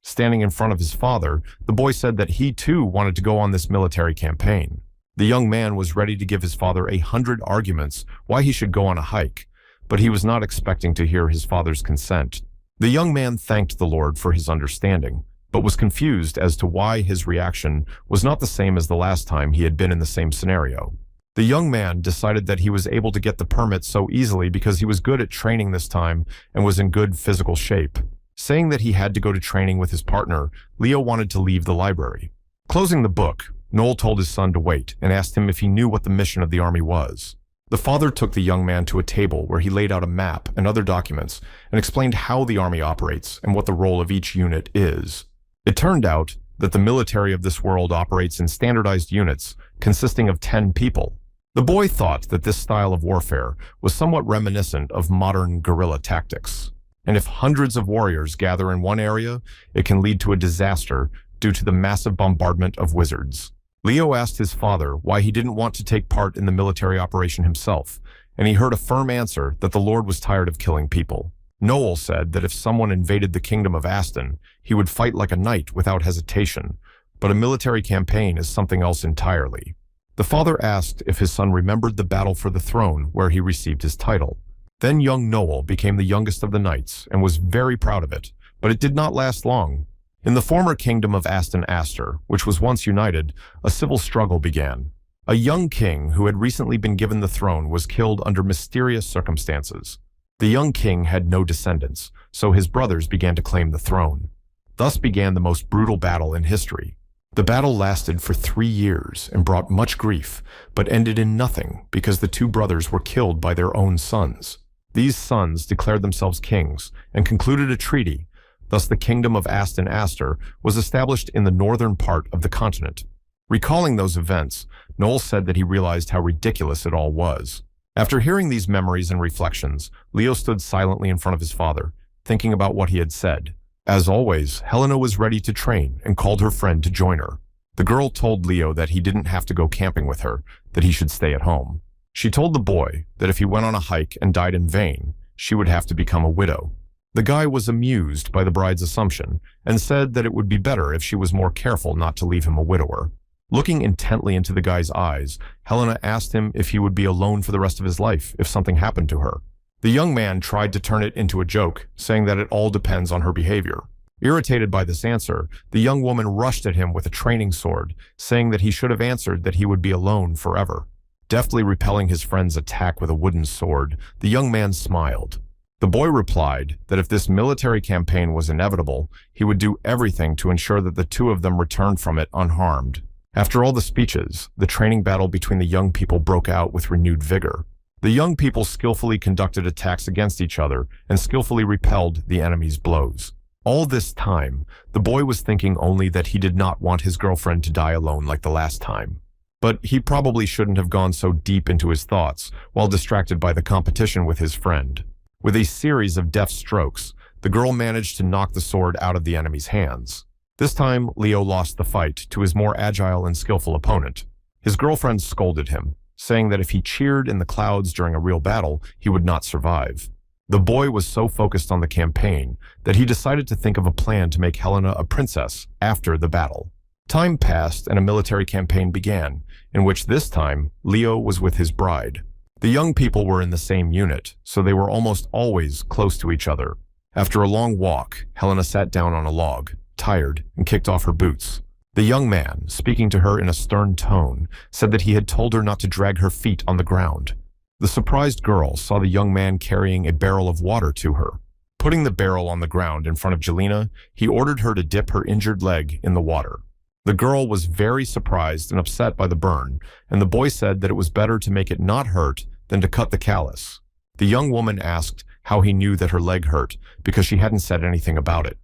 Standing in front of his father, the boy said that he too wanted to go on this military campaign. The young man was ready to give his father 100 arguments why he should go on a hike, but he was not expecting to hear his father's consent. The young man thanked the Lord for his understanding, but was confused as to why his reaction was not the same as the last time he had been in the same scenario. The young man decided that he was able to get the permit so easily because he was good at training this time and was in good physical shape. Saying that he had to go to training with his partner, Leo wanted to leave the library. Closing the book, Noel told his son to wait and asked him if he knew what the mission of the army was. The father took the young man to a table where he laid out a map and other documents and explained how the army operates and what the role of each unit is. It turned out that the military of this world operates in standardized units consisting of 10 people. The boy thought that this style of warfare was somewhat reminiscent of modern guerrilla tactics. And if hundreds of warriors gather in one area, it can lead to a disaster due to the massive bombardment of wizards. Leo asked his father why he didn't want to take part in the military operation himself, and he heard a firm answer that the Lord was tired of killing people. Noel said that if someone invaded the kingdom of Aston, he would fight like a knight without hesitation, but a military campaign is something else entirely. The father asked if his son remembered the battle for the throne where he received his title. Then young Noel became the youngest of the knights and was very proud of it, but it did not last long. In the former kingdom of Aston Aster, which was once united, a civil struggle began. A young king who had recently been given the throne was killed under mysterious circumstances. The young king had no descendants, so his brothers began to claim the throne. Thus began the most brutal battle in history. The battle lasted for 3 years and brought much grief, but ended in nothing because the two brothers were killed by their own sons. These sons declared themselves kings and concluded a treaty. Thus the kingdom of Aston Aster was established in the northern part of the continent. Recalling those events, Noel said that he realized how ridiculous it all was. After hearing these memories and reflections, Leo stood silently in front of his father, thinking about what he had said. As always, Helena was ready to train and called her friend to join her. The girl told Leo that he didn't have to go camping with her, that he should stay at home. She told the boy that if he went on a hike and died in vain, she would have to become a widow. The guy was amused by the bride's assumption and said that it would be better if she was more careful not to leave him a widower. Looking intently into the guy's eyes, Helena asked him if he would be alone for the rest of his life if something happened to her. The young man tried to turn it into a joke, saying that it all depends on her behavior. Irritated by this answer, the young woman rushed at him with a training sword, saying that he should have answered that he would be alone forever. Deftly repelling his friend's attack with a wooden sword, the young man smiled. The boy replied that if this military campaign was inevitable, he would do everything to ensure that the two of them returned from it unharmed. After all the speeches, the training battle between the young people broke out with renewed vigor. The young people skillfully conducted attacks against each other and skillfully repelled the enemy's blows. All this time, the boy was thinking only that he did not want his girlfriend to die alone like the last time. But he probably shouldn't have gone so deep into his thoughts while distracted by the competition with his friend. With a series of deft strokes, the girl managed to knock the sword out of the enemy's hands. This time, Leo lost the fight to his more agile and skillful opponent. His girlfriend scolded him, saying that if he cheered in the clouds during a real battle, he would not survive. The boy was so focused on the campaign that he decided to think of a plan to make Helena a princess after the battle. Time passed and a military campaign began, in which this time, Leo was with his bride. The young people were in the same unit, so they were almost always close to each other. After a long walk, Helena sat down on a log, tired, and kicked off her boots. The young man, speaking to her in a stern tone, said that he had told her not to drag her feet on the ground. The surprised girl saw the young man carrying a barrel of water to her. Putting the barrel on the ground in front of Jelena, he ordered her to dip her injured leg in the water. The girl was very surprised and upset by the burn, and the boy said that it was better to make it not hurt than to cut the callus. The young woman asked how he knew that her leg hurt because she hadn't said anything about it.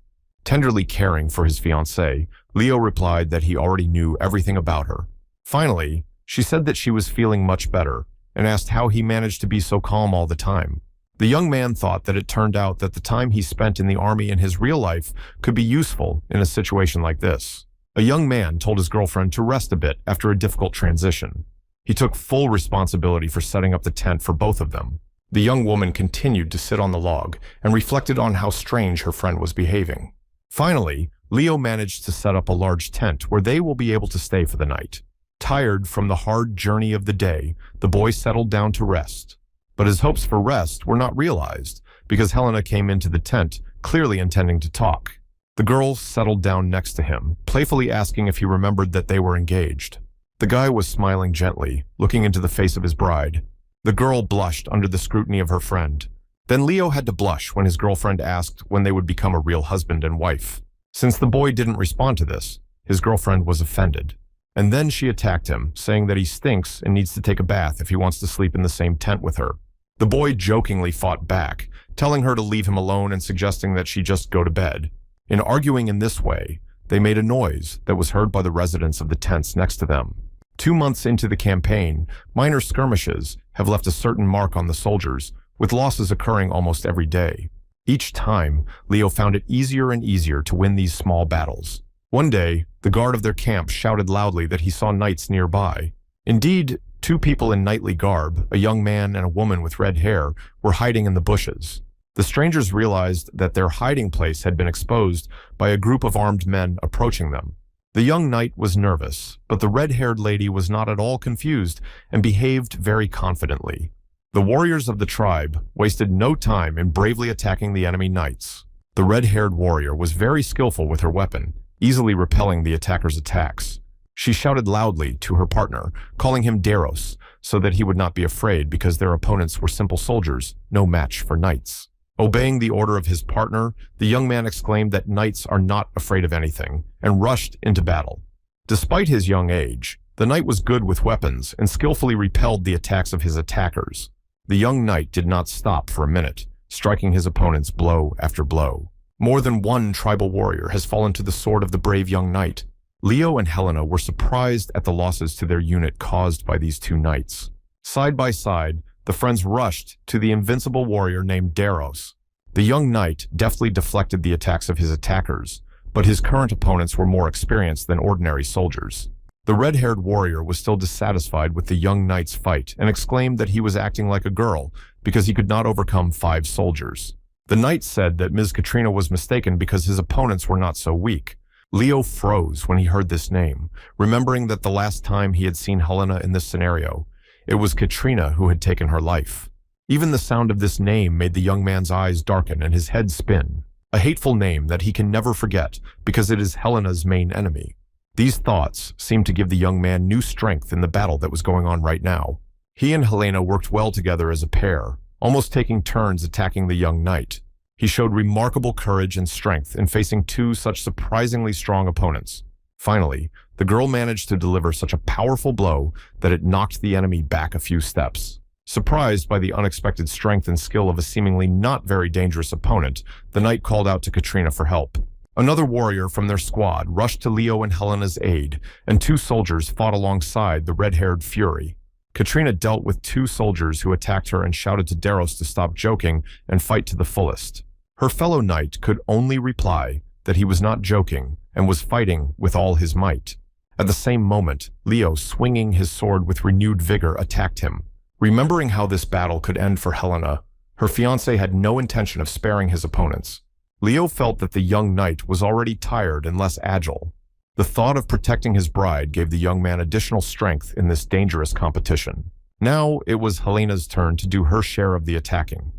Tenderly caring for his fiancée, Leo replied that he already knew everything about her. Finally, she said that she was feeling much better and asked how he managed to be so calm all the time. The young man thought that it turned out that the time he spent in the army in his real life could be useful in a situation like this. A young man told his girlfriend to rest a bit after a difficult transition. He took full responsibility for setting up the tent for both of them. The young woman continued to sit on the log and reflected on how strange her friend was behaving. Finally, Leo managed to set up a large tent where they will be able to stay for the night. Tired from the hard journey of the day, the boy settled down to rest. But his hopes for rest were not realized because Helena came into the tent, clearly intending to talk. The girl settled down next to him, playfully asking if he remembered that they were engaged. The guy was smiling gently, looking into the face of his bride. The girl blushed under the scrutiny of her friend. Then Leo had to blush when his girlfriend asked when they would become a real husband and wife. Since the boy didn't respond to this, his girlfriend was offended. And then she attacked him, saying that he stinks and needs to take a bath if he wants to sleep in the same tent with her. The boy jokingly fought back, telling her to leave him alone and suggesting that she just go to bed. In arguing in this way, they made a noise that was heard by the residents of the tents next to them. 2 months into the campaign, minor skirmishes have left a certain mark on the soldiers, with losses occurring almost every day. Each time, Leo found it easier and easier to win these small battles. One day, the guard of their camp shouted loudly that he saw knights nearby. Indeed, 2 people in knightly garb, a young man and a woman with red hair, were hiding in the bushes. The strangers realized that their hiding place had been exposed by a group of armed men approaching them. The young knight was nervous, but the red-haired lady was not at all confused and behaved very confidently. The warriors of the tribe wasted no time in bravely attacking the enemy knights. The red-haired warrior was very skillful with her weapon, easily repelling the attackers' attacks. She shouted loudly to her partner, calling him Deros, so that he would not be afraid because their opponents were simple soldiers, no match for knights. Obeying the order of his partner, the young man exclaimed that knights are not afraid of anything, and rushed into battle. Despite his young age, the knight was good with weapons and skillfully repelled the attacks of his attackers. The young knight did not stop for a minute, striking his opponents blow after blow. More than one tribal warrior has fallen to the sword of the brave young knight. Leo and Helena were surprised at the losses to their unit caused by these two knights. Side by side, the friends rushed to the invincible warrior named Deros. The young knight deftly deflected the attacks of his attackers, but his current opponents were more experienced than ordinary soldiers. The red-haired warrior was still dissatisfied with the young knight's fight and exclaimed that he was acting like a girl because he could not overcome 5 soldiers. The knight said that Ms. Katrina was mistaken because his opponents were not so weak. Leo froze when he heard this name, remembering that the last time he had seen Helena in this scenario, it was Katrina who had taken her life. Even the sound of this name made the young man's eyes darken and his head spin. A hateful name that he can never forget because it is Helena's main enemy. These thoughts seemed to give the young man new strength in the battle that was going on right now. He and Helena worked well together as a pair, almost taking turns attacking the young knight. He showed remarkable courage and strength in facing 2 such surprisingly strong opponents. Finally, the girl managed to deliver such a powerful blow that it knocked the enemy back a few steps. Surprised by the unexpected strength and skill of a seemingly not very dangerous opponent, the knight called out to Katrina for help. Another warrior from their squad rushed to Leo and Helena's aid, and 2 soldiers fought alongside the red-haired fury. Katrina dealt with 2 soldiers who attacked her and shouted to Deros to stop joking and fight to the fullest. Her fellow knight could only reply that he was not joking and was fighting with all his might. At the same moment, Leo, swinging his sword with renewed vigor, attacked him. Remembering how this battle could end for Helena, her fiancé had no intention of sparing his opponents. Leo felt that the young knight was already tired and less agile. The thought of protecting his bride gave the young man additional strength in this dangerous competition. Now it was Helena's turn to do her share of the attacking.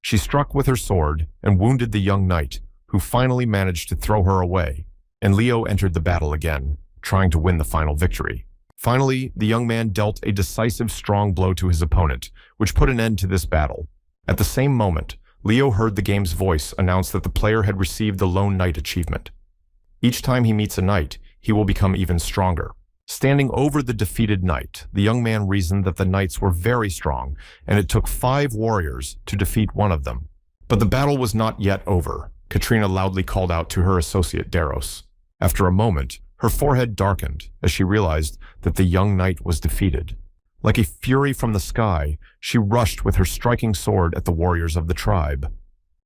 She struck with her sword and wounded the young knight, who finally managed to throw her away, and Leo entered the battle again, trying to win the final victory. Finally, the young man dealt a decisive strong blow to his opponent, which put an end to this battle. At the same moment, Leo heard the game's voice announce that the player had received the Lone Knight achievement. Each time he meets a knight, he will become even stronger. Standing over the defeated knight, the young man reasoned that the knights were very strong, and it took 5 warriors to defeat one of them. But the battle was not yet over. Katrina loudly called out to her associate Deros. After a moment, her forehead darkened as she realized that the young knight was defeated. Like a fury from the sky, she rushed with her striking sword at the warriors of the tribe.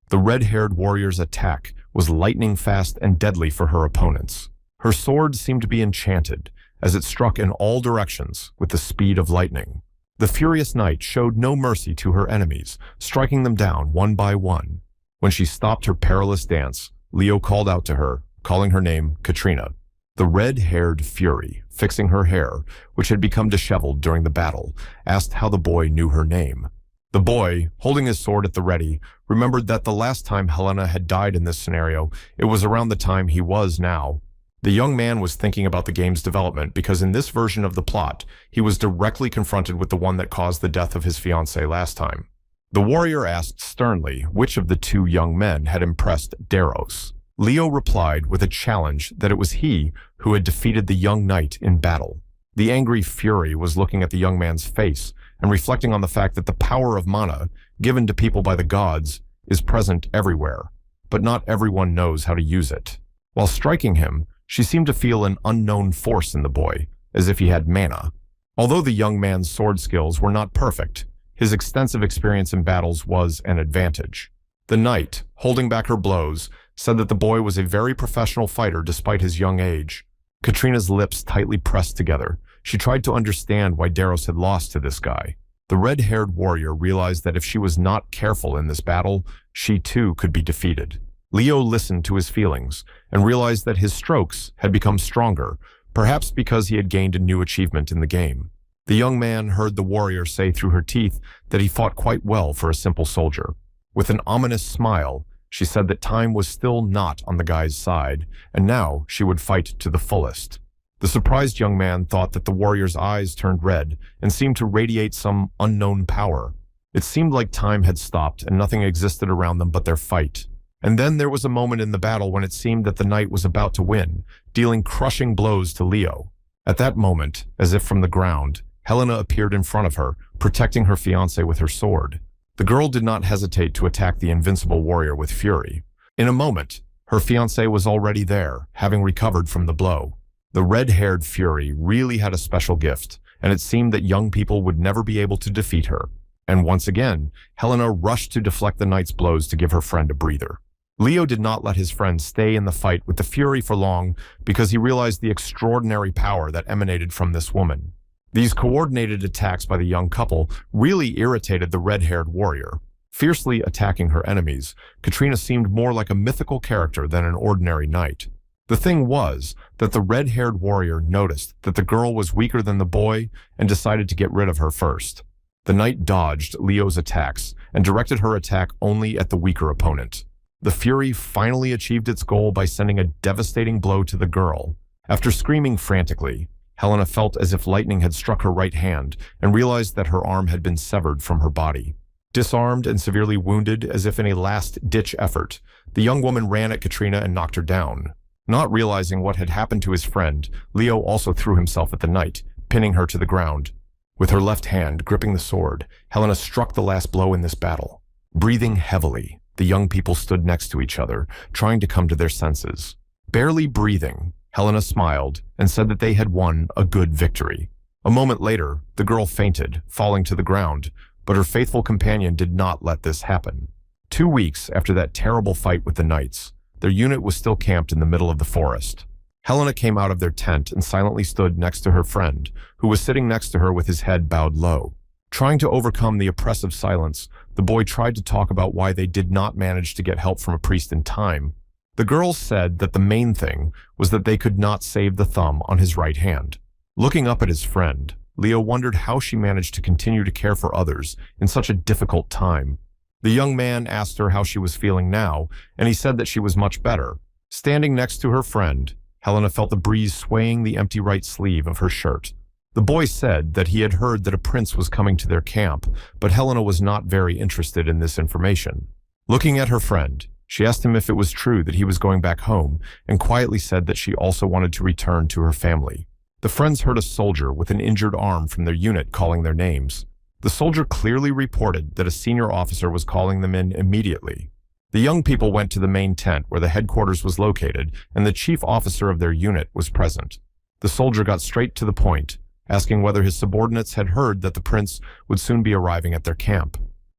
The red-haired warrior's attack was lightning fast and deadly for her opponents. Her sword seemed to be enchanted, as it struck in all directions with the speed of lightning. The furious knight showed no mercy to her enemies, striking them down one by one. When she stopped her perilous dance, Leo called out to her, calling her name Katrina. The red-haired fury, fixing her hair, which had become disheveled during the battle, asked how the boy knew her name. The boy, holding his sword at the ready, remembered that the last time Helena had died in this scenario, it was around the time he was now. The young man was thinking about the game's development because in this version of the plot, he was directly confronted with the one that caused the death of his fiancée last time. The warrior asked sternly which of the 2 young men had impressed Deros. Leo replied with a challenge that it was he who had defeated the young knight in battle. The angry fury was looking at the young man's face and reflecting on the fact that the power of mana, given to people by the gods, is present everywhere, but not everyone knows how to use it. While striking him, she seemed to feel an unknown force in the boy, as if he had mana. Although the young man's sword skills were not perfect, his extensive experience in battles was an advantage. The knight, holding back her blows, said that the boy was a very professional fighter despite his young age. Katrina's lips tightly pressed together. She tried to understand why Deros had lost to this guy. The red-haired warrior realized that if she was not careful in this battle, she too could be defeated. Leo listened to his feelings and realized that his strokes had become stronger, perhaps because he had gained a new achievement in the game. The young man heard the warrior say through her teeth that he fought quite well for a simple soldier. With an ominous smile, she said that time was still not on the guy's side, and now she would fight to the fullest. The surprised young man thought that the warrior's eyes turned red and seemed to radiate some unknown power. It seemed like time had stopped and nothing existed around them but their fight. And then there was a moment in the battle when it seemed that the knight was about to win, dealing crushing blows to Leo. At that moment, as if from the ground, Helena appeared in front of her, protecting her fiancé with her sword. The girl did not hesitate to attack the invincible warrior with fury. In a moment, her fiancé was already there, having recovered from the blow. The red-haired Fury really had a special gift, and it seemed that young people would never be able to defeat her. And once again, Helena rushed to deflect the knight's blows to give her friend a breather. Leo did not let his friend stay in the fight with the Fury for long because he realized the extraordinary power that emanated from this woman. These coordinated attacks by the young couple really irritated the red-haired warrior. Fiercely attacking her enemies, Katrina seemed more like a mythical character than an ordinary knight. The thing was that the red-haired warrior noticed that the girl was weaker than the boy and decided to get rid of her first. The knight dodged Leo's attacks and directed her attack only at the weaker opponent. The Fury finally achieved its goal by sending a devastating blow to the girl. After screaming frantically, Helena felt as if lightning had struck her right hand and realized that her arm had been severed from her body. Disarmed and severely wounded as if in a last-ditch effort, the young woman ran at Katrina and knocked her down. Not realizing what had happened to his friend, Leo also threw himself at the knight, pinning her to the ground. With her left hand gripping the sword, Helena struck the last blow in this battle. Breathing heavily, the young people stood next to each other, trying to come to their senses. Barely breathing, Helena smiled and said that they had won a good victory. A moment later, the girl fainted, falling to the ground, but her faithful companion did not let this happen. 2 weeks after that terrible fight with the knights, their unit was still camped in the middle of the forest. Helena came out of their tent and silently stood next to her friend, who was sitting next to her with his head bowed low. Trying to overcome the oppressive silence, the boy tried to talk about why they did not manage to get help from a priest in time. The girls said that the main thing was that they could not save the thumb on his right hand. Looking up at his friend, Leo wondered how she managed to continue to care for others in such a difficult time. The young man asked her how she was feeling now, and he said that she was much better. Standing next to her friend, Helena felt the breeze swaying the empty right sleeve of her shirt. The boy said that he had heard that a prince was coming to their camp, but Helena was not very interested in this information. Looking at her friend, she asked him if it was true that he was going back home, and quietly said that she also wanted to return to her family. The friends heard a soldier with an injured arm from their unit calling their names. The soldier clearly reported that a senior officer was calling them in immediately. The young people went to the main tent where the headquarters was located, and the chief officer of their unit was present. The soldier got straight to the point, asking whether his subordinates had heard that the prince would soon be arriving at their camp.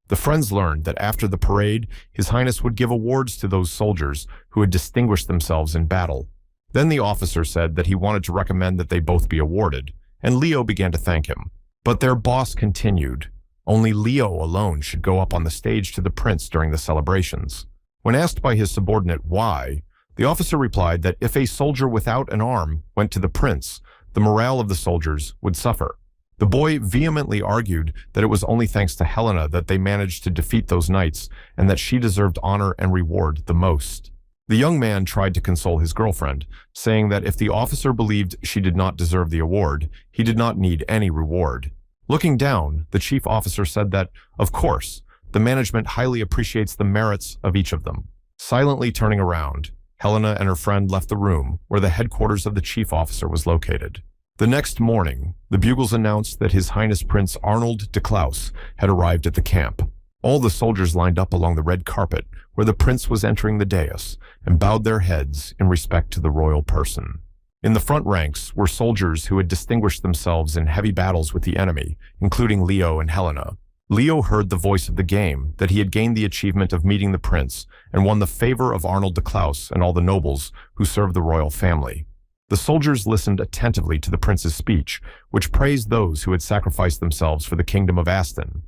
The friends learned that after the parade, His Highness would give awards to those soldiers who had distinguished themselves in battle. Then the officer said that he wanted to recommend that they both be awarded, and Leo began to thank him. But their boss continued. Only Leo alone should go up on the stage to the prince during the celebrations. When asked by his subordinate why, the officer replied that if a soldier without an arm went to the prince, the morale of the soldiers would suffer. The boy vehemently argued that it was only thanks to Helena that they managed to defeat those knights, and that she deserved honor and reward the most. The young man tried to console his girlfriend, saying that if the officer believed she did not deserve the award, he did not need any reward. Looking down, the chief officer said that, of course, the management highly appreciates the merits of each of them. Silently turning around, Helena and her friend left the room where the headquarters of the chief officer was located. The next morning, the bugles announced that His Highness Prince Arnold de Klaus had arrived at the camp. All the soldiers lined up along the red carpet where the prince was entering the dais and bowed their heads in respect to the royal person. In the front ranks were soldiers who had distinguished themselves in heavy battles with the enemy, including Leo and Helena. Leo heard the voice of the game that he had gained the achievement of meeting the prince and won the favor of Arnold de Klaus and all the nobles who served the royal family. The soldiers listened attentively to the prince's speech, which praised those who had sacrificed themselves for the kingdom of Aston.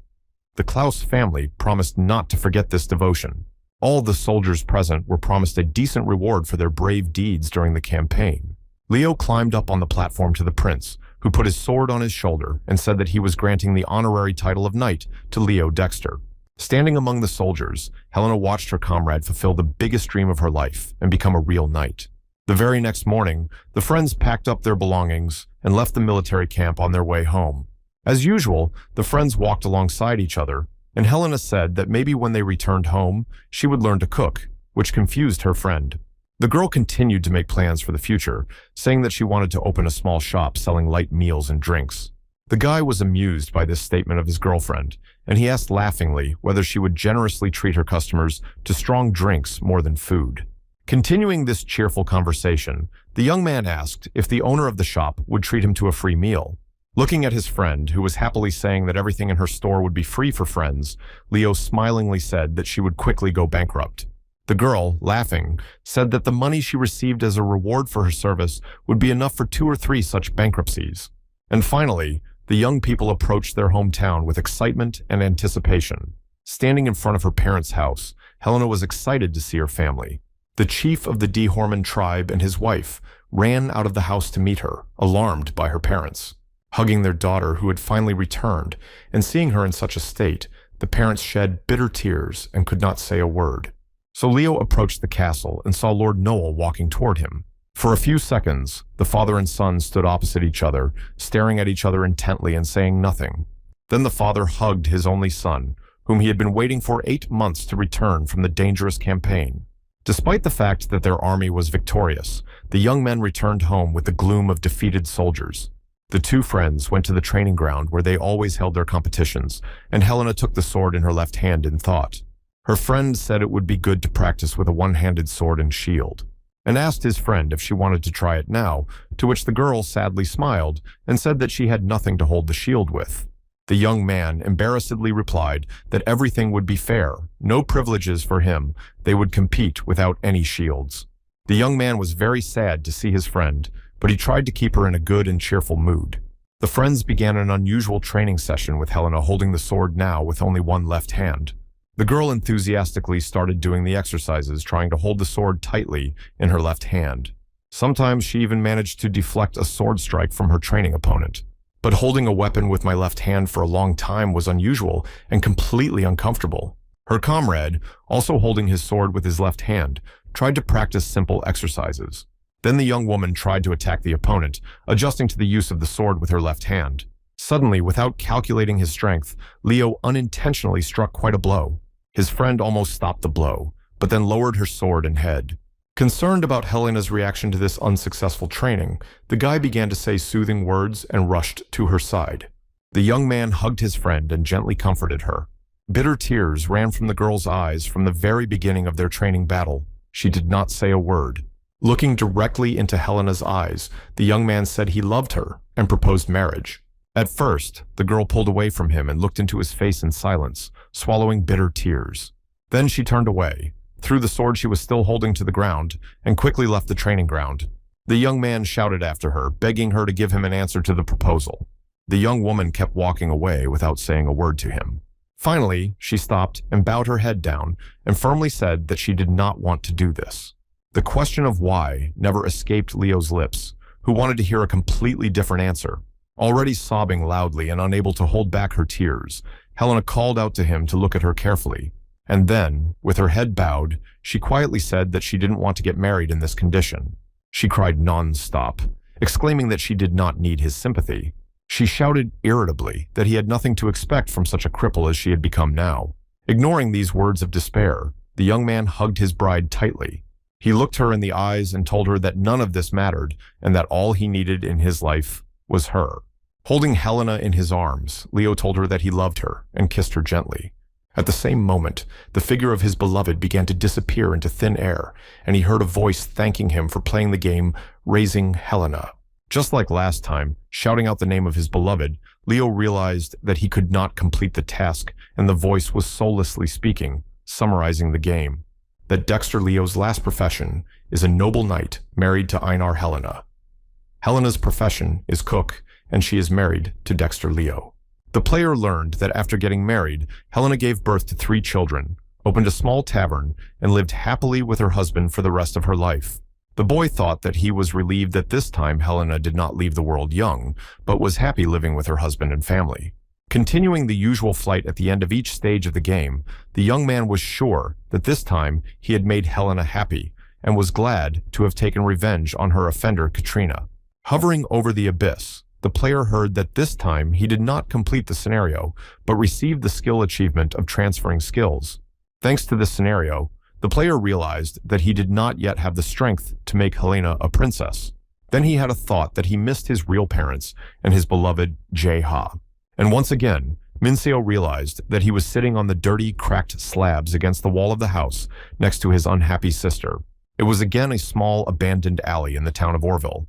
The Klaus family promised not to forget this devotion. All the soldiers present were promised a decent reward for their brave deeds during the campaign. Leo climbed up on the platform to the prince, who put his sword on his shoulder and said that he was granting the honorary title of knight to Leo Dexter. Standing among the soldiers, Helena watched her comrade fulfill the biggest dream of her life and become a real knight. The very next morning, the friends packed up their belongings and left the military camp on their way home. As usual, the friends walked alongside each other, and Helena said that maybe when they returned home, she would learn to cook, which confused her friend. The girl continued to make plans for the future, saying that she wanted to open a small shop selling light meals and drinks. The guy was amused by this statement of his girlfriend, and he asked laughingly whether she would generously treat her customers to strong drinks more than food. Continuing this cheerful conversation, the young man asked if the owner of the shop would treat him to a free meal. Looking at his friend, who was happily saying that everything in her store would be free for friends, Leo smilingly said that she would quickly go bankrupt. The girl, laughing, said that the money she received as a reward for her service would be enough for 2 or 3 such bankruptcies. And finally, the young people approached their hometown with excitement and anticipation. Standing in front of her parents' house, Helena was excited to see her family. The chief of the Dehorman tribe and his wife ran out of the house to meet her, alarmed by her parents. Hugging their daughter who had finally returned, and seeing her in such a state, the parents shed bitter tears and could not say a word. So Leo approached the castle and saw Lord Noel walking toward him. For a few seconds, the father and son stood opposite each other, staring at each other intently and saying nothing. Then the father hugged his only son, whom he had been waiting for 8 months to return from the dangerous campaign. Despite the fact that their army was victorious, the young men returned home with the gloom of defeated soldiers. The 2 friends went to the training ground where they always held their competitions, and Helena took the sword in her left hand in thought. Her friend said it would be good to practice with a one-handed sword and shield, and asked his friend if she wanted to try it now, to which the girl sadly smiled and said that she had nothing to hold the shield with. The young man embarrassedly replied that everything would be fair, no privileges for him, they would compete without any shields. The young man was very sad to see his friend, but he tried to keep her in a good and cheerful mood. The friends began an unusual training session with Helena holding the sword now with only one left hand. The girl enthusiastically started doing the exercises, trying to hold the sword tightly in her left hand. Sometimes she even managed to deflect a sword strike from her training opponent. But holding a weapon with my left hand for a long time was unusual and completely uncomfortable. Her comrade, also holding his sword with his left hand, tried to practice simple exercises. Then the young woman tried to attack the opponent, adjusting to the use of the sword with her left hand. Suddenly, without calculating his strength, Leo unintentionally struck quite a blow. His friend almost stopped the blow, but then lowered her sword and head. Concerned about Helena's reaction to this unsuccessful training, the guy began to say soothing words and rushed to her side. The young man hugged his friend and gently comforted her. Bitter tears ran from the girl's eyes from the very beginning of their training battle. She did not say a word. Looking directly into Helena's eyes, the young man said he loved her and proposed marriage. At first, the girl pulled away from him and looked into his face in silence, swallowing bitter tears. Then she turned away, threw the sword she was still holding to the ground, and quickly left the training ground. The young man shouted after her, begging her to give him an answer to the proposal. The young woman kept walking away without saying a word to him. Finally, she stopped and bowed her head down and firmly said that she did not want to do this. The question of why never escaped Leo's lips, who wanted to hear a completely different answer. Already sobbing loudly and unable to hold back her tears, Helena called out to him to look at her carefully. And then, with her head bowed, she quietly said that she didn't want to get married in this condition. She cried non-stop, exclaiming that she did not need his sympathy. She shouted irritably that he had nothing to expect from such a cripple as she had become now. Ignoring these words of despair, the young man hugged his bride tightly. He looked her in the eyes and told her that none of this mattered and that all he needed in his life was her. Holding Helena in his arms, Leo told her that he loved her and kissed her gently. At the same moment, the figure of his beloved began to disappear into thin air, and he heard a voice thanking him for playing the game, raising Helena. Just like last time, shouting out the name of his beloved, Leo realized that he could not complete the task, and the voice was soullessly speaking, summarizing the game. That Dexter Leo's last profession is a noble knight married to Einar Helena. Helena's profession is cook, and she is married to Dexter Leo. The player learned that after getting married, Helena gave birth to 3 children, opened a small tavern, and lived happily with her husband for the rest of her life. The boy thought that he was relieved that this time Helena did not leave the world young, but was happy living with her husband and family. Continuing the usual flight at the end of each stage of the game, the young man was sure that this time he had made Helena happy, and was glad to have taken revenge on her offender Katrina. Hovering over the abyss, the player heard that this time he did not complete the scenario, but received the skill achievement of transferring skills. Thanks to this scenario, the player realized that he did not yet have the strength to make Helena a princess. Then he had a thought that he missed his real parents and his beloved Jae-ha. And once again, Minseo realized that he was sitting on the dirty, cracked slabs against the wall of the house next to his unhappy sister. It was again a small, abandoned alley in the town of Orville.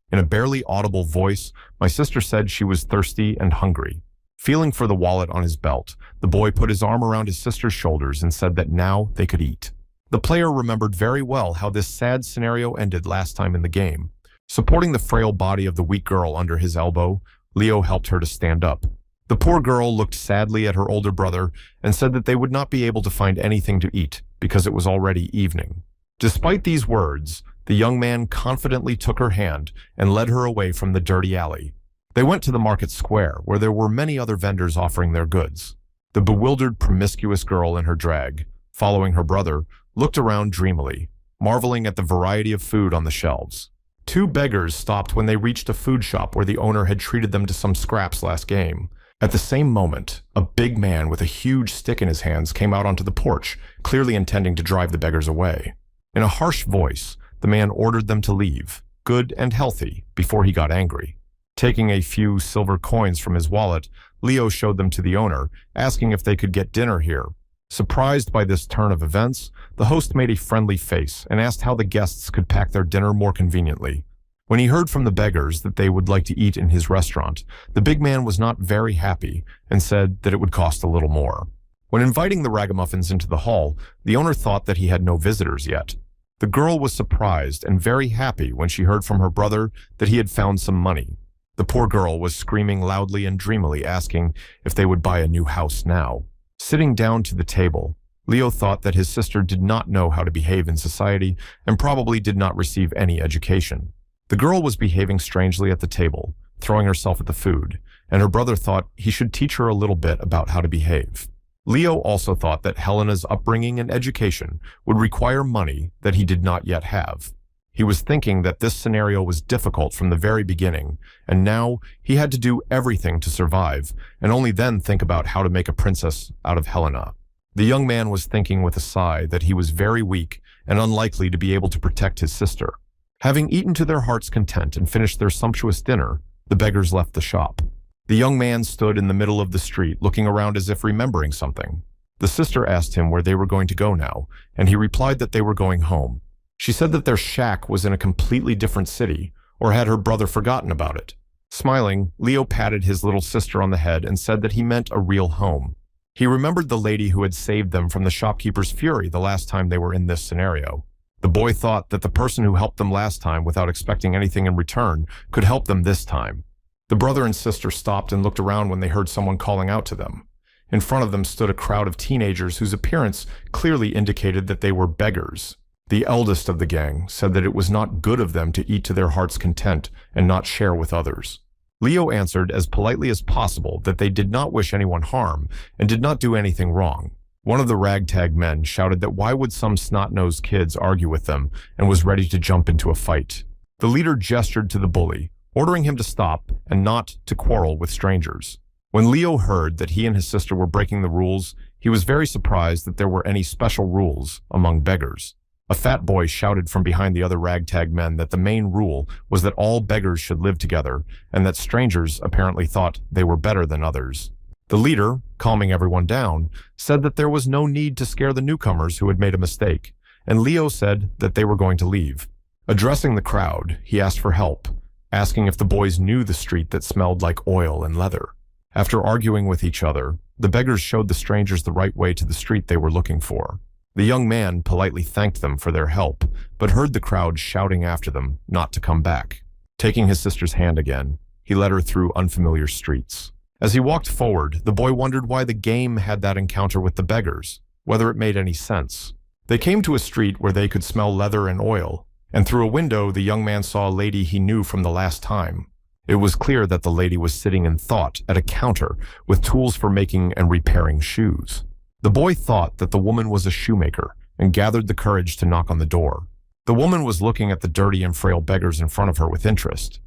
In a barely audible voice, my sister said she was thirsty and hungry. Feeling for the wallet on his belt, the boy put his arm around his sister's shoulders and said that now they could eat. The player remembered very well how this sad scenario ended last time in the game. Supporting the frail body of the weak girl under his elbow, Leo helped her to stand up. The poor girl looked sadly at her older brother and said that they would not be able to find anything to eat because it was already evening. Despite these words, the young man confidently took her hand and led her away from the dirty alley. They went to the market square, where there were many other vendors offering their goods. The bewildered, promiscuous girl in her drag, following her brother, looked around dreamily, marveling at the variety of food on the shelves. Two beggars stopped when they reached a food shop where the owner had treated them to some scraps last game. At the same moment, a big man with a huge stick in his hands came out onto the porch, clearly intending to drive the beggars away. In a harsh voice, the man ordered them to leave, good and healthy, before he got angry. Taking a few silver coins from his wallet, Leo showed them to the owner, asking if they could get dinner here. Surprised by this turn of events, the host made a friendly face and asked how the guests could pack their dinner more conveniently. When he heard from the beggars that they would like to eat in his restaurant, the big man was not very happy and said that it would cost a little more. When inviting the ragamuffins into the hall, the owner thought that he had no visitors yet. The girl was surprised and very happy when she heard from her brother that he had found some money. The poor girl was screaming loudly and dreamily, asking if they would buy a new house now. Sitting down to the table, Leo thought that his sister did not know how to behave in society and probably did not receive any education. The girl was behaving strangely at the table, throwing herself at the food, and her brother thought he should teach her a little bit about how to behave. Leo also thought that Helena's upbringing and education would require money that he did not yet have. He was thinking that this scenario was difficult from the very beginning, and now he had to do everything to survive, and only then think about how to make a princess out of Helena. The young man was thinking with a sigh that he was very weak and unlikely to be able to protect his sister. Having eaten to their heart's content and finished their sumptuous dinner, the beggars left the shop. The young man stood in the middle of the street, looking around as if remembering something. The sister asked him where they were going to go now, and he replied that they were going home. She said that their shack was in a completely different city, or had her brother forgotten about it. Smiling, Leo patted his little sister on the head and said that he meant a real home. He remembered the lady who had saved them from the shopkeeper's fury the last time they were in this scenario. The boy thought that the person who helped them last time without expecting anything in return could help them this time. The brother and sister stopped and looked around when they heard someone calling out to them. In front of them stood a crowd of teenagers whose appearance clearly indicated that they were beggars. The eldest of the gang said that it was not good of them to eat to their heart's content and not share with others. Leo answered as politely as possible that they did not wish anyone harm and did not do anything wrong. One of the ragtag men shouted that why would some snot-nosed kids argue with them, and was ready to jump into a fight. The leader gestured to the bully, ordering him to stop and not to quarrel with strangers. When Leo heard that he and his sister were breaking the rules, he was very surprised that there were any special rules among beggars. A fat boy shouted from behind the other ragtag men that the main rule was that all beggars should live together, and that strangers apparently thought they were better than others. The leader, calming everyone down, said that there was no need to scare the newcomers who had made a mistake, and Leo said that they were going to leave. Addressing the crowd, he asked for help, asking if the boys knew the street that smelled like oil and leather. After arguing with each other, the beggars showed the strangers the right way to the street they were looking for. The young man politely thanked them for their help, but heard the crowd shouting after them not to come back. Taking his sister's hand again, he led her through unfamiliar streets. As he walked forward, the boy wondered why the game had that encounter with the beggars. whether it made any sense. They came to a street where they could smell leather and oil, and through a window the young man saw a lady he knew from the last time. It was clear that the lady was sitting in thought at a counter with tools for making and repairing shoes. The boy thought that the woman was a shoemaker and gathered the courage to knock on the door. The woman was looking at the dirty and frail beggars in front of her with interest.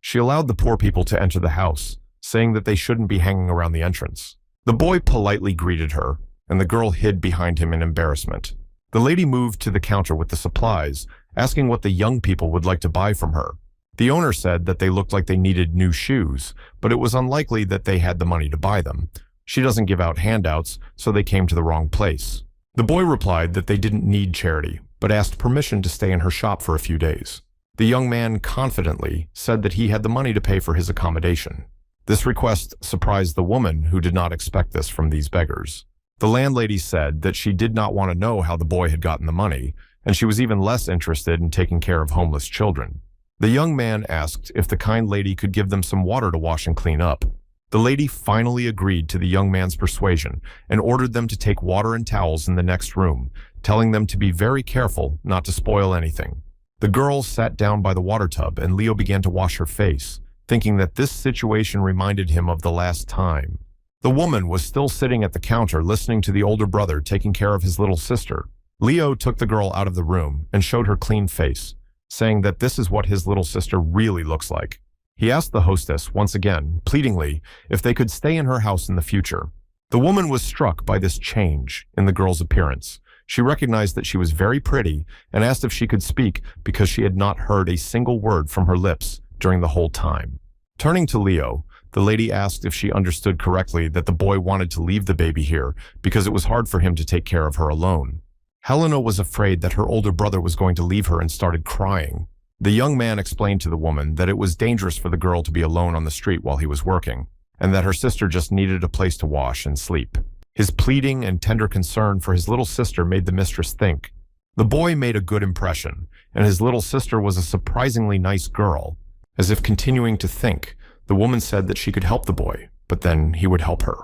She allowed the poor people to enter the house, saying that they shouldn't be hanging around the entrance. The boy politely greeted her, and the girl hid behind him in embarrassment. The lady moved to the counter with the supplies, asking what the young people would like to buy from her. The owner said that they looked like they needed new shoes, but it was unlikely that they had the money to buy them. She doesn't give out handouts, so they came to the wrong place. The boy replied that they didn't need charity, but asked permission to stay in her shop for a few days. The young man confidently said that he had the money to pay for his accommodation. This request surprised the woman, who did not expect this from these beggars. The landlady said that she did not want to know how the boy had gotten the money, and she was even less interested in taking care of homeless children. The young man asked if the kind lady could give them some water to wash and clean up. The lady finally agreed to the young man's persuasion and ordered them to take water and towels in the next room, telling them to be very careful not to spoil anything. The girl sat down by the water tub and Leo began to wash her face, thinking that this situation reminded him of the last time. The woman was still sitting at the counter listening to the older brother taking care of his little sister. Leo took the girl out of the room and showed her clean face, saying that this is what his little sister really looks like. He asked the hostess once again, pleadingly, if they could stay in her house in the future. The woman was struck by this change in the girl's appearance. She recognized that she was very pretty and asked if she could speak because she had not heard a single word from her lips during the whole time. Turning to Leo, the lady asked if she understood correctly that the boy wanted to leave the baby here because it was hard for him to take care of her alone. Helena was afraid that her older brother was going to leave her and started crying. The young man explained to the woman that it was dangerous for the girl to be alone on the street while he was working, and that her sister just needed a place to wash and sleep. His pleading and tender concern for his little sister made the mistress think. The boy made a good impression, and his little sister was a surprisingly nice girl. As if continuing to think, the woman said that she could help the boy, but then he would help her.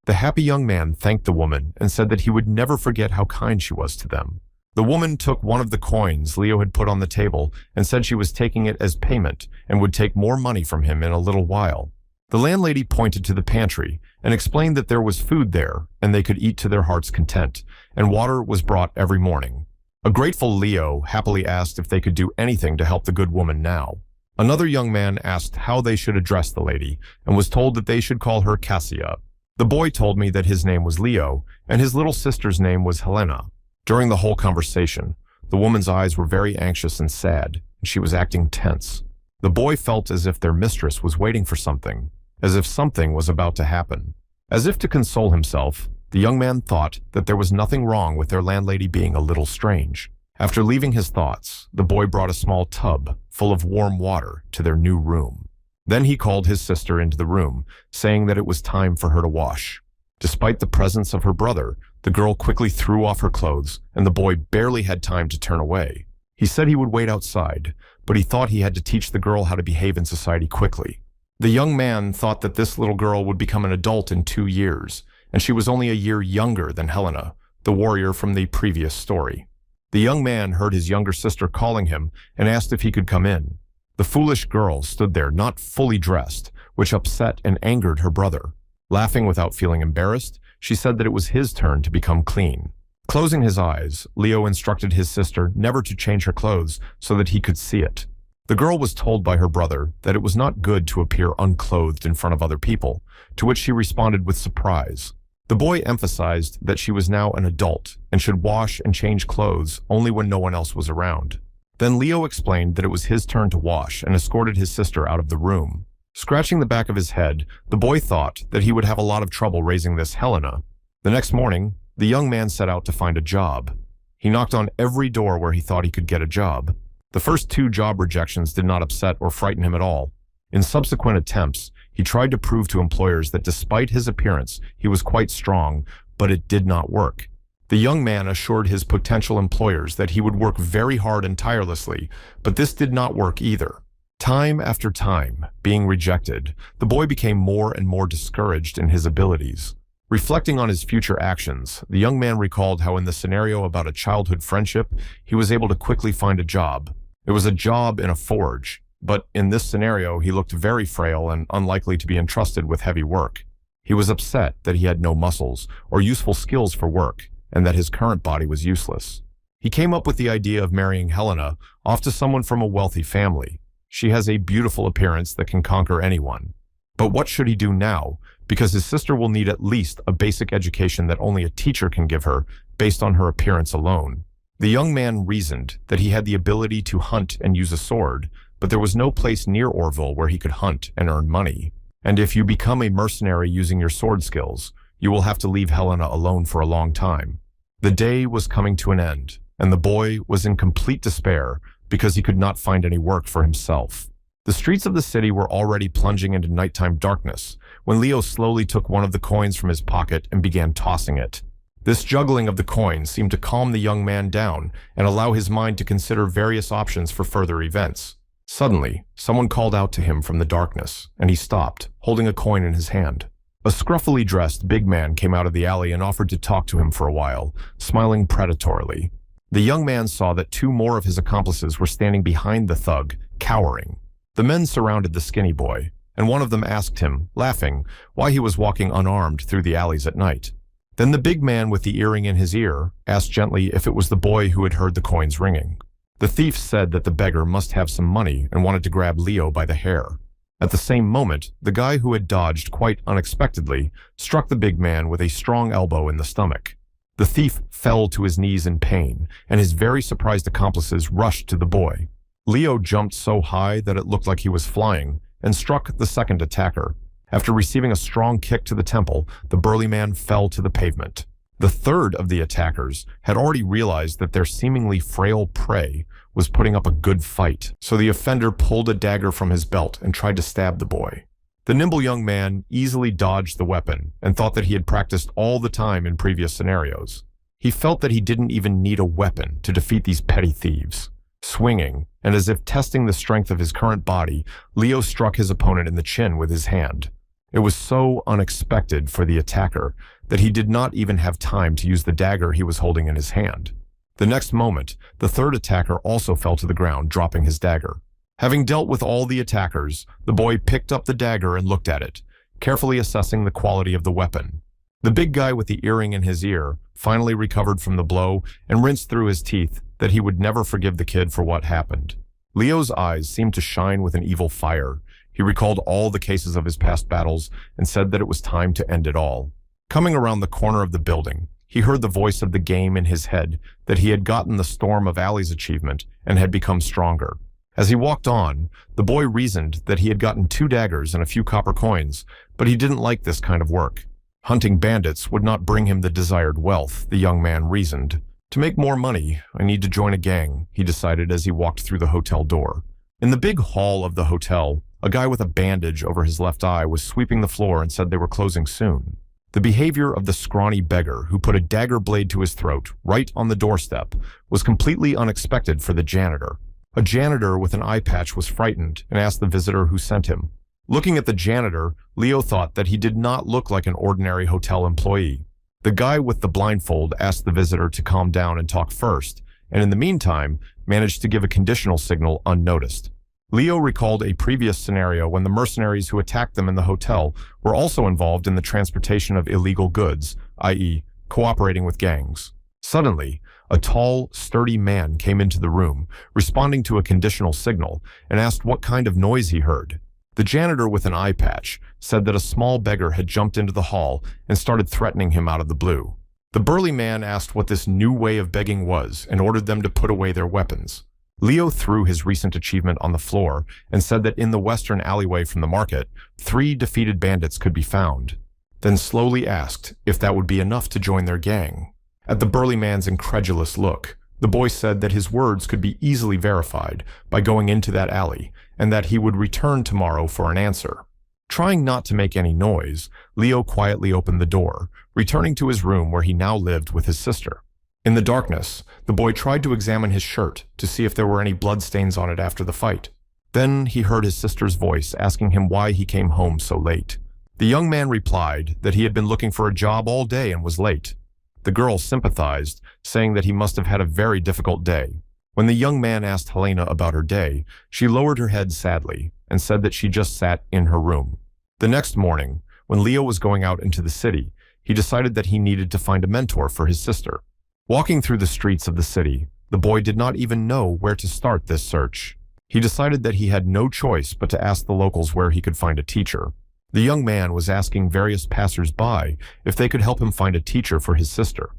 The happy young man thanked the woman and said that he would never forget how kind she was to them. The woman took one of the coins Leo had put on the table and said she was taking it as payment and would take more money from him in a little while. The landlady pointed to the pantry and explained that there was food there and they could eat to their heart's content, and water was brought every morning. A grateful Leo happily asked if they could do anything to help the good woman now. Another young man asked how they should address the lady and was told that they should call her Cassia. The boy told me that his name was Leo and his little sister's name was Helena. During the whole conversation, the woman's eyes were very anxious and sad, and she was acting tense. The boy felt as if their mistress was waiting for something, as if something was about to happen. As if to console himself, the young man thought that there was nothing wrong with their landlady being a little strange. After leaving his thoughts, the boy brought a small tub full of warm water to their new room. Then he called his sister into the room, saying that it was time for her to wash. Despite the presence of her brother, the girl quickly threw off her clothes, and the boy barely had time to turn away. He said he would wait outside, but he thought he had to teach the girl how to behave in society quickly. The young man thought that this little girl would become an adult in 2 years, and she was only a year younger than Helena, the warrior from the previous story. The young man heard his younger sister calling him and asked if he could come in. The foolish girl stood there not fully dressed, which upset and angered her brother. Laughing without feeling embarrassed, she said that it was his turn to become clean. Closing his eyes, Leo instructed his sister never to change her clothes so that he could see it. The girl was told by her brother that it was not good to appear unclothed in front of other people, to which she responded with surprise. The boy emphasized that she was now an adult and should wash and change clothes only when no one else was around. Then Leo explained that it was his turn to wash and escorted his sister out of the room. Scratching the back of his head, the boy thought that he would have a lot of trouble raising this Helena. The next morning, the young man set out to find a job. He knocked on every door where he thought he could get a job. The first 2 job rejections did not upset or frighten him at all. In subsequent attempts, he tried to prove to employers that despite his appearance, he was quite strong, but it did not work. The young man assured his potential employers that he would work very hard and tirelessly, but this did not work either. Time after time, being rejected, the boy became more and more discouraged in his abilities. Reflecting on his future actions, the young man recalled how in the scenario about a childhood friendship, he was able to quickly find a job. It was a job in a forge, but in this scenario, he looked very frail and unlikely to be entrusted with heavy work. He was upset that he had no muscles or useful skills for work, and that his current body was useless. He came up with the idea of marrying Helena off to someone from a wealthy family. She has a beautiful appearance that can conquer anyone. But what should he do now? Because his sister will need at least a basic education that only a teacher can give her based on her appearance alone. The young man reasoned that he had the ability to hunt and use a sword, but there was no place near Orville where he could hunt and earn money. And if you become a mercenary using your sword skills, you will have to leave Helena alone for a long time. The day was coming to an end, and the boy was in complete despair because he could not find any work for himself. The streets of the city were already plunging into nighttime darkness when Leo slowly took one of the coins from his pocket and began tossing it. This juggling of the coins seemed to calm the young man down and allow his mind to consider various options for further events. Suddenly, someone called out to him from the darkness, and he stopped, holding a coin in his hand. A scruffily dressed big man came out of the alley and offered to talk to him for a while, smiling predatorily. The young man saw that two more of his accomplices were standing behind the thug, cowering. The men surrounded the skinny boy, and one of them asked him, laughing, why he was walking unarmed through the alleys at night. Then the big man with the earring in his ear asked gently if it was the boy who had heard the coins ringing. The thief said that the beggar must have some money and wanted to grab Leo by the hair. At the same moment, the guy who had dodged quite unexpectedly struck the big man with a strong elbow in the stomach. The thief fell to his knees in pain, and his very surprised accomplices rushed to the boy. Leo jumped so high that it looked like he was flying and struck the second attacker. After receiving a strong kick to the temple, the burly man fell to the pavement. The third of the attackers had already realized that their seemingly frail prey was putting up a good fight, so the offender pulled a dagger from his belt and tried to stab the boy. The nimble young man easily dodged the weapon and thought that he had practiced all the time in previous scenarios. He felt that he didn't even need a weapon to defeat these petty thieves. Swinging, and as if testing the strength of his current body, Leo struck his opponent in the chin with his hand. It was so unexpected for the attacker that he did not even have time to use the dagger he was holding in his hand. The next moment, the third attacker also fell to the ground, dropping his dagger. Having dealt with all the attackers, the boy picked up the dagger and looked at it, carefully assessing the quality of the weapon. The big guy with the earring in his ear finally recovered from the blow and rinsed through his teeth that he would never forgive the kid for what happened. Leo's eyes seemed to shine with an evil fire. He recalled all the cases of his past battles and said that it was time to end it all. Coming around the corner of the building, he heard the voice of the game in his head that he had gotten the Storm of Alley's achievement and had become stronger. As he walked on, the boy reasoned that he had gotten 2 daggers and a few copper coins, but he didn't like this kind of work. Hunting bandits would not bring him the desired wealth, the young man reasoned. To make more money, I need to join a gang, he decided as he walked through the hotel door. In the big hall of the hotel, a guy with a bandage over his left eye was sweeping the floor and said they were closing soon. The behavior of the scrawny beggar who put a dagger blade to his throat right on the doorstep was completely unexpected for the janitor. A janitor with an eye patch was frightened and asked the visitor who sent him. Looking at the janitor, Leo thought that he did not look like an ordinary hotel employee. The guy with the blindfold asked the visitor to calm down and talk first, and in the meantime, managed to give a conditional signal unnoticed. Leo recalled a previous scenario when the mercenaries who attacked them in the hotel were also involved in the transportation of illegal goods, i.e., cooperating with gangs. Suddenly, a tall, sturdy man came into the room, responding to a conditional signal, and asked what kind of noise he heard. The janitor with an eye patch said that a small beggar had jumped into the hall and started threatening him out of the blue. The burly man asked what this new way of begging was and ordered them to put away their weapons. Leo threw his recent achievement on the floor and said that in the western alleyway from the market, 3 defeated bandits could be found, then slowly asked if that would be enough to join their gang. At the burly man's incredulous look, the boy said that his words could be easily verified by going into that alley and that he would return tomorrow for an answer. Trying not to make any noise, Leo quietly opened the door, returning to his room where he now lived with his sister. In the darkness, the boy tried to examine his shirt to see if there were any bloodstains on it after the fight. Then he heard his sister's voice asking him why he came home so late. The young man replied that he had been looking for a job all day and was late. The girl sympathized, saying that he must have had a very difficult day. When the young man asked Helena about her day, she lowered her head sadly and said that she just sat in her room. The next morning, when Leo was going out into the city, he decided that he needed to find a mentor for his sister. Walking through the streets of the city, the boy did not even know where to start this search. He decided that he had no choice but to ask the locals where he could find a teacher. The young man was asking various passers-by if they could help him find a teacher for his sister.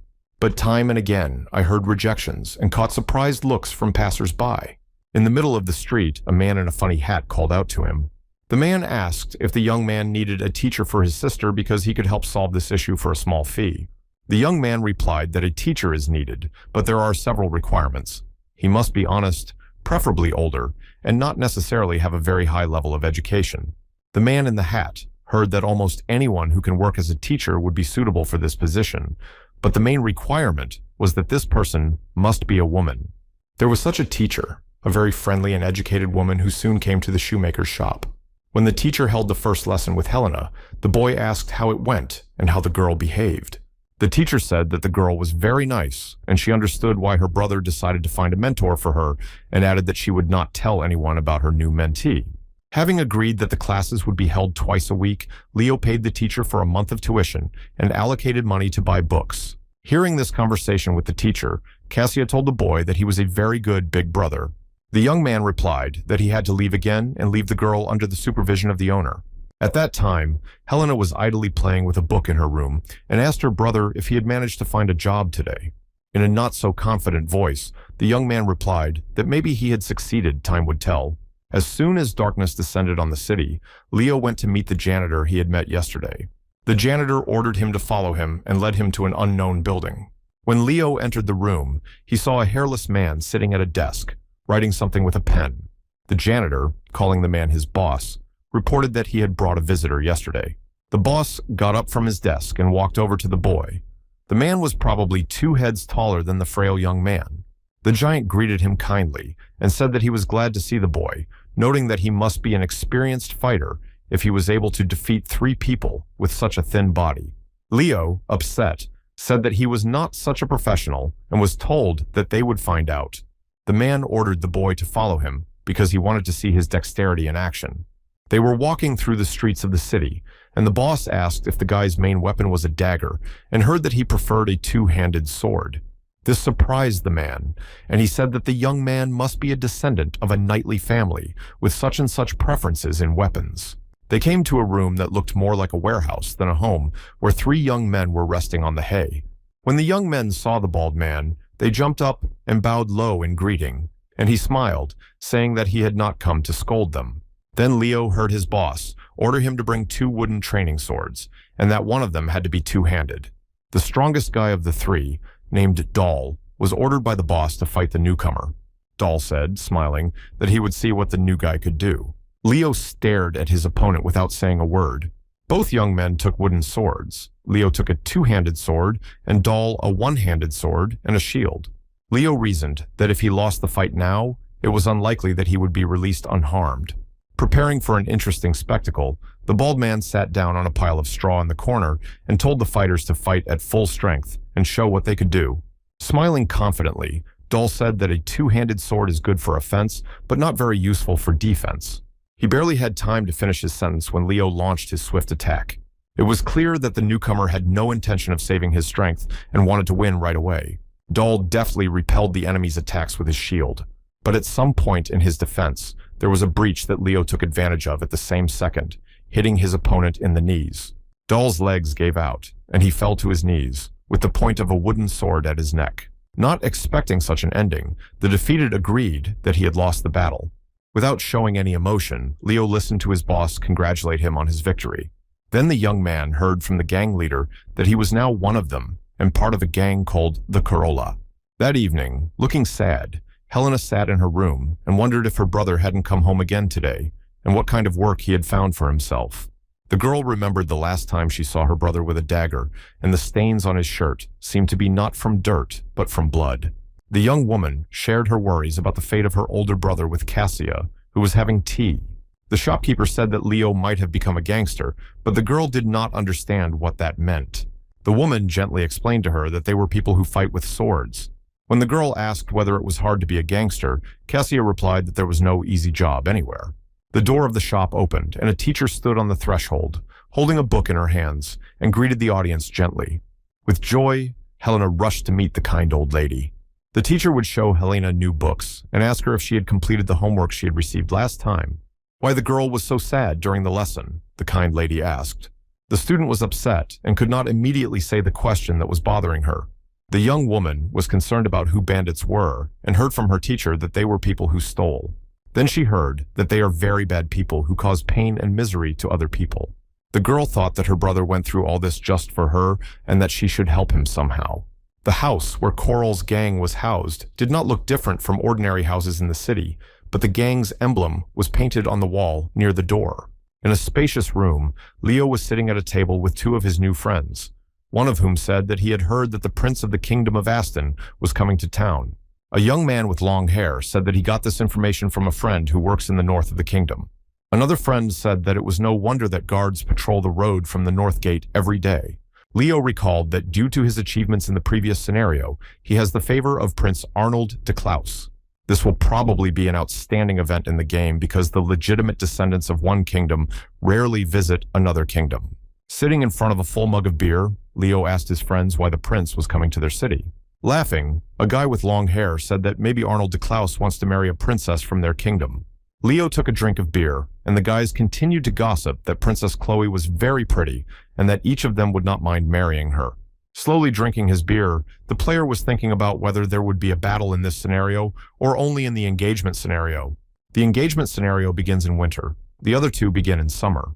But time and again, I heard rejections and caught surprised looks from passers-by. In the middle of the street, a man in a funny hat called out to him. The man asked if the young man needed a teacher for his sister because he could help solve this issue for a small fee. The young man replied that a teacher is needed, but there are several requirements. He must be honest, preferably older, and not necessarily have a very high level of education. The man in the hat heard that almost anyone who can work as a teacher would be suitable for this position, but the main requirement was that this person must be a woman. There was such a teacher, a very friendly and educated woman who soon came to the shoemaker's shop. When the teacher held the first lesson with Helena, the boy asked how it went and how the girl behaved. The teacher said that the girl was very nice, and she understood why her brother decided to find a mentor for her, and added that she would not tell anyone about her new mentee. Having agreed that the classes would be held twice a week, Leo paid the teacher for a month of tuition and allocated money to buy books. Hearing this conversation with the teacher, Cassia told the boy that he was a very good big brother. The young man replied that he had to leave again and leave the girl under the supervision of the owner. At that time, Helena was idly playing with a book in her room and asked her brother if he had managed to find a job today. In a not-so-confident voice, the young man replied that maybe he had succeeded, time would tell. As soon as darkness descended on the city, Leo went to meet the janitor he had met yesterday. The janitor ordered him to follow him and led him to an unknown building. When Leo entered the room, he saw a hairless man sitting at a desk, writing something with a pen. The janitor, calling the man his boss, reported that he had brought a visitor yesterday. The boss got up from his desk and walked over to the boy. The man was probably 2 heads taller than the frail young man. The giant greeted him kindly and said that he was glad to see the boy, noting that he must be an experienced fighter if he was able to defeat 3 people with such a thin body. Leo, upset, said that he was not such a professional and was told that they would find out. The man ordered the boy to follow him because he wanted to see his dexterity in action. They were walking through the streets of the city, and the boss asked if the guy's main weapon was a dagger and heard that he preferred a 2-handed sword. This surprised the man, and he said that the young man must be a descendant of a knightly family with such and such preferences in weapons. They came to a room that looked more like a warehouse than a home, where 3 young men were resting on the hay. When the young men saw the bald man, they jumped up and bowed low in greeting, and he smiled, saying that he had not come to scold them. Then Leo heard his boss order him to bring 2 wooden training swords, and that one of them had to be 2-handed. The strongest guy of the 3, named Doll, was ordered by the boss to fight the newcomer. Doll said, smiling, that he would see what the new guy could do. Leo stared at his opponent without saying a word. Both young men took wooden swords. Leo took a 2-handed sword, and Doll a 1-handed sword and a shield. Leo reasoned that if he lost the fight now, it was unlikely that he would be released unharmed. Preparing for an interesting spectacle, the bald man sat down on a pile of straw in the corner and told the fighters to fight at full strength and show what they could do. Smiling confidently, Doll said that a 2-handed sword is good for offense, but not very useful for defense. He barely had time to finish his sentence when Leo launched his swift attack. It was clear that the newcomer had no intention of saving his strength and wanted to win right away. Doll deftly repelled the enemy's attacks with his shield. But at some point in his defense, there was a breach that Leo took advantage of at the same second, hitting his opponent in the knees. Doll's legs gave out, and he fell to his knees, with the point of a wooden sword at his neck. Not expecting such an ending, the defeated agreed that he had lost the battle. Without showing any emotion, Leo listened to his boss congratulate him on his victory. Then the young man heard from the gang leader that he was now one of them and part of a gang called the Corolla. That evening, looking sad, Helena sat in her room and wondered if her brother hadn't come home again today and what kind of work he had found for himself. The girl remembered the last time she saw her brother with a dagger, and the stains on his shirt seemed to be not from dirt, but from blood. The young woman shared her worries about the fate of her older brother with Cassia, who was having tea. The shopkeeper said that Leo might have become a gangster, but the girl did not understand what that meant. The woman gently explained to her that they were people who fight with swords. When the girl asked whether it was hard to be a gangster, Cassia replied that there was no easy job anywhere. The door of the shop opened, and a teacher stood on the threshold, holding a book in her hands, and greeted the audience gently. With joy, Helena rushed to meet the kind old lady. The teacher would show Helena new books and ask her if she had completed the homework she had received last time. Why the girl was so sad during the lesson, the kind lady asked. The student was upset and could not immediately say the question that was bothering her. The young woman was concerned about who bandits were and heard from her teacher that they were people who stole. Then she heard that they are very bad people who cause pain and misery to other people. The girl thought that her brother went through all this just for her and that she should help him somehow. The house where Coral's gang was housed did not look different from ordinary houses in the city, but the gang's emblem was painted on the wall near the door. In a spacious room, Leo was sitting at a table with two of his new friends, one of whom said that he had heard that the prince of the kingdom of Aston was coming to town. A young man with long hair said that he got this information from a friend who works in the north of the kingdom. Another friend said that it was no wonder that guards patrol the road from the north gate every day. Leo recalled that due to his achievements in the previous scenario, he has the favor of Prince Arnold de Klaus. This will probably be an outstanding event in the game because the legitimate descendants of one kingdom rarely visit another kingdom. Sitting in front of a full mug of beer, Leo asked his friends why the prince was coming to their city. Laughing, a guy with long hair said that maybe Arnold de Klaus wants to marry a princess from their kingdom. Leo took a drink of beer, and the guys continued to gossip that Princess Chloe was very pretty and that each of them would not mind marrying her. Slowly drinking his beer, the player was thinking about whether there would be a battle in this scenario or only in the engagement scenario. The engagement scenario begins in winter. The other two begin in summer.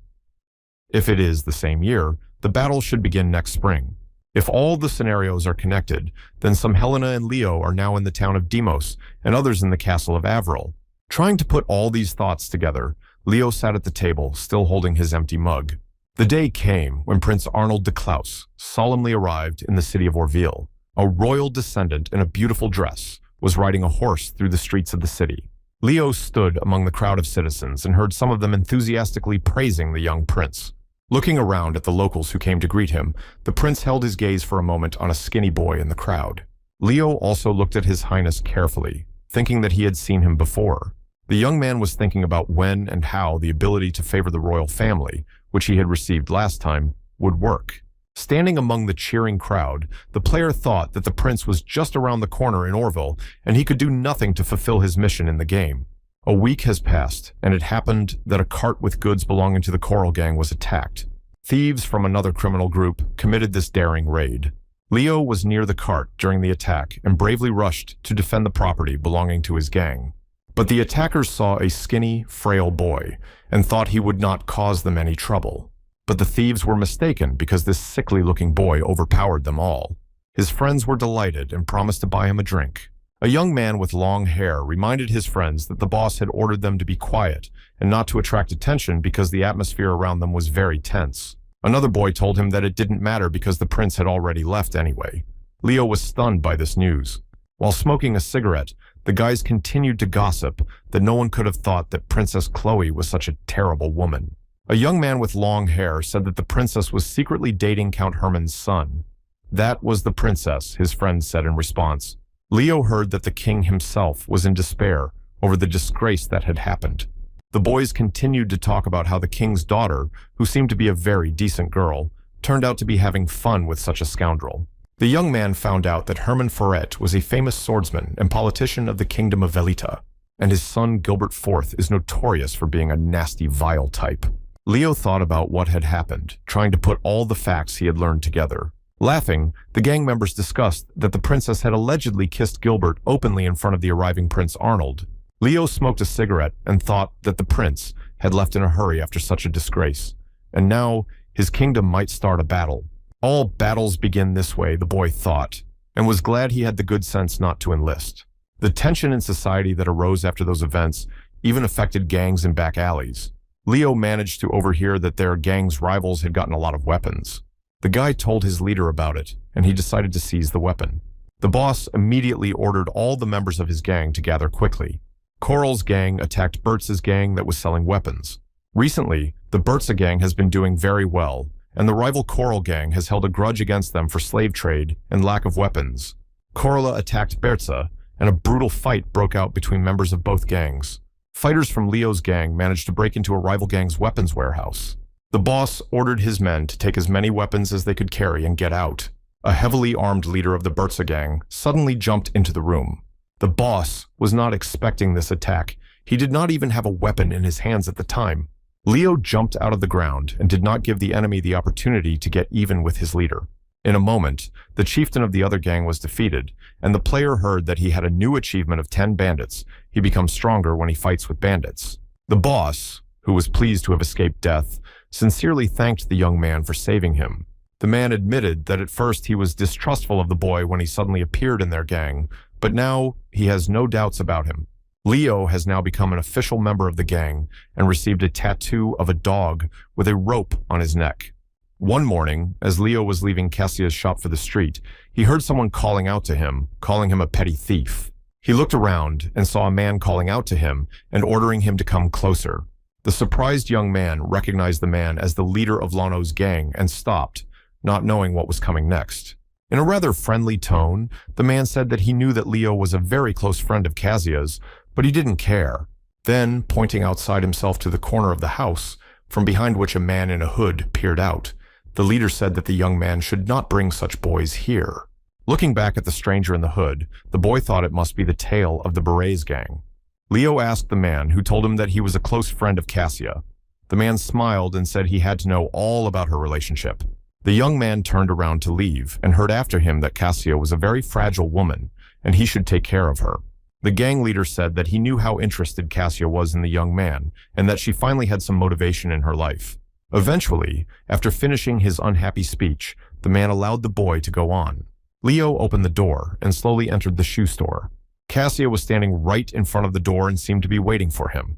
If it is the same year, the battle should begin next spring. If all the scenarios are connected, then some Helena and Leo are now in the town of Deimos and others in the castle of Avril. Trying to put all these thoughts together, Leo sat at the table, still holding his empty mug. The day came when Prince Arnold de Klaus solemnly arrived in the city of Orville. A royal descendant in a beautiful dress was riding a horse through the streets of the city. Leo stood among the crowd of citizens and heard some of them enthusiastically praising the young prince. Looking around at the locals who came to greet him, the prince held his gaze for a moment on a skinny boy in the crowd. Leo also looked at His Highness carefully, thinking that he had seen him before. The young man was thinking about when and how the ability to favor the royal family, which he had received last time, would work. Standing among the cheering crowd, the player thought that the prince was just around the corner in Orville, and he could do nothing to fulfill his mission in the game. A week has passed, and it happened that a cart with goods belonging to the Coral Gang was attacked. Thieves from another criminal group committed this daring raid. Leo was near the cart during the attack and bravely rushed to defend the property belonging to his gang. But the attackers saw a skinny, frail boy and thought he would not cause them any trouble. But the thieves were mistaken because this sickly-looking boy overpowered them all. His friends were delighted and promised to buy him a drink. A young man with long hair reminded his friends that the boss had ordered them to be quiet and not to attract attention because the atmosphere around them was very tense. Another boy told him that it didn't matter because the prince had already left anyway. Leo was stunned by this news. While smoking a cigarette, the guys continued to gossip that no one could have thought that Princess Chloe was such a terrible woman. A young man with long hair said that the princess was secretly dating Count Herman's son. That was the princess, his friends said in response. Leo heard that the king himself was in despair over the disgrace that had happened. The boys continued to talk about how the king's daughter, who seemed to be a very decent girl, turned out to be having fun with such a scoundrel. The young man found out that Herman Ferret was a famous swordsman and politician of the kingdom of Velita, and his son Gilbert IV is notorious for being a nasty, vile type. Leo thought about what had happened, trying to put all the facts he had learned together. Laughing, the gang members discussed that the princess had allegedly kissed Gilbert openly in front of the arriving Prince Arnold. Leo smoked a cigarette and thought that the prince had left in a hurry after such a disgrace, and now his kingdom might start a battle. All battles begin this way, the boy thought, and was glad he had the good sense not to enlist. The tension in society that arose after those events even affected gangs in back alleys. Leo managed to overhear that their gang's rivals had gotten a lot of weapons. The guy told his leader about it, and he decided to seize the weapon. The boss immediately ordered all the members of his gang to gather quickly. Coral's gang attacked Bert's gang that was selling weapons. Recently, the Bert's gang has been doing very well, and the rival Coral gang has held a grudge against them for slave trade and lack of weapons. Corala attacked Bertza, and a brutal fight broke out between members of both gangs. Fighters from Leo's gang managed to break into a rival gang's weapons warehouse. The boss ordered his men to take as many weapons as they could carry and get out. A heavily armed leader of the Bertza gang suddenly jumped into the room. The boss was not expecting this attack. He did not even have a weapon in his hands at the time. Leo jumped out of the ground and did not give the enemy the opportunity to get even with his leader. In a moment, the chieftain of the other gang was defeated, and the player heard that he had a new achievement of 10 bandits. He becomes stronger when he fights with bandits. The boss, who was pleased to have escaped death, sincerely thanked the young man for saving him. The man admitted that at first he was distrustful of the boy when he suddenly appeared in their gang, but now he has no doubts about him. Leo has now become an official member of the gang and received a tattoo of a dog with a rope on his neck. One morning, as Leo was leaving Cassia's shop for the street, he heard someone calling out to him, calling him a petty thief. He looked around and saw a man calling out to him and ordering him to come closer. The surprised young man recognized the man as the leader of Lano's gang and stopped, not knowing what was coming next. In a rather friendly tone, the man said that he knew that Leo was a very close friend of Cassia's, but he didn't care. Then, pointing outside himself to the corner of the house, from behind which a man in a hood peered out, the leader said that the young man should not bring such boys here. Looking back at the stranger in the hood, the boy thought it must be the tail of the Berets gang. Leo asked the man, who told him that he was a close friend of Cassia. The man smiled and said he had to know all about her relationship. The young man turned around to leave and heard after him that Cassia was a very fragile woman, and he should take care of her. The gang leader said that he knew how interested Cassia was in the young man, and that she finally had some motivation in her life. Eventually, after finishing his unhappy speech, the man allowed the boy to go on. Leo opened the door and slowly entered the shoe store. Cassia was standing right in front of the door and seemed to be waiting for him.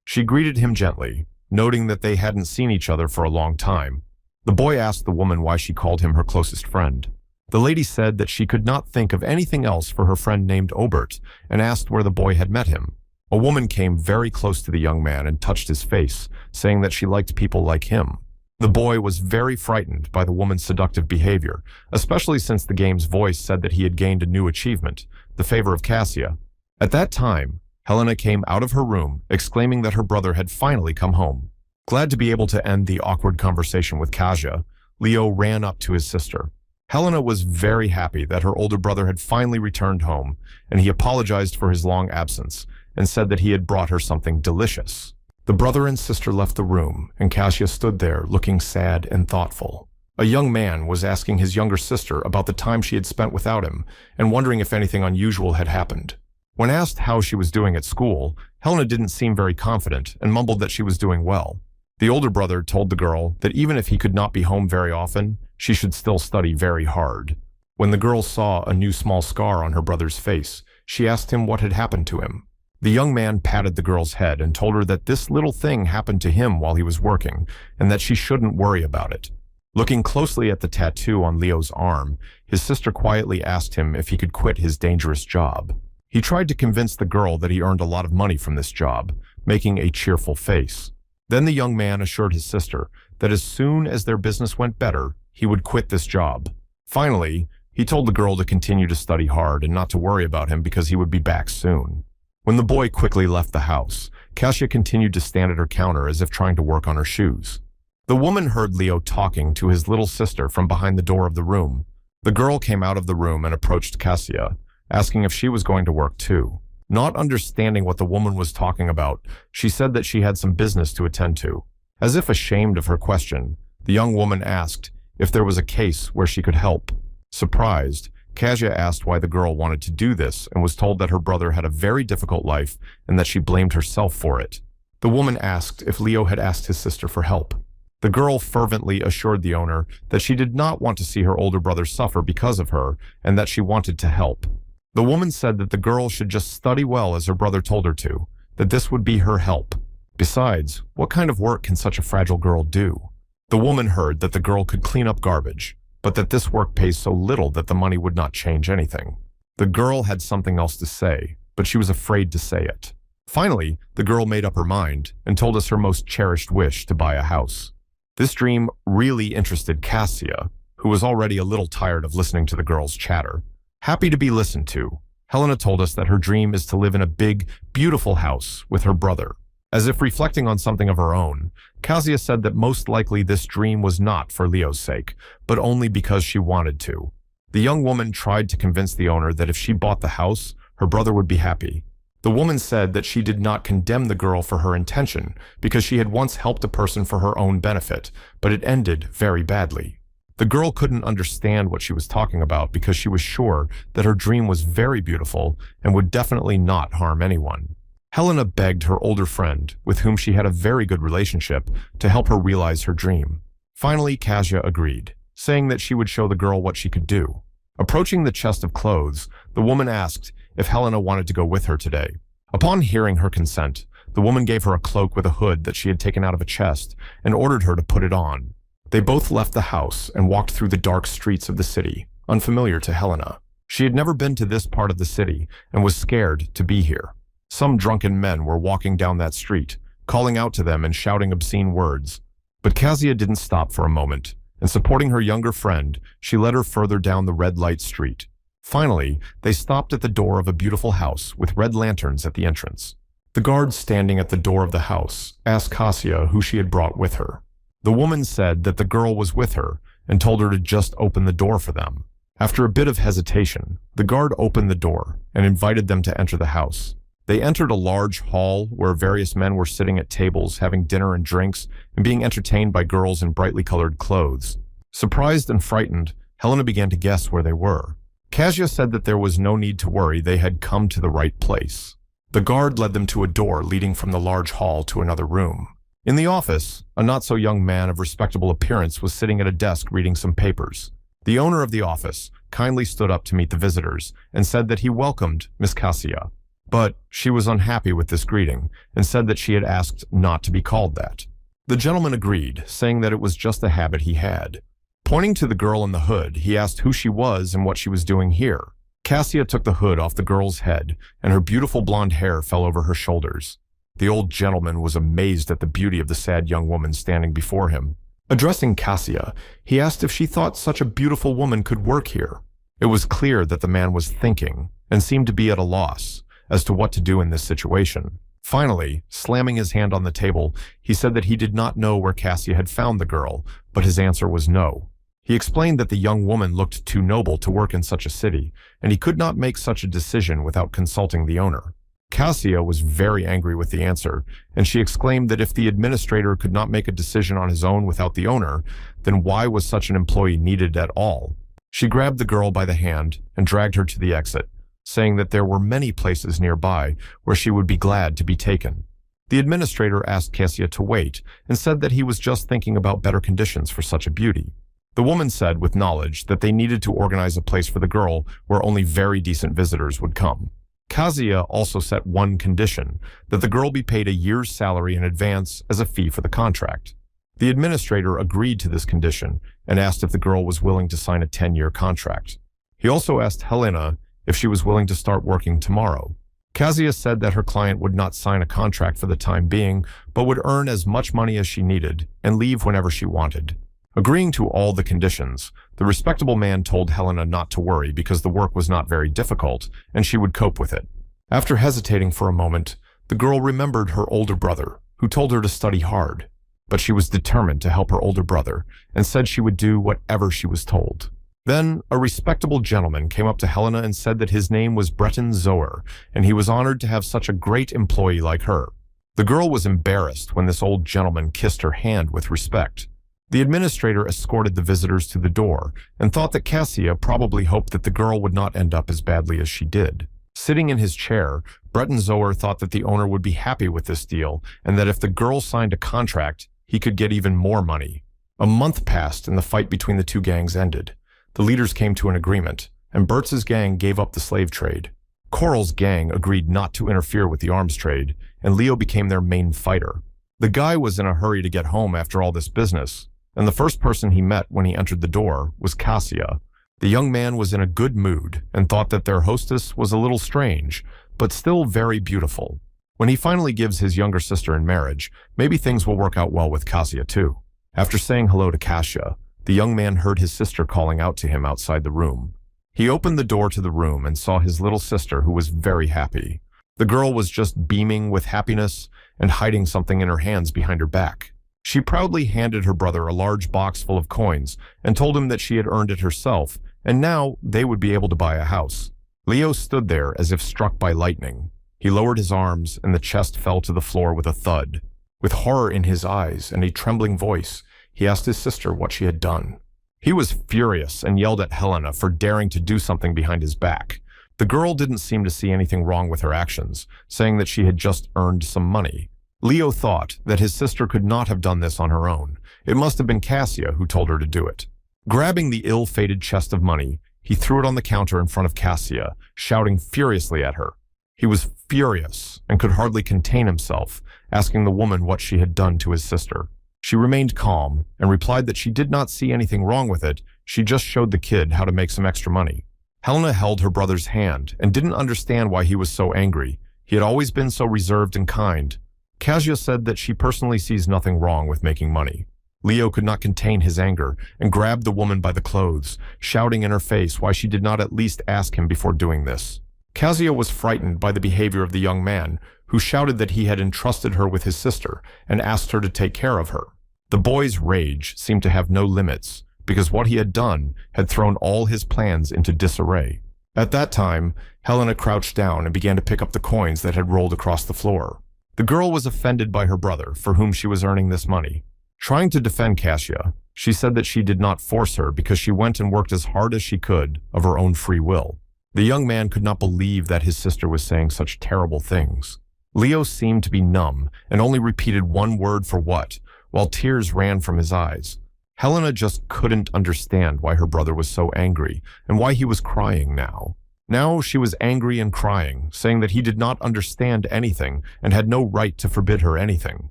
She greeted him gently, noting that they hadn't seen each other for a long time. The boy asked the woman why she called him her closest friend. The lady said that she could not think of anything else for her friend named Obert, and asked where the boy had met him. A woman came very close to the young man and touched his face, saying that she liked people like him. The boy was very frightened by the woman's seductive behavior, especially since the game's voice said that he had gained a new achievement, the favor of Cassia. At that time, Helena came out of her room, exclaiming that her brother had finally come home. Glad to be able to end the awkward conversation with Kaja, Leo ran up to his sister. Helena was very happy that her older brother had finally returned home, and he apologized for his long absence and said that he had brought her something delicious. The brother and sister left the room, and Kasia stood there looking sad and thoughtful. A young man was asking his younger sister about the time she had spent without him and wondering if anything unusual had happened. When asked how she was doing at school, Helena didn't seem very confident and mumbled that she was doing well. The older brother told the girl that even if he could not be home very often, she should still study very hard. When the girl saw a new small scar on her brother's face, she asked him what had happened to him. The young man patted the girl's head and told her that this little thing happened to him while he was working, and that she shouldn't worry about it. Looking closely at the tattoo on Leo's arm, his sister quietly asked him if he could quit his dangerous job. He tried to convince the girl that he earned a lot of money from this job, making a cheerful face. Then the young man assured his sister that as soon as their business went better, he would quit this job. Finally, he told the girl to continue to study hard and not to worry about him because he would be back soon. When the boy quickly left the house, Kasia continued to stand at her counter as if trying to work on her shoes. The woman heard Leo talking to his little sister from behind the door of the room. The girl came out of the room and approached Kasia, asking if she was going to work too. Not understanding what the woman was talking about, she said that she had some business to attend to. As if ashamed of her question, the young woman asked if there was a case where she could help. Surprised, Kasia asked why the girl wanted to do this and was told that her brother had a very difficult life and that she blamed herself for it. The woman asked if Leo had asked his sister for help. The girl fervently assured the owner that she did not want to see her older brother suffer because of her and that she wanted to help. The woman said that the girl should just study well as her brother told her to, that this would be her help. Besides, what kind of work can such a fragile girl do? The woman heard that the girl could clean up garbage, but that this work pays so little that the money would not change anything. The girl had something else to say, but she was afraid to say it. Finally, the girl made up her mind and told us her most cherished wish to buy a house. This dream really interested Cassia, who was already a little tired of listening to the girl's chatter. Happy to be listened to, Helena told us that her dream is to live in a big, beautiful house with her brother. As if reflecting on something of her own, Cassia said that most likely this dream was not for Leo's sake, but only because she wanted to. The young woman tried to convince the owner that if she bought the house, her brother would be happy. The woman said that she did not condemn the girl for her intention because she had once helped a person for her own benefit, but it ended very badly. The girl couldn't understand what she was talking about because she was sure that her dream was very beautiful and would definitely not harm anyone. Helena begged her older friend, with whom she had a very good relationship, to help her realize her dream. Finally, Cassia agreed, saying that she would show the girl what she could do. Approaching the chest of clothes, the woman asked if Helena wanted to go with her today. Upon hearing her consent, the woman gave her a cloak with a hood that she had taken out of a chest and ordered her to put it on. They both left the house and walked through the dark streets of the city, unfamiliar to Helena. She had never been to this part of the city and was scared to be here. Some drunken men were walking down that street, calling out to them and shouting obscene words. But Cassia didn't stop for a moment, and supporting her younger friend, she led her further down the red light street. Finally, they stopped at the door of a beautiful house with red lanterns at the entrance. The guard standing at the door of the house asked Cassia who she had brought with her. The woman said that the girl was with her and told her to just open the door for them. After a bit of hesitation, the guard opened the door and invited them to enter the house. They entered a large hall where various men were sitting at tables having dinner and drinks and being entertained by girls in brightly colored clothes. Surprised and frightened, Helena began to guess where they were. Cassia said that there was no need to worry, they had come to the right place. The guard led them to a door leading from the large hall to another room. In the office, a not-so-young man of respectable appearance was sitting at a desk reading some papers. The owner of the office kindly stood up to meet the visitors and said that he welcomed Miss Cassia. But she was unhappy with this greeting and said that she had asked not to be called that. The gentleman agreed, saying that it was just a habit he had. Pointing to the girl in the hood, he asked who she was and what she was doing here. Cassia took the hood off the girl's head, and her beautiful blonde hair fell over her shoulders. The old gentleman was amazed at the beauty of the sad young woman standing before him. Addressing Cassia, he asked if she thought such a beautiful woman could work here. It was clear that the man was thinking and seemed to be at a loss as to what to do in this situation. Finally, slamming his hand on the table, he said that he did not know where Cassia had found the girl, but his answer was no. He explained that the young woman looked too noble to work in such a city, and he could not make such a decision without consulting the owner. Cassia was very angry with the answer, and she exclaimed that if the administrator could not make a decision on his own without the owner, then why was such an employee needed at all? She grabbed the girl by the hand and dragged her to the exit, saying that there were many places nearby where she would be glad to be taken. The administrator asked Cassia to wait and said that he was just thinking about better conditions for such a beauty. The woman said with knowledge that they needed to organize a place for the girl where only very decent visitors would come. Cassia also set one condition, that the girl be paid a year's salary in advance as a fee for the contract. The administrator agreed to this condition and asked if the girl was willing to sign a 10-year contract. He also asked Helena if she was willing to start working tomorrow. Cassia said that her client would not sign a contract for the time being, but would earn as much money as she needed and leave whenever she wanted. Agreeing to all the conditions, the respectable man told Helena not to worry because the work was not very difficult and she would cope with it. After hesitating for a moment, the girl remembered her older brother, who told her to study hard. But she was determined to help her older brother and said she would do whatever she was told. Then, a respectable gentleman came up to Helena and said that his name was Breton Zoer, and he was honored to have such a great employee like her. The girl was embarrassed when this old gentleman kissed her hand with respect. The administrator escorted the visitors to the door and thought that Cassia probably hoped that the girl would not end up as badly as she did. Sitting in his chair, Breton Zoer thought that the owner would be happy with this deal and that if the girl signed a contract, he could get even more money. A month passed and the fight between the two gangs ended. The leaders came to an agreement, and Bertz's gang gave up the slave trade. Coral's gang agreed not to interfere with the arms trade, and Leo became their main fighter. The guy was in a hurry to get home after all this business, and the first person he met when he entered the door was Cassia. The young man was in a good mood and thought that their hostess was a little strange, but still very beautiful. When he finally gives his younger sister in marriage, maybe things will work out well with Kasia too. After saying hello to Kasia, the young man heard his sister calling out to him outside the room. He opened the door to the room and saw his little sister, who was very happy. The girl was just beaming with happiness and hiding something in her hands behind her back. She proudly handed her brother a large box full of coins and told him that she had earned it herself, and now they would be able to buy a house. Leo stood there as if struck by lightning. He lowered his arms, and the chest fell to the floor with a thud. With horror in his eyes and a trembling voice, he asked his sister what she had done. He was furious and yelled at Helena for daring to do something behind his back. The girl didn't seem to see anything wrong with her actions, saying that she had just earned some money. Leo thought that his sister could not have done this on her own. It must have been Kasia who told her to do it. Grabbing the ill-fated chest of money, he threw it on the counter in front of Kasia, shouting furiously at her. He was furious and could hardly contain himself, asking the woman what she had done to his sister. She remained calm and replied that she did not see anything wrong with it. She just showed the kid how to make some extra money. Helena held her brother's hand and didn't understand why he was so angry. He had always been so reserved and kind. Kasia said that she personally sees nothing wrong with making money. Leo could not contain his anger and grabbed the woman by the clothes, shouting in her face why she did not at least ask him before doing this. Kasia was frightened by the behavior of the young man, who shouted that he had entrusted her with his sister and asked her to take care of her. The boy's rage seemed to have no limits, because what he had done had thrown all his plans into disarray. At that time, Helena crouched down and began to pick up the coins that had rolled across the floor. The girl was offended by her brother, for whom she was earning this money. Trying to defend Kasia, she said that she did not force her because she went and worked as hard as she could of her own free will. The young man could not believe that his sister was saying such terrible things. Leo seemed to be numb and only repeated one word for what, while tears ran from his eyes. Helena just couldn't understand why her brother was so angry and why he was crying now. Now she was angry and crying, saying that he did not understand anything and had no right to forbid her anything.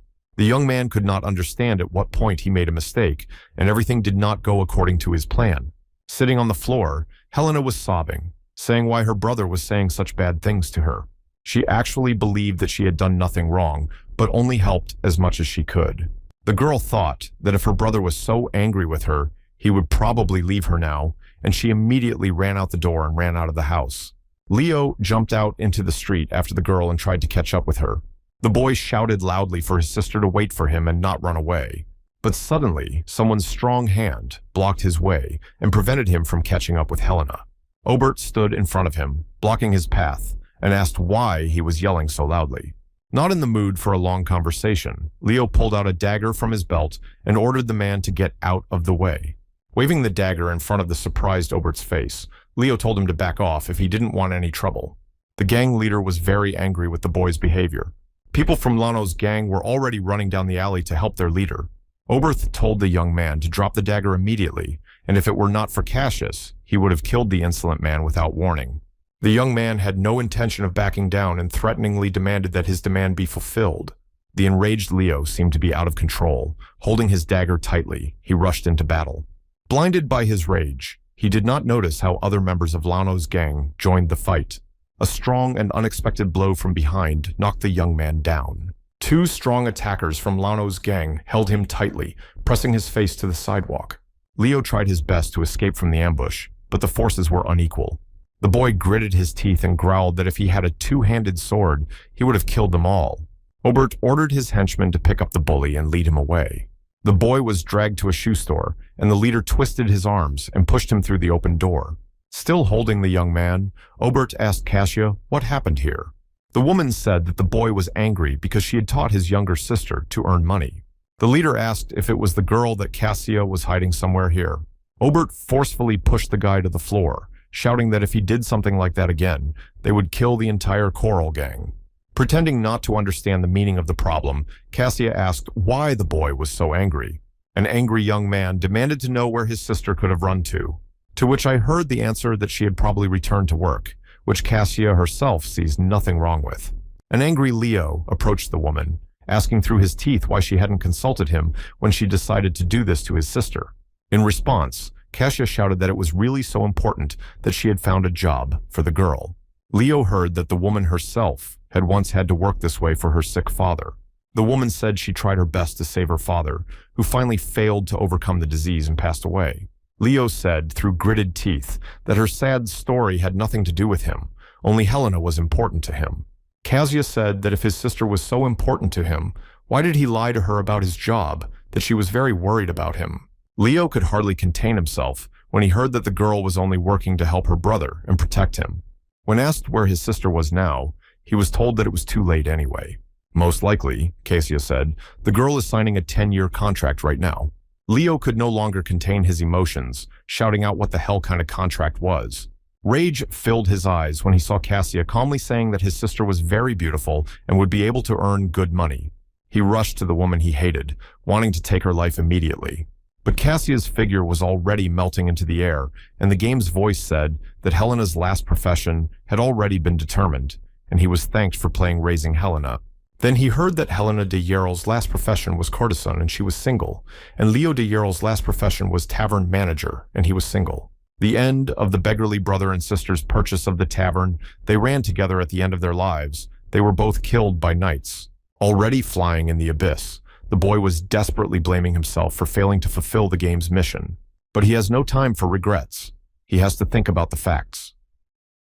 The young man could not understand at what point he made a mistake, and everything did not go according to his plan. Sitting on the floor, Helena was sobbing, saying why her brother was saying such bad things to her. She actually believed that she had done nothing wrong, but only helped as much as she could. The girl thought that if her brother was so angry with her, he would probably leave her now, and she immediately ran out the door and ran out of the house. Leo jumped out into the street after the girl and tried to catch up with her. The boy shouted loudly for his sister to wait for him and not run away. But suddenly, someone's strong hand blocked his way and prevented him from catching up with Helena. Obert stood in front of him, blocking his path, and asked why he was yelling so loudly. Not in the mood for a long conversation, Leo pulled out a dagger from his belt and ordered the man to get out of the way. Waving the dagger in front of the surprised Obert's face, Leo told him to back off if he didn't want any trouble. The gang leader was very angry with the boy's behavior. People from Lano's gang were already running down the alley to help their leader. Obert told the young man to drop the dagger immediately, and if it were not for Cassius, he would have killed the insolent man without warning. The young man had no intention of backing down and threateningly demanded that his demand be fulfilled. The enraged Leo seemed to be out of control. Holding his dagger tightly, he rushed into battle. Blinded by his rage, he did not notice how other members of Lano's gang joined the fight. A strong and unexpected blow from behind knocked the young man down. Two strong attackers from Lano's gang held him tightly, pressing his face to the sidewalk. Leo tried his best to escape from the ambush, but the forces were unequal. The boy gritted his teeth and growled that if he had a two-handed sword, he would have killed them all. Obert ordered his henchmen to pick up the bully and lead him away. The boy was dragged to a shoe store, and the leader twisted his arms and pushed him through the open door. Still holding the young man, Obert asked Kasia what happened here. The woman said that the boy was angry because she had taught his younger sister to earn money. The leader asked if it was the girl that Kasia was hiding somewhere here. Obert forcefully pushed the guy to the floor, shouting that if he did something like that again, they would kill the entire Coral gang. Pretending not to understand the meaning of the problem, Kasia asked why the boy was so angry. An angry young man demanded to know where his sister could have run to which I heard the answer that she had probably returned to work, which Kasia herself sees nothing wrong with. An angry Leo approached the woman, asking through his teeth why she hadn't consulted him when she decided to do this to his sister. In response, Kasia shouted that it was really so important that she had found a job for the girl. Leo heard that the woman herself had once had to work this way for her sick father. The woman said she tried her best to save her father, who finally failed to overcome the disease and passed away. Leo said, through gritted teeth, that her sad story had nothing to do with him, only Helena was important to him. Kazuya said that if his sister was so important to him, why did he lie to her about his job, that she was very worried about him? Leo could hardly contain himself when he heard that the girl was only working to help her brother and protect him. When asked where his sister was now, he was told that it was too late anyway. Most likely, Kazuya said, the girl is signing a 10-year contract right now. Leo could no longer contain his emotions, shouting out what the hell kind of contract was. Rage filled his eyes when he saw Kazuya calmly saying that his sister was very beautiful and would be able to earn good money. He rushed to the woman he hated, wanting to take her life immediately. But Kazuya's figure was already melting into the air, and the game's voice said that Helena's last profession had already been determined, and he was thanked for playing Raising Helena. Then he heard that Helena de Hierro's last profession was courtesan and she was single, and Leo de Hierro's last profession was tavern manager and he was single. The end of the beggarly brother and sister's purchase of the tavern, they ran together at the end of their lives. They were both killed by knights. Already flying in the abyss, the boy was desperately blaming himself for failing to fulfill the game's mission. But he has no time for regrets. He has to think about the facts.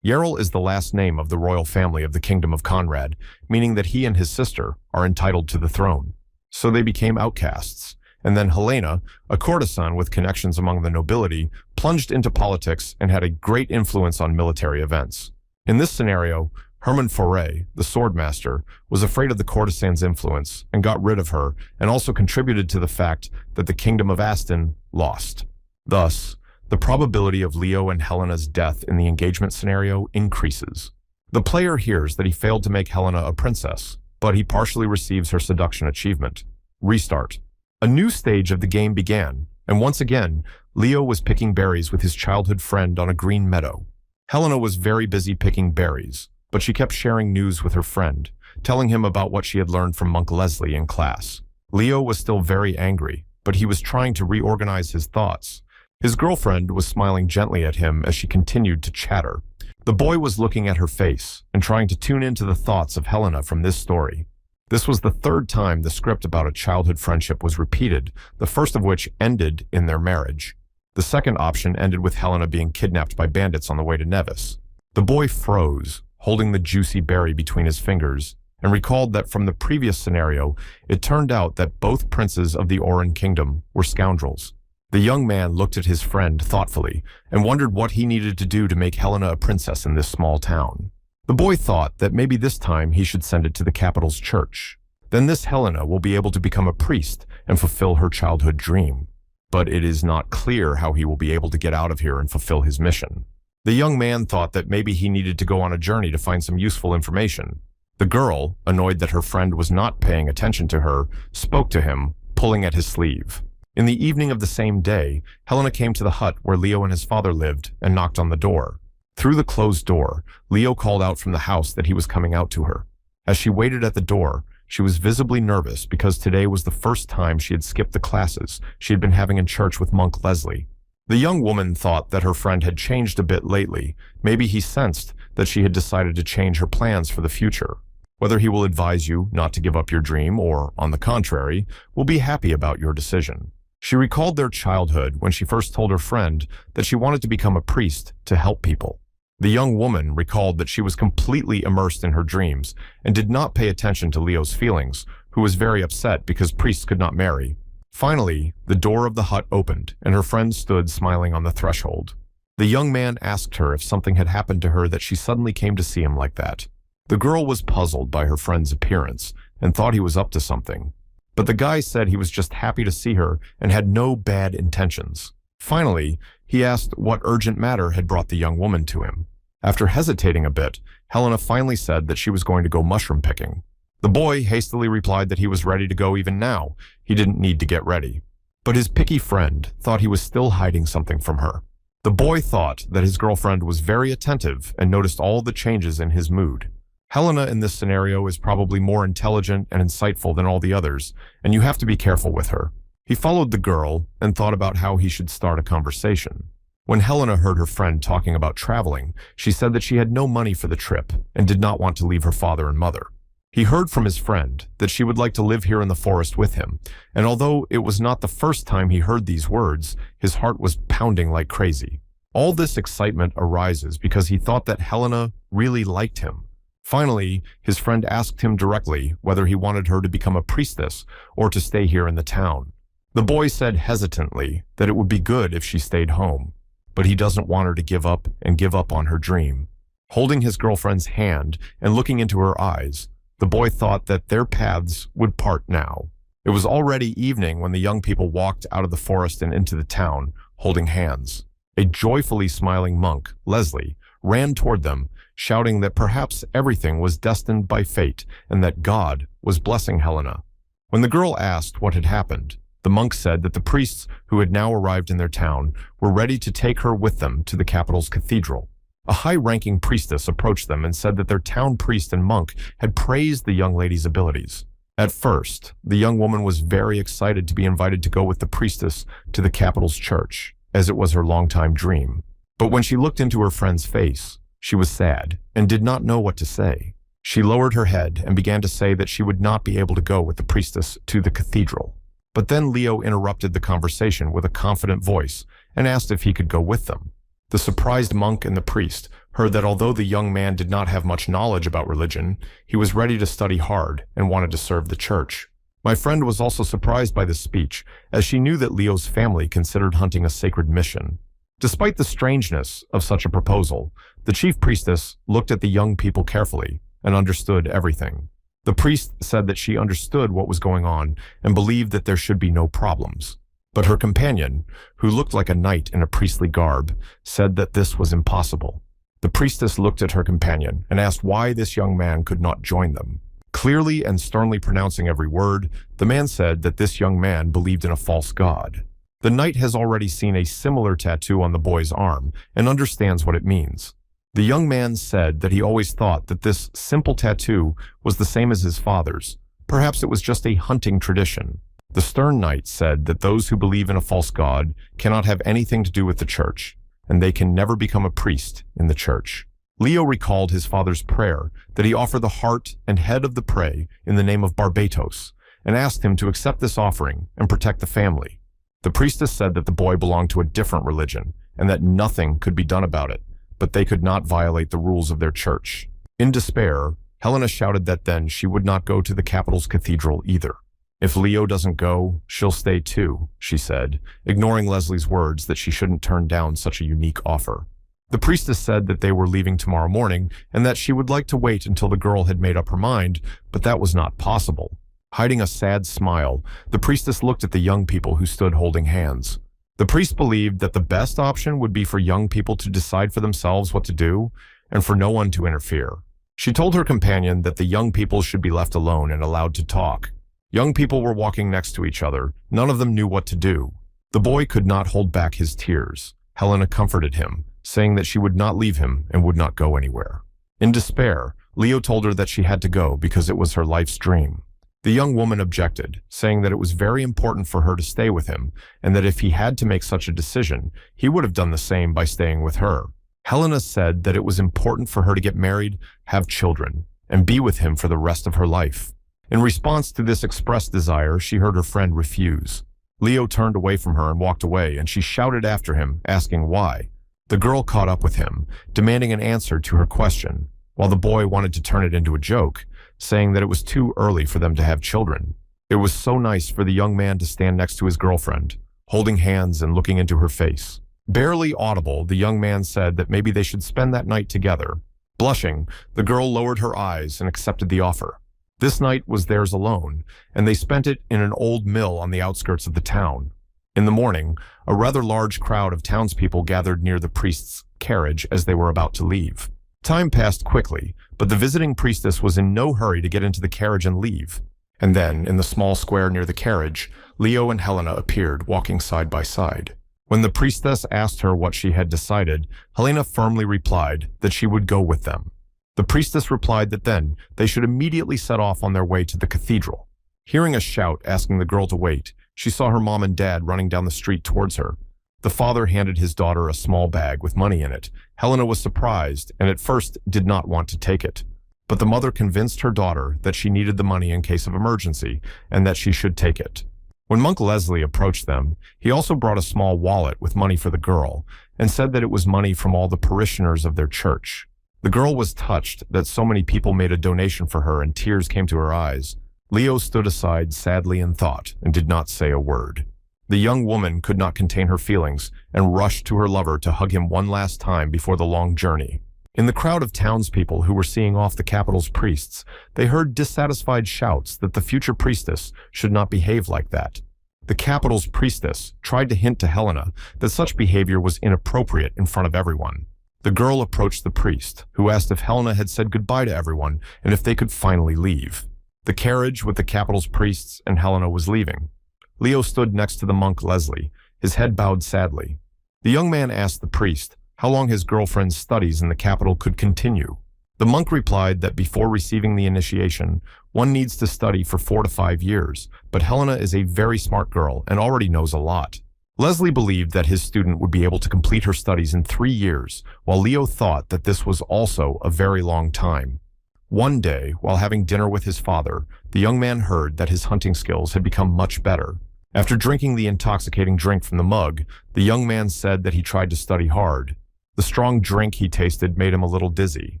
Hierro is the last name of the royal family of the Kingdom of Conrad, meaning that he and his sister are entitled to the throne. So they became outcasts. And then Helena, a courtesan with connections among the nobility, plunged into politics and had a great influence on military events. In this scenario, Hermann Foray, the swordmaster, was afraid of the courtesan's influence and got rid of her, and also contributed to the fact that the Kingdom of Aston lost. Thus, the probability of Leo and Helena's death in the engagement scenario increases. The player hears that he failed to make Helena a princess, but he partially receives her seduction achievement. Restart. A new stage of the game began, and once again, Leo was picking berries with his childhood friend on a green meadow. Helena was very busy picking berries, but she kept sharing news with her friend, telling him about what she had learned from Monk Leslie in class. Leo was still very angry, but he was trying to reorganize his thoughts. His girlfriend was smiling gently at him as she continued to chatter. The boy was looking at her face and trying to tune into the thoughts of Helena from this story. This was the third time the script about a childhood friendship was repeated, the first of which ended in their marriage. The second option ended with Helena being kidnapped by bandits on the way to Nevis. The boy froze, holding the juicy berry between his fingers, and recalled that from the previous scenario, it turned out that both princes of the Oran Kingdom were scoundrels. The young man looked at his friend thoughtfully and wondered what he needed to do to make Helena a princess in this small town. The boy thought that maybe this time he should send it to the capital's church. Then this Helena will be able to become a priest and fulfill her childhood dream. But it is not clear how he will be able to get out of here and fulfill his mission. The young man thought that maybe he needed to go on a journey to find some useful information. The girl, annoyed that her friend was not paying attention to her, spoke to him, pulling at his sleeve. In the evening of the same day, Helena came to the hut where Leo and his father lived and knocked on the door. Through the closed door, Leo called out from the house that he was coming out to her. As she waited at the door, she was visibly nervous because today was the first time she had skipped the classes she had been having in church with Monk Leslie. The young woman thought that her friend had changed a bit lately. Maybe he sensed that she had decided to change her plans for the future. Whether he will advise you not to give up your dream or, on the contrary, will be happy about your decision. She recalled their childhood when she first told her friend that she wanted to become a priest to help people. The young woman recalled that she was completely immersed in her dreams and did not pay attention to Leo's feelings, who was very upset because priests could not marry. Finally, the door of the hut opened and her friend stood smiling on the threshold. The young man asked her if something had happened to her that she suddenly came to see him like that. The girl was puzzled by her friend's appearance and thought he was up to something. But the guy said he was just happy to see her and had no bad intentions. Finally, he asked what urgent matter had brought the young woman to him. After hesitating a bit, Helena finally said that she was going to go mushroom picking. The boy hastily replied that he was ready to go even now. He didn't need to get ready. But his picky friend thought he was still hiding something from her. The boy thought that his girlfriend was very attentive and noticed all the changes in his mood. Helena in this scenario is probably more intelligent and insightful than all the others, and you have to be careful with her. He followed the girl and thought about how he should start a conversation. When Helena heard her friend talking about traveling, she said that she had no money for the trip and did not want to leave her father and mother. He heard from his friend that she would like to live here in the forest with him, and although it was not the first time he heard these words, his heart was pounding like crazy. All this excitement arises because he thought that Helena really liked him. Finally, his friend asked him directly whether he wanted her to become a priestess or to stay here in the town. The boy said hesitantly that it would be good if she stayed home, but he doesn't want her to give up on her dream. Holding his girlfriend's hand and looking into her eyes, the boy thought that their paths would part now. It was already evening when the young people walked out of the forest and into the town, holding hands. A joyfully smiling monk, Leslie, ran toward them, shouting that perhaps everything was destined by fate and that God was blessing Helena. When the girl asked what had happened, the monk said that the priests who had now arrived in their town were ready to take her with them to the capital's cathedral. A high-ranking priestess approached them and said that their town priest and monk had praised the young lady's abilities. At first, the young woman was very excited to be invited to go with the priestess to the capital's church, as it was her longtime dream. But when she looked into her friend's face, she was sad and did not know what to say. She lowered her head and began to say that she would not be able to go with the priestess to the cathedral. But then Leo interrupted the conversation with a confident voice and asked if he could go with them. The surprised monk and the priest heard that although the young man did not have much knowledge about religion, he was ready to study hard and wanted to serve the church. My friend was also surprised by this speech, as she knew that Leo's family considered hunting a sacred mission. Despite the strangeness of such a proposal, the chief priestess looked at the young people carefully and understood everything. The priest said that she understood what was going on and believed that there should be no problems. But her companion, who looked like a knight in a priestly garb, said that this was impossible. The priestess looked at her companion and asked why this young man could not join them. Clearly and sternly pronouncing every word, the man said that this young man believed in a false god. The knight has already seen a similar tattoo on the boy's arm and understands what it means. The young man said that he always thought that this simple tattoo was the same as his father's. Perhaps it was just a hunting tradition. The stern knight said that those who believe in a false god cannot have anything to do with the church, and they can never become a priest in the church. Leo recalled his father's prayer that he offer the heart and head of the prey in the name of Barbatos, and asked him to accept this offering and protect the family. The priestess said that the boy belonged to a different religion, and that nothing could be done about it, but they could not violate the rules of their church. In despair, Helena shouted that then she would not go to the capital's cathedral either. If Leo doesn't go, she'll stay too, she said, ignoring Leslie's words that she shouldn't turn down such a unique offer. The priestess said that they were leaving tomorrow morning and that she would like to wait until the girl had made up her mind, but that was not possible. Hiding a sad smile, the priestess looked at the young people who stood holding hands. The priest believed that the best option would be for young people to decide for themselves what to do and for no one to interfere. She told her companion that the young people should be left alone and allowed to talk. Young people were walking next to each other. None of them knew what to do. The boy could not hold back his tears. Helena comforted him, saying that she would not leave him and would not go anywhere. In despair, Leo told her that she had to go because it was her life's dream. The young woman objected, saying that it was very important for her to stay with him and that if he had to make such a decision, he would have done the same by staying with her. Helena said that it was important for her to get married, have children, and be with him for the rest of her life. In response to this expressed desire, she heard her friend refuse. Leo turned away from her and walked away, and she shouted after him, asking why. The girl caught up with him, demanding an answer to her question, while the boy wanted to turn it into a joke, saying that it was too early for them to have children. It was so nice for the young man to stand next to his girlfriend, holding hands and looking into her face. Barely audible, the young man said that maybe they should spend that night together. Blushing, the girl lowered her eyes and accepted the offer. This night was theirs alone, and they spent it in an old mill on the outskirts of the town. In the morning, a rather large crowd of townspeople gathered near the priest's carriage as they were about to leave. Time passed quickly, but the visiting priestess was in no hurry to get into the carriage and leave. And then, in the small square near the carriage, Leo and Helena appeared, walking side by side. When the priestess asked her what she had decided, Helena firmly replied that she would go with them. The priestess replied that then they should immediately set off on their way to the cathedral. Hearing a shout asking the girl to wait, she saw her mom and dad running down the street towards her. The father handed his daughter a small bag with money in it. Helena was surprised and at first did not want to take it. But the mother convinced her daughter that she needed the money in case of emergency and that she should take it. When Monk Leslie approached them, he also brought a small wallet with money for the girl and said that it was money from all the parishioners of their church. The girl was touched that so many people made a donation for her and tears came to her eyes. Leo stood aside sadly in thought and did not say a word. The young woman could not contain her feelings and rushed to her lover to hug him one last time before the long journey. In the crowd of townspeople who were seeing off the capital's priests, they heard dissatisfied shouts that the future priestess should not behave like that. The capital's priestess tried to hint to Helena that such behavior was inappropriate in front of everyone. The girl approached the priest, who asked if Helena had said goodbye to everyone and if they could finally leave. The carriage with the capital's priests and Helena was leaving. Leo stood next to the monk Leslie, his head bowed sadly. The young man asked the priest how long his girlfriend's studies in the capital could continue. The monk replied that before receiving the initiation, one needs to study for 4 to 5 years, but Helena is a very smart girl and already knows a lot. Leslie believed that his student would be able to complete her studies in 3 years, while Leo thought that this was also a very long time. One day, while having dinner with his father, the young man heard that his hunting skills had become much better. After drinking the intoxicating drink from the mug, the young man said that he tried to study hard. The strong drink he tasted made him a little dizzy.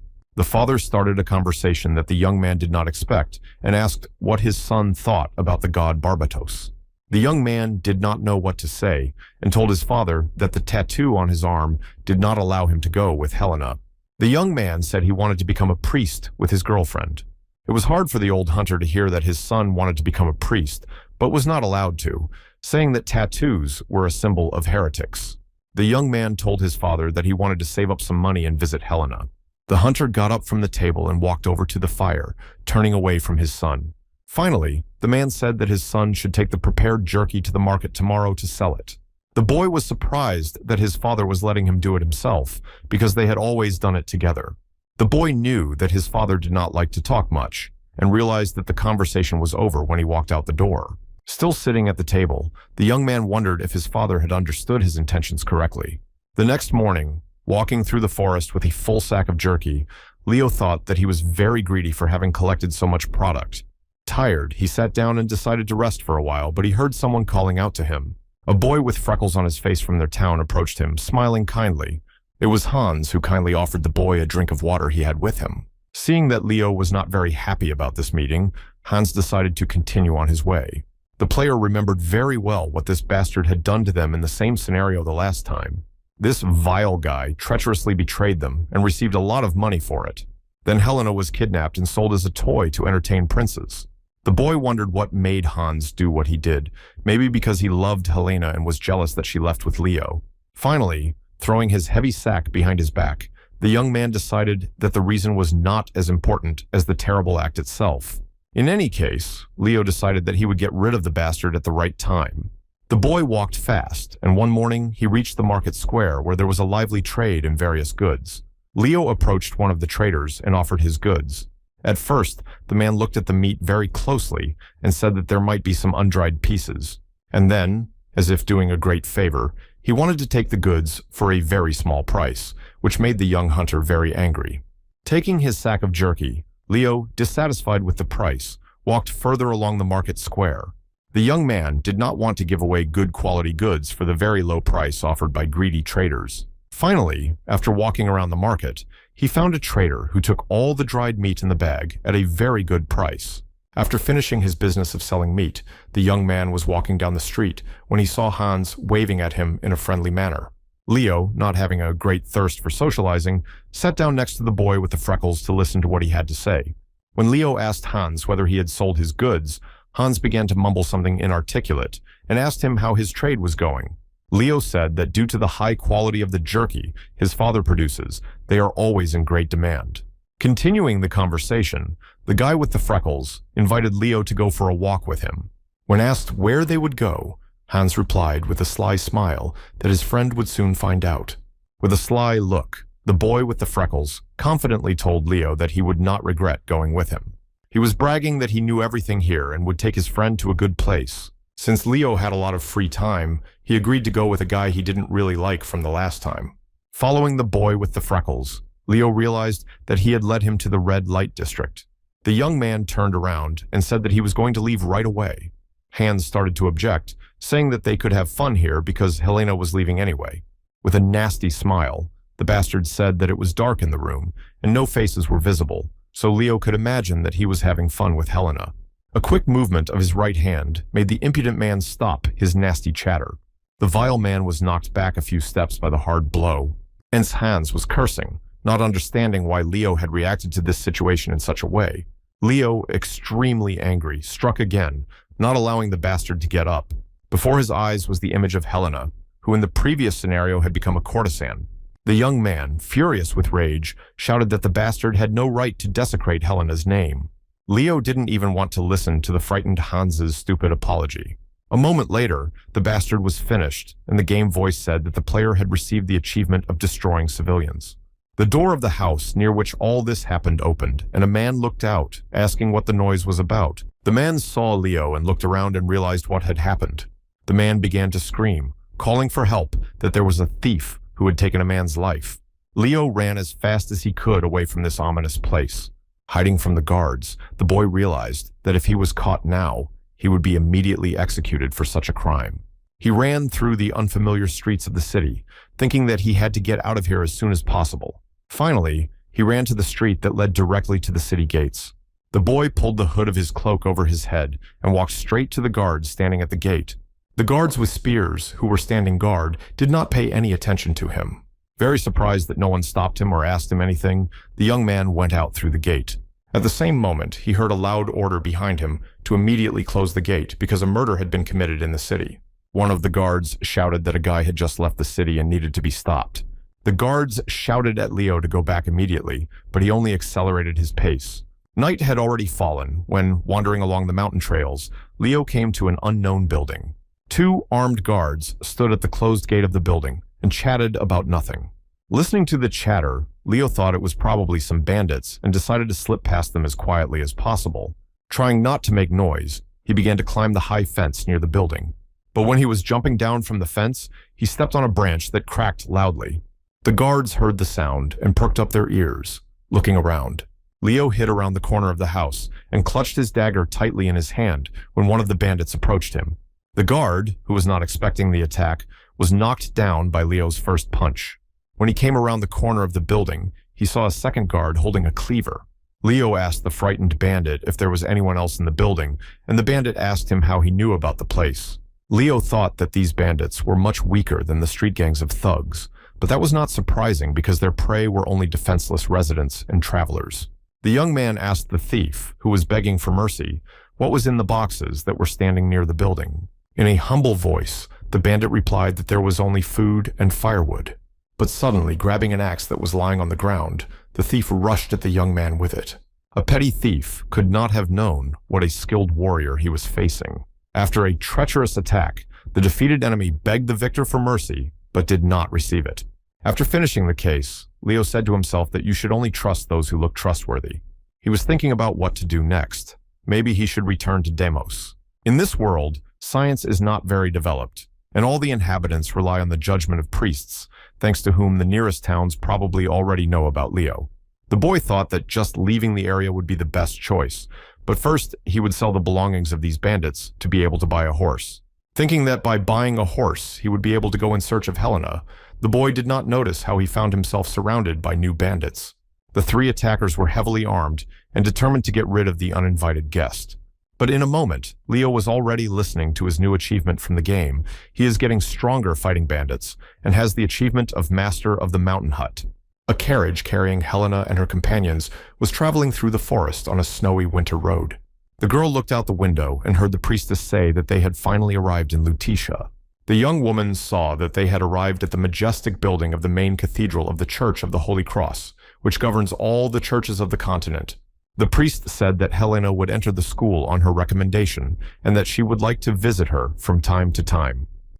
The father started a conversation that the young man did not expect and asked what his son thought about the god Barbatos. The young man did not know what to say and told his father that the tattoo on his arm did not allow him to go with Helena. The young man said he wanted to become a priest with his girlfriend. It was hard for the old hunter to hear that his son wanted to become a priest, but was not allowed to, saying that tattoos were a symbol of heretics. The young man told his father that he wanted to save up some money and visit Helena. The hunter got up from the table and walked over to the fire, turning away from his son. Finally, the man said that his son should take the prepared jerky to the market tomorrow to sell it. The boy was surprised that his father was letting him do it himself, because they had always done it together. The boy knew that his father did not like to talk much, and realized that the conversation was over when he walked out the door. Still sitting at the table, the young man wondered if his father had understood his intentions correctly. The next morning, walking through the forest with a full sack of jerky, Leo thought that he was very greedy for having collected so much product. Tired, he sat down and decided to rest for a while, but he heard someone calling out to him. A boy with freckles on his face from their town approached him, smiling kindly. It was Hans, who kindly offered the boy a drink of water he had with him. Seeing that Leo was not very happy about this meeting, Hans decided to continue on his way. The player remembered very well what this bastard had done to them in the same scenario the last time. This vile guy treacherously betrayed them and received a lot of money for it. Then Helena was kidnapped and sold as a toy to entertain princes. The boy wondered what made Hans do what he did, maybe because he loved Helena and was jealous that she left with Leo. Finally, throwing his heavy sack behind his back, the young man decided that the reason was not as important as the terrible act itself. In any case, Leo decided that he would get rid of the bastard at the right time. The boy walked fast, and one morning he reached the market square where there was a lively trade in various goods. Leo approached one of the traders and offered his goods. At first, the man looked at the meat very closely and said that there might be some undried pieces. And then, as if doing a great favor, he wanted to take the goods for a very small price, which made the young hunter very angry. Taking his sack of jerky, Leo, dissatisfied with the price, walked further along the market square. The young man did not want to give away good quality goods for the very low price offered by greedy traders. Finally, after walking around the market, he found a trader who took all the dried meat in the bag at a very good price. After finishing his business of selling meat, the young man was walking down the street when he saw Hans waving at him in a friendly manner. Leo, not having a great thirst for socializing, sat down next to the boy with the freckles to listen to what he had to say. When Leo asked Hans whether he had sold his goods, Hans began to mumble something inarticulate and asked him how his trade was going. Leo said that due to the high quality of the jerky his father produces, they are always in great demand. Continuing the conversation, the guy with the freckles invited Leo to go for a walk with him. When asked where they would go, Hans replied with a sly smile that his friend would soon find out. With a sly look, the boy with the freckles confidently told Leo that he would not regret going with him. He was bragging that he knew everything here and would take his friend to a good place. Since Leo had a lot of free time, he agreed to go with a guy he didn't really like from the last time. Following the boy with the freckles, Leo realized that he had led him to the red light district. The young man turned around and said that he was going to leave right away. Hans started to object, saying that they could have fun here because Helena was leaving anyway. With a nasty smile, the bastard said that it was dark in the room and no faces were visible, so Leo could imagine that he was having fun with Helena. A quick movement of his right hand made the impudent man stop his nasty chatter. The vile man was knocked back a few steps by the hard blow. Hans was cursing, not understanding why Leo had reacted to this situation in such a way. Leo, extremely angry, struck again, not allowing the bastard to get up. Before his eyes was the image of Helena, who in the previous scenario had become a courtesan. The young man, furious with rage, shouted that the bastard had no right to desecrate Helena's name. Leo didn't even want to listen to the frightened Hans's stupid apology. A moment later, the bastard was finished, and the game voice said that the player had received the achievement of destroying civilians. The door of the house near which all this happened opened, and a man looked out, asking what the noise was about. The man saw Leo and looked around and realized what had happened. The man began to scream, calling for help, that there was a thief who had taken a man's life. Leo ran as fast as he could away from this ominous place. Hiding from the guards, the boy realized that if he was caught now, he would be immediately executed for such a crime. He ran through the unfamiliar streets of the city, thinking that he had to get out of here as soon as possible. Finally, he ran to the street that led directly to the city gates. The boy pulled the hood of his cloak over his head and walked straight to the guards standing at the gate. The guards with spears, who were standing guard, did not pay any attention to him. Very surprised that no one stopped him or asked him anything, the young man went out through the gate. At the same moment, he heard a loud order behind him to immediately close the gate because a murder had been committed in the city. One of the guards shouted that a guy had just left the city and needed to be stopped. The guards shouted at Leo to go back immediately, but he only accelerated his pace. Night had already fallen when, wandering along the mountain trails, Leo came to an unknown building. Two armed guards stood at the closed gate of the building and chatted about nothing. Listening to the chatter, Leo thought it was probably some bandits and decided to slip past them as quietly as possible. Trying not to make noise, he began to climb the high fence near the building. But when he was jumping down from the fence, he stepped on a branch that cracked loudly. The guards heard the sound and perked up their ears, looking around. Leo hid around the corner of the house and clutched his dagger tightly in his hand when one of the bandits approached him. The guard, who was not expecting the attack, was knocked down by Leo's first punch. When he came around the corner of the building, he saw a second guard holding a cleaver. Leo asked the frightened bandit if there was anyone else in the building, and the bandit asked him how he knew about the place. Leo thought that these bandits were much weaker than the street gangs of thugs, but that was not surprising because their prey were only defenseless residents and travelers. The young man asked the thief, who was begging for mercy, what was in the boxes that were standing near the building. In a humble voice, the bandit replied that there was only food and firewood. But suddenly, grabbing an axe that was lying on the ground, the thief rushed at the young man with it. A petty thief could not have known what a skilled warrior he was facing. After a treacherous attack, the defeated enemy begged the victor for mercy, but did not receive it. After finishing the case, Leo said to himself that you should only trust those who look trustworthy. He was thinking about what to do next. Maybe he should return to Deimos. In this world, science is not very developed, and all the inhabitants rely on the judgment of priests, thanks to whom the nearest towns probably already know about Leo. The boy thought that just leaving the area would be the best choice, but first he would sell the belongings of these bandits to be able to buy a horse. Thinking that by buying a horse he would be able to go in search of Helena, the boy did not notice how he found himself surrounded by new bandits. The three attackers were heavily armed and determined to get rid of the uninvited guest. But in a moment, Leo was already listening to his new achievement from the game. He is getting stronger fighting bandits and has the achievement of Master of the Mountain Hut. A carriage carrying Helena and her companions was traveling through the forest on a snowy winter road. The girl looked out the window and heard the priestess say that they had finally arrived in Lutetia. The young woman saw that they had arrived at the majestic building of the main cathedral of the Church of the Holy Cross, which governs all the churches of the continent. The priest said that Helena would enter the school on her recommendation and that she would like to visit her from time to time.